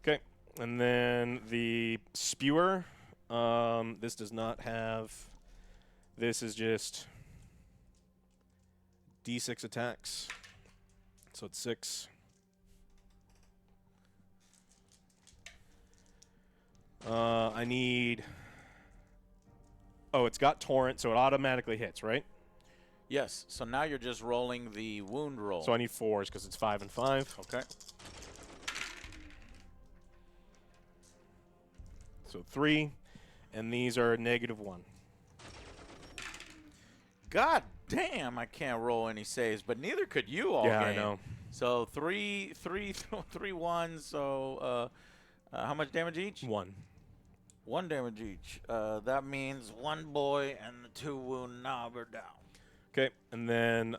Okay, and then the spewer. This does not have. This is just D6 attacks. So it's 6. I need. Oh, it's got torrent, so it automatically hits, right? Yes. So now you're just rolling the wound roll. So I need 4s because it's 5 and 5. Okay. So 3, and these are -1. God damn, I can't roll any saves, but neither could you all Yeah, game. I know. So three ones. So how much damage each? 1. 1 damage each. That means 1 boy and the 2 wound knob are down. Okay, and then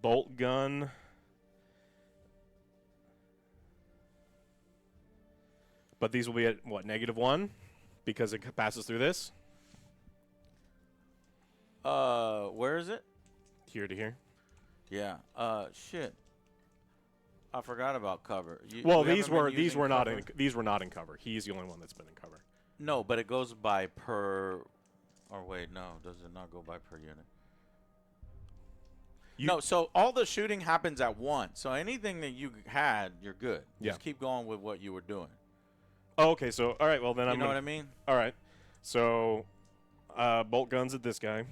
bolt gun. But these will be at, what, -1? Because it passes through this? Where is it? Here to here. Yeah. Shit. I forgot about cover. Well, we these haven't been were using cover? these were not in cover. He's the only one that's been in cover. No, but it goes by per. Or wait, no, does it not go by per unit? No, so all the shooting happens at once. So anything that you had, you're good. Yeah. Just keep going with what you were doing. Oh, okay. So all right. Well, then You know what I mean? All right. So bolt guns at this guy.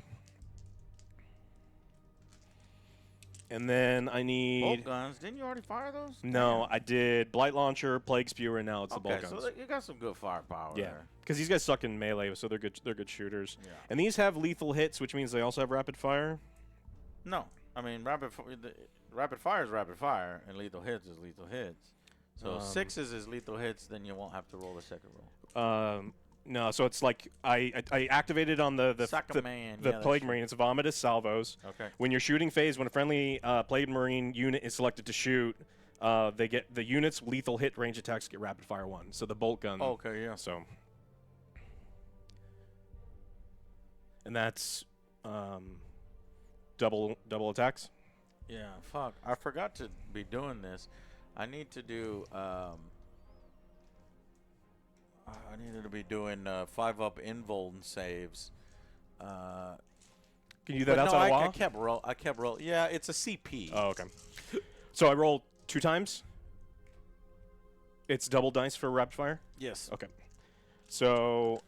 And then I need. Bolt guns. Didn't you already fire those? No, Damn. I did Blight Launcher, Plague Spewer, and now it's the bolt Okay, guns. so you got some good firepower Yeah, there. because these guys suck in melee, so they're good. They're good shooters. Yeah. And these have lethal hits, which means they also have rapid fire. No, I mean rapid fire is rapid fire, and lethal hits is lethal hits. So 6s is lethal hits, then you won't have to roll the second roll. No, so it's like I activated on the Suck-a-man. the Yeah, that's Plague true. Marine. It's vomitous salvos. Okay. When you're shooting phase, when a friendly Plague Marine unit is selected to shoot, they get the unit's lethal hit range attacks get rapid fire 1. So the bolt gun. Okay, yeah. So. And that's double attacks. Yeah, fuck. I forgot to be doing this. I need to do. I needed to be doing 5-up invuln saves. Can you do that But outside no, of WAAAAGH? I kept roll. Yeah, it's a CP. Oh, okay. So I roll 2 times. It's double dice for rapid fire. Yes. Okay. So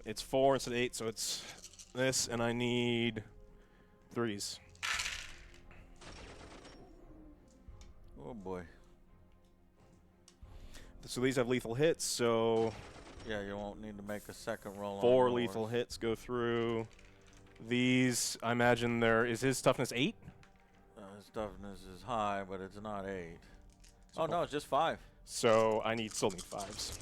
it's 4 instead of 8, so it's this, and I need 3s. Oh boy. So these have lethal hits. So Yeah, you won't need to make a second roll. 4 on lethal yours. hits go through. These, I imagine is his toughness 8? His toughness is high, but it's not 8. So Oh no, it's just 5. So I still need 5s.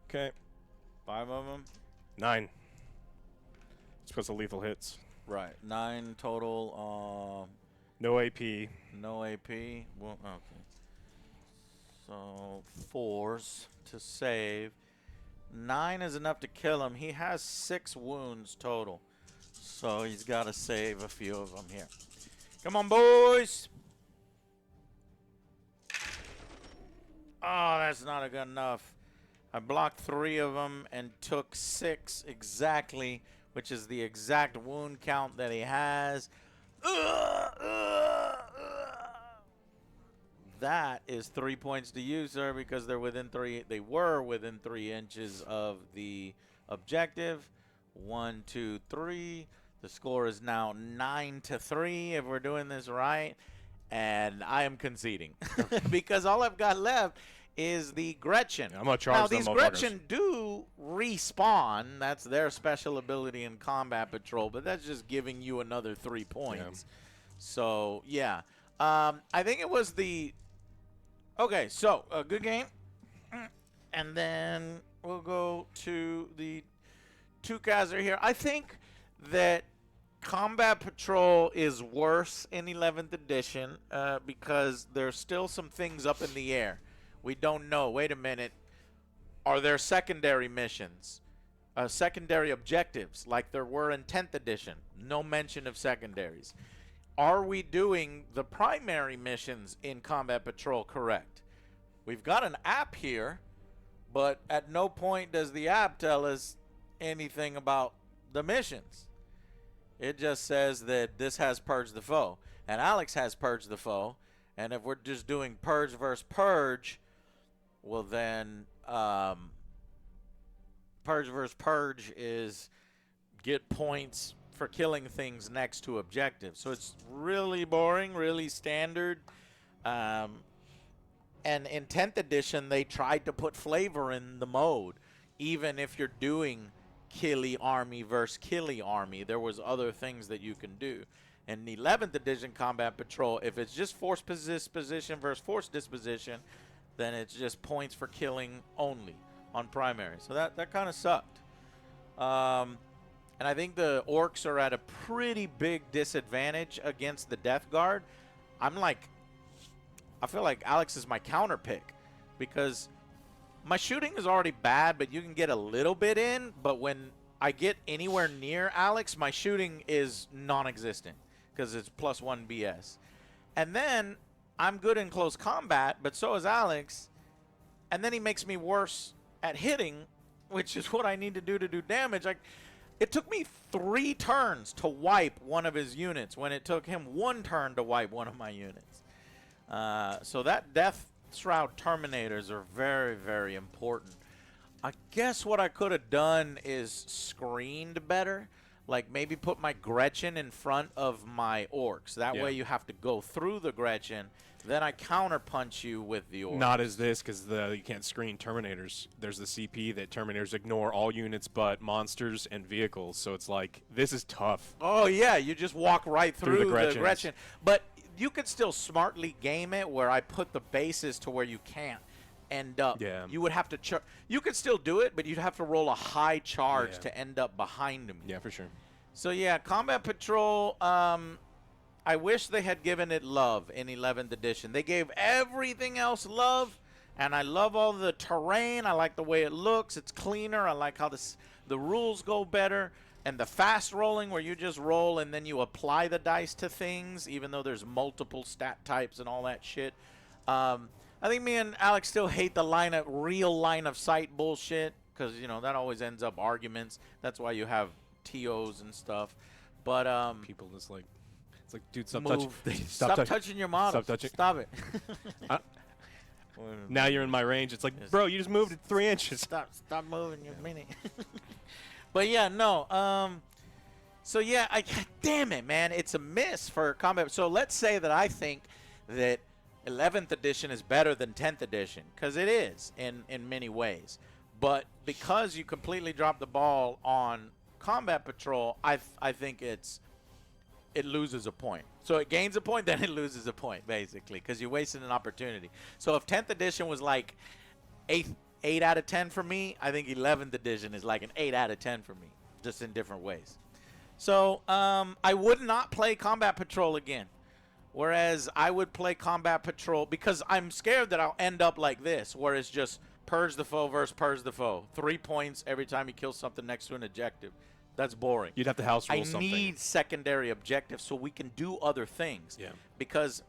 Okay, 5 of them. 9. It's because of lethal hits. Right. 9 total. No AP. No AP. Well, okay. So 4s to save. 9 is enough to kill him. He has 6 wounds total. So he's got to save a few of them here. Come on, boys. Oh, that's not good enough. I blocked 3 of them and took 6 exactly, which is the exact wound count that he has. That is 3 points to you, sir, because they're within 3. They were within 3 inches of the objective. 1, 2, 3. The score is now 9-3 if we're doing this right, and I am conceding because all I've got left is the Gretchen. Yeah, I'm gonna charge now them these motherfuckers. Gretchen do respawn. That's their special ability in combat patrol, but that's just giving you another 3 points. So yeah, I think it was the. Okay, so a good game, and then we'll go to the 2Ks here. I think that Combat Patrol is worse in 11th edition because there's still some things up in the air. We don't know. Wait a minute. are there secondary missions, secondary objectives like there were in 10th edition? No mention of secondaries. Are we doing the primary missions in Combat Patrol correct? We've got an app here, but at no point does the app tell us anything about the missions. It just says that this has Purge the Foe, and Alex has Purge the Foe, and if we're just doing Purge versus Purge, well then Purge versus Purge is get points for killing things next to objectives. So it's really boring, really standard. And in 10th edition, they tried to put flavor in the mode. Even if you're doing killy army versus killy army, there was other things that you can do. In the 11th edition Combat Patrol, if it's just force disposition versus force disposition, then it's just points for killing only on primary. So that kind of sucked. And I think the Orks are at a pretty big disadvantage against the Death Guard. I feel like Alex is my counter pick because my shooting is already bad, but you can get a little bit in. But when I get anywhere near Alex, my shooting is non-existent because it's +1 BS. And then I'm good in close combat, but so is Alex. And then he makes me worse at hitting, which is what I need to do damage. It took me 3 turns to wipe one of his units when it took him 1 turn to wipe one of my units. So that Death Shroud Terminators are very, very important. I guess what I could have done is screened better. Like maybe put my Gretchen in front of my Orks. That way you have to go through the Gretchen. Then I counterpunch you with the Orks. Not as this, because you can't screen Terminators. There's the CP that Terminators ignore all units but monsters and vehicles. So it's like, this is tough. Oh, yeah. You just walk right through the Gretchens. Gretchen. But you could still smartly game it where I put the bases to where you can't end up. Yeah. You would have to you could still do it, but you'd have to roll a high charge to end up behind him. Yeah, for sure. So, yeah, Combat Patrol, I wish they had given it love in 11th edition. They gave everything else love, and I love all the terrain. I like the way it looks. It's cleaner. I like how the rules go better. And the fast rolling where you just roll and then you apply the dice to things, even though there's multiple stat types and all that shit. I think me and Alex still hate the real line of sight bullshit because, you know, that always ends up arguments. That's why you have TOs and stuff. But People just like, it's like, dude, stop move. touching. Stop touching your model. Stop touching. Stop it. Now you're in my range. It's like, bro, you just moved it 3 inches. Stop moving your mini. But yeah, no. So yeah, damn it, man, it's a miss for combat. So let's say that I think that 11th edition is better than 10th edition because it is in many ways. But because you completely dropped the ball on Combat Patrol, I think it loses a point. So it gains a point, then it loses a point, basically, because you wasted an opportunity. So if 10th edition was like 8 out of 10 for me, I think 11th edition is like an 8 out of 10 for me, just in different ways. So I would not play Combat Patrol again, whereas I would play Combat Patrol because I'm scared that I'll end up like this, where it's just Purge the Foe versus Purge the Foe. 3 points every time you kill something next to an objective. That's boring. You'd have to house roll I something. need secondary objectives so we can do other things. Yeah. Because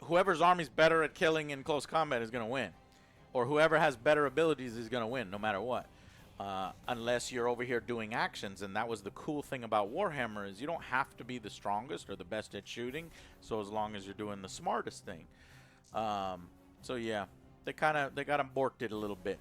whoever's army's better at killing in close combat is going to win. Or whoever has better abilities is going to win no matter what. Unless you're over here doing actions. And that was the cool thing about Warhammer is you don't have to be the strongest or the best at shooting. So as long as you're doing the smartest thing. So yeah, they got them borked it a little bit.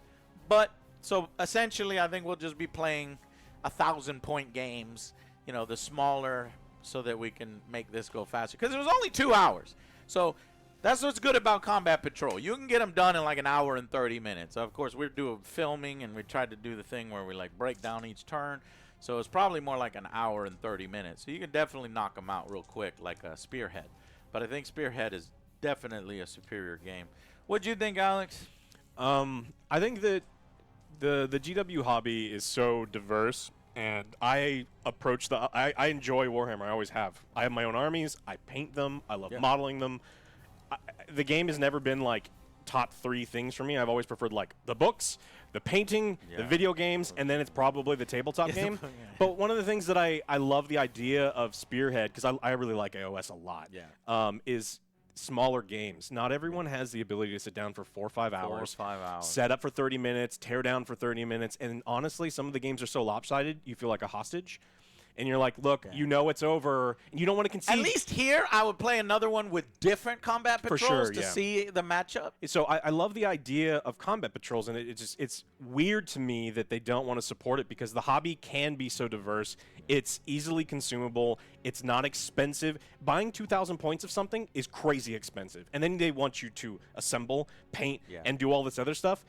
But so essentially I think we'll just be playing 1,000-point games, you know, the smaller, so that we can make this go faster. Because it was only 2 hours. So that's what's good about Combat Patrol. You can get them done in like an hour and 30 minutes. Of course, we're doing filming, and we tried to do the thing where we like break down each turn. So it's probably more like an hour and 30 minutes. So you can definitely knock them out real quick, like a Spearhead. But I think Spearhead is definitely a superior game. What'd you think, Alex? I think that the GW hobby is so diverse, and I approach I enjoy Warhammer. I always have. I have my own armies. I paint them. I love modeling them. The game has never been like top 3 things for me. I've always preferred like the books, the painting, the video games, and then it's probably the tabletop game. But one of the things that I love the idea of Spearhead, because I really like AOS a lot, is smaller games. Not everyone has the ability to sit down for 4 or 5 hours, 5 hours, set up for 30 minutes, tear down for 30 minutes, and honestly, some of the games are so lopsided, you feel like a hostage. And you're like, look, you know it's over, and you don't want to concede. At least here, I would play another one with different combat patrols to yeah. see the matchup. So I love the idea of combat patrols, and it's weird to me that they don't want to support it because the hobby can be so diverse. It's easily consumable. It's not expensive. Buying 2,000 points of something is crazy expensive, and then they want you to assemble, paint, and do all this other stuff.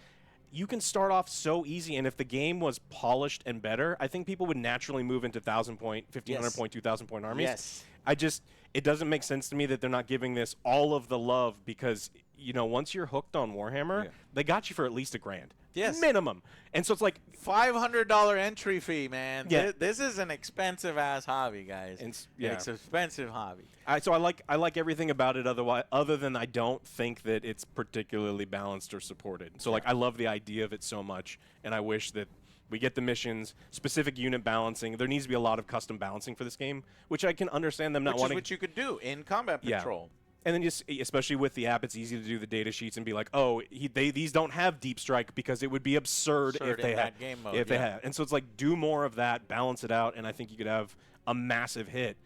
You can start off so easy, and if the game was polished and better, I think people would naturally move into 1,000 point, 1,500 point, 2,000 point armies. Yes. It doesn't make sense to me that they're not giving this all of the love because, you know, once you're hooked on Warhammer, they got you for at least $1,000. Yes. Minimum. And so it's like $500 entry fee, man. Yeah. This is an expensive ass hobby, guys. It's an expensive hobby. So I like everything about it other than I don't think that it's particularly balanced or supported. So like I love the idea of it so much, and I wish that we get the missions, specific unit balancing. There needs to be a lot of custom balancing for this game, which I can understand them not wanting. Which is what you could do in Combat Patrol. And then just, especially with the app, it's easy to do the data sheets and be like, oh, these don't have deep strike because it would be absurd if they had. Game mode, if they had. And so it's like, do more of that, balance it out, and I think you could have a massive hit.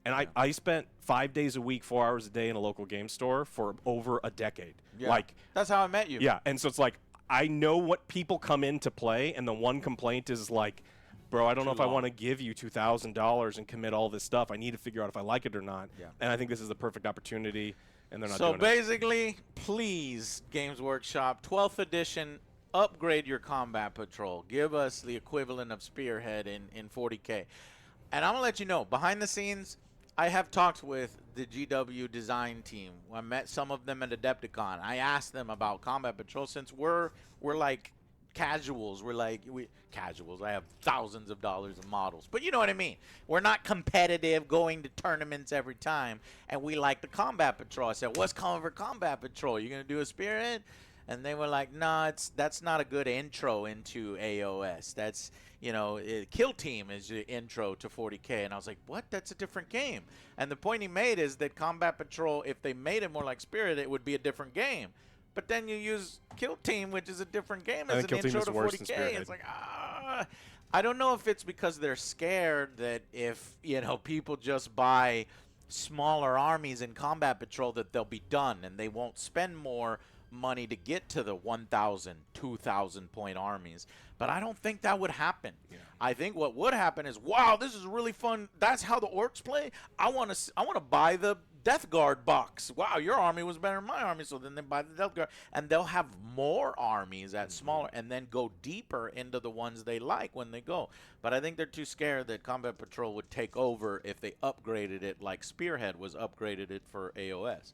And I spent 5 days a week, 4 hours a day in a local game store for over a decade. Yeah. Like that's how I met you. Yeah, and so it's like, I know what people come in to play, and the one complaint is like, bro, I don't know if I want to give you $2,000 and commit all this stuff. I need to figure out if I like it or not. Yeah. And I think this is the perfect opportunity, and they're not doing it. So basically, please, Games Workshop, 12th edition, upgrade your Combat Patrol. Give us the equivalent of Spearhead in 40K. And I'm going to let you know, behind the scenes, I have talked with the GW design team. I met some of them at Adepticon. I asked them about Combat Patrol since we're like casuals. Casuals. I have thousands of dollars of models. But you know what I mean. We're not competitive going to tournaments every time. And we like the Combat Patrol. I said, what's coming for Combat Patrol? You going to do a Spearhead? And they were like, no, that's not a good intro into AOS. That's, you know, Kill Team is the intro to 40K. And I was like, what? That's a different game. And the point he made is that Combat Patrol, if they made it more like Spirit, it would be a different game. But then you use Kill Team, which is a different game, as an intro to 40K. It's like, I don't know if it's because they're scared that if, you know, people just buy smaller armies in Combat Patrol that they'll be done and they won't spend more money to get to the 1,000, 2,000 point armies. But I don't think that would happen. Yeah. I think what would happen is, wow, this is really fun. That's how the Orks play. I want to buy the Death Guard box. Wow, your army was better than my army. So then they buy the Death Guard, and they'll have more armies at smaller, and then go deeper into the ones they like when they go. But I think they're too scared that Combat Patrol would take over if they upgraded it like Spearhead was upgraded it for AOS.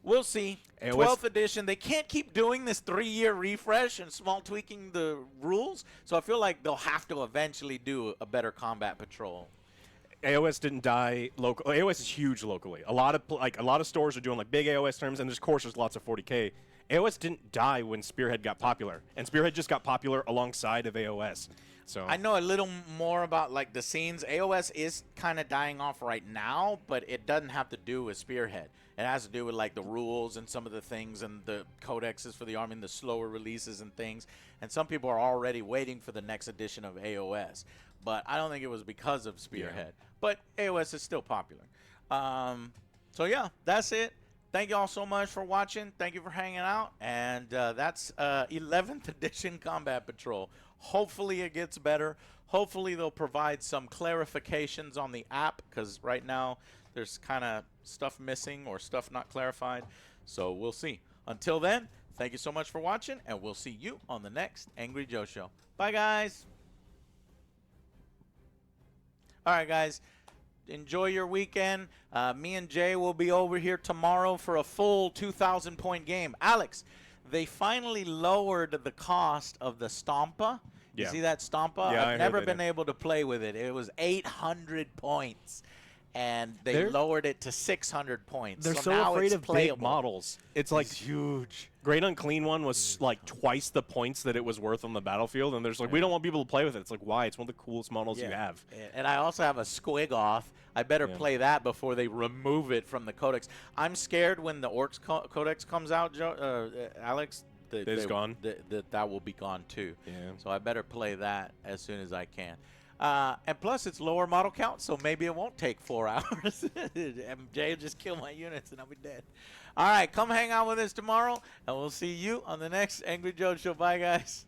We'll see. 12th edition. They can't keep doing this 3-year refresh and small tweaking the rules. So I feel like they'll have to eventually do a better Combat Patrol. AOS didn't die local. AOS is huge locally. A lot of stores are doing like big AOS terms, and of course there's lots of 40K. AOS didn't die when Spearhead got popular, and Spearhead just got popular alongside of AOS. So I know a little more about like the scenes. AOS is kind of dying off right now, but it doesn't have to do with Spearhead. It has to do with like the rules and some of the things and the codexes for the army and the slower releases and things. And some people are already waiting for the next edition of AOS. But I don't think it was because of Spearhead. Yeah. But AOS is still popular. So yeah, that's it. Thank you all so much for watching. Thank you for hanging out. And that's 11th edition Combat Patrol. Hopefully it gets better. Hopefully they'll provide some clarifications on the app, because right now there's kind of stuff missing or stuff not clarified. So we'll see. Until then, thank you so much for watching, and we'll see you on the next Angry Joe Show. Bye, guys. All right, guys. Enjoy your weekend. Me and Jay will be over here tomorrow for a full 2,000-point game. Alex, they finally lowered the cost of the Stompa. You see that Stompa? Yeah, I've never been able to play with it. It was 800 points. and they They're- lowered it to 600 points. They're so now afraid it's of playable. big models. It's like It's huge. Great Unclean One was like twice the points that it was worth on the battlefield, and there's like, we don't want people to play with it. It's like, why? It's one of the coolest models you have. And I also have a squig off. I better Yeah. play that before they remove it from the codex. I'm scared when the Orks codex comes out, Alex. It's gone? That will be gone too. Yeah. So I better play that as soon as I can. And plus, it's lower model count, so maybe it won't take 4 hours. MJ will just kill my units and I'll be dead. All right, come hang out with us tomorrow, and we'll see you on the next Angry Joe Show. Bye, guys.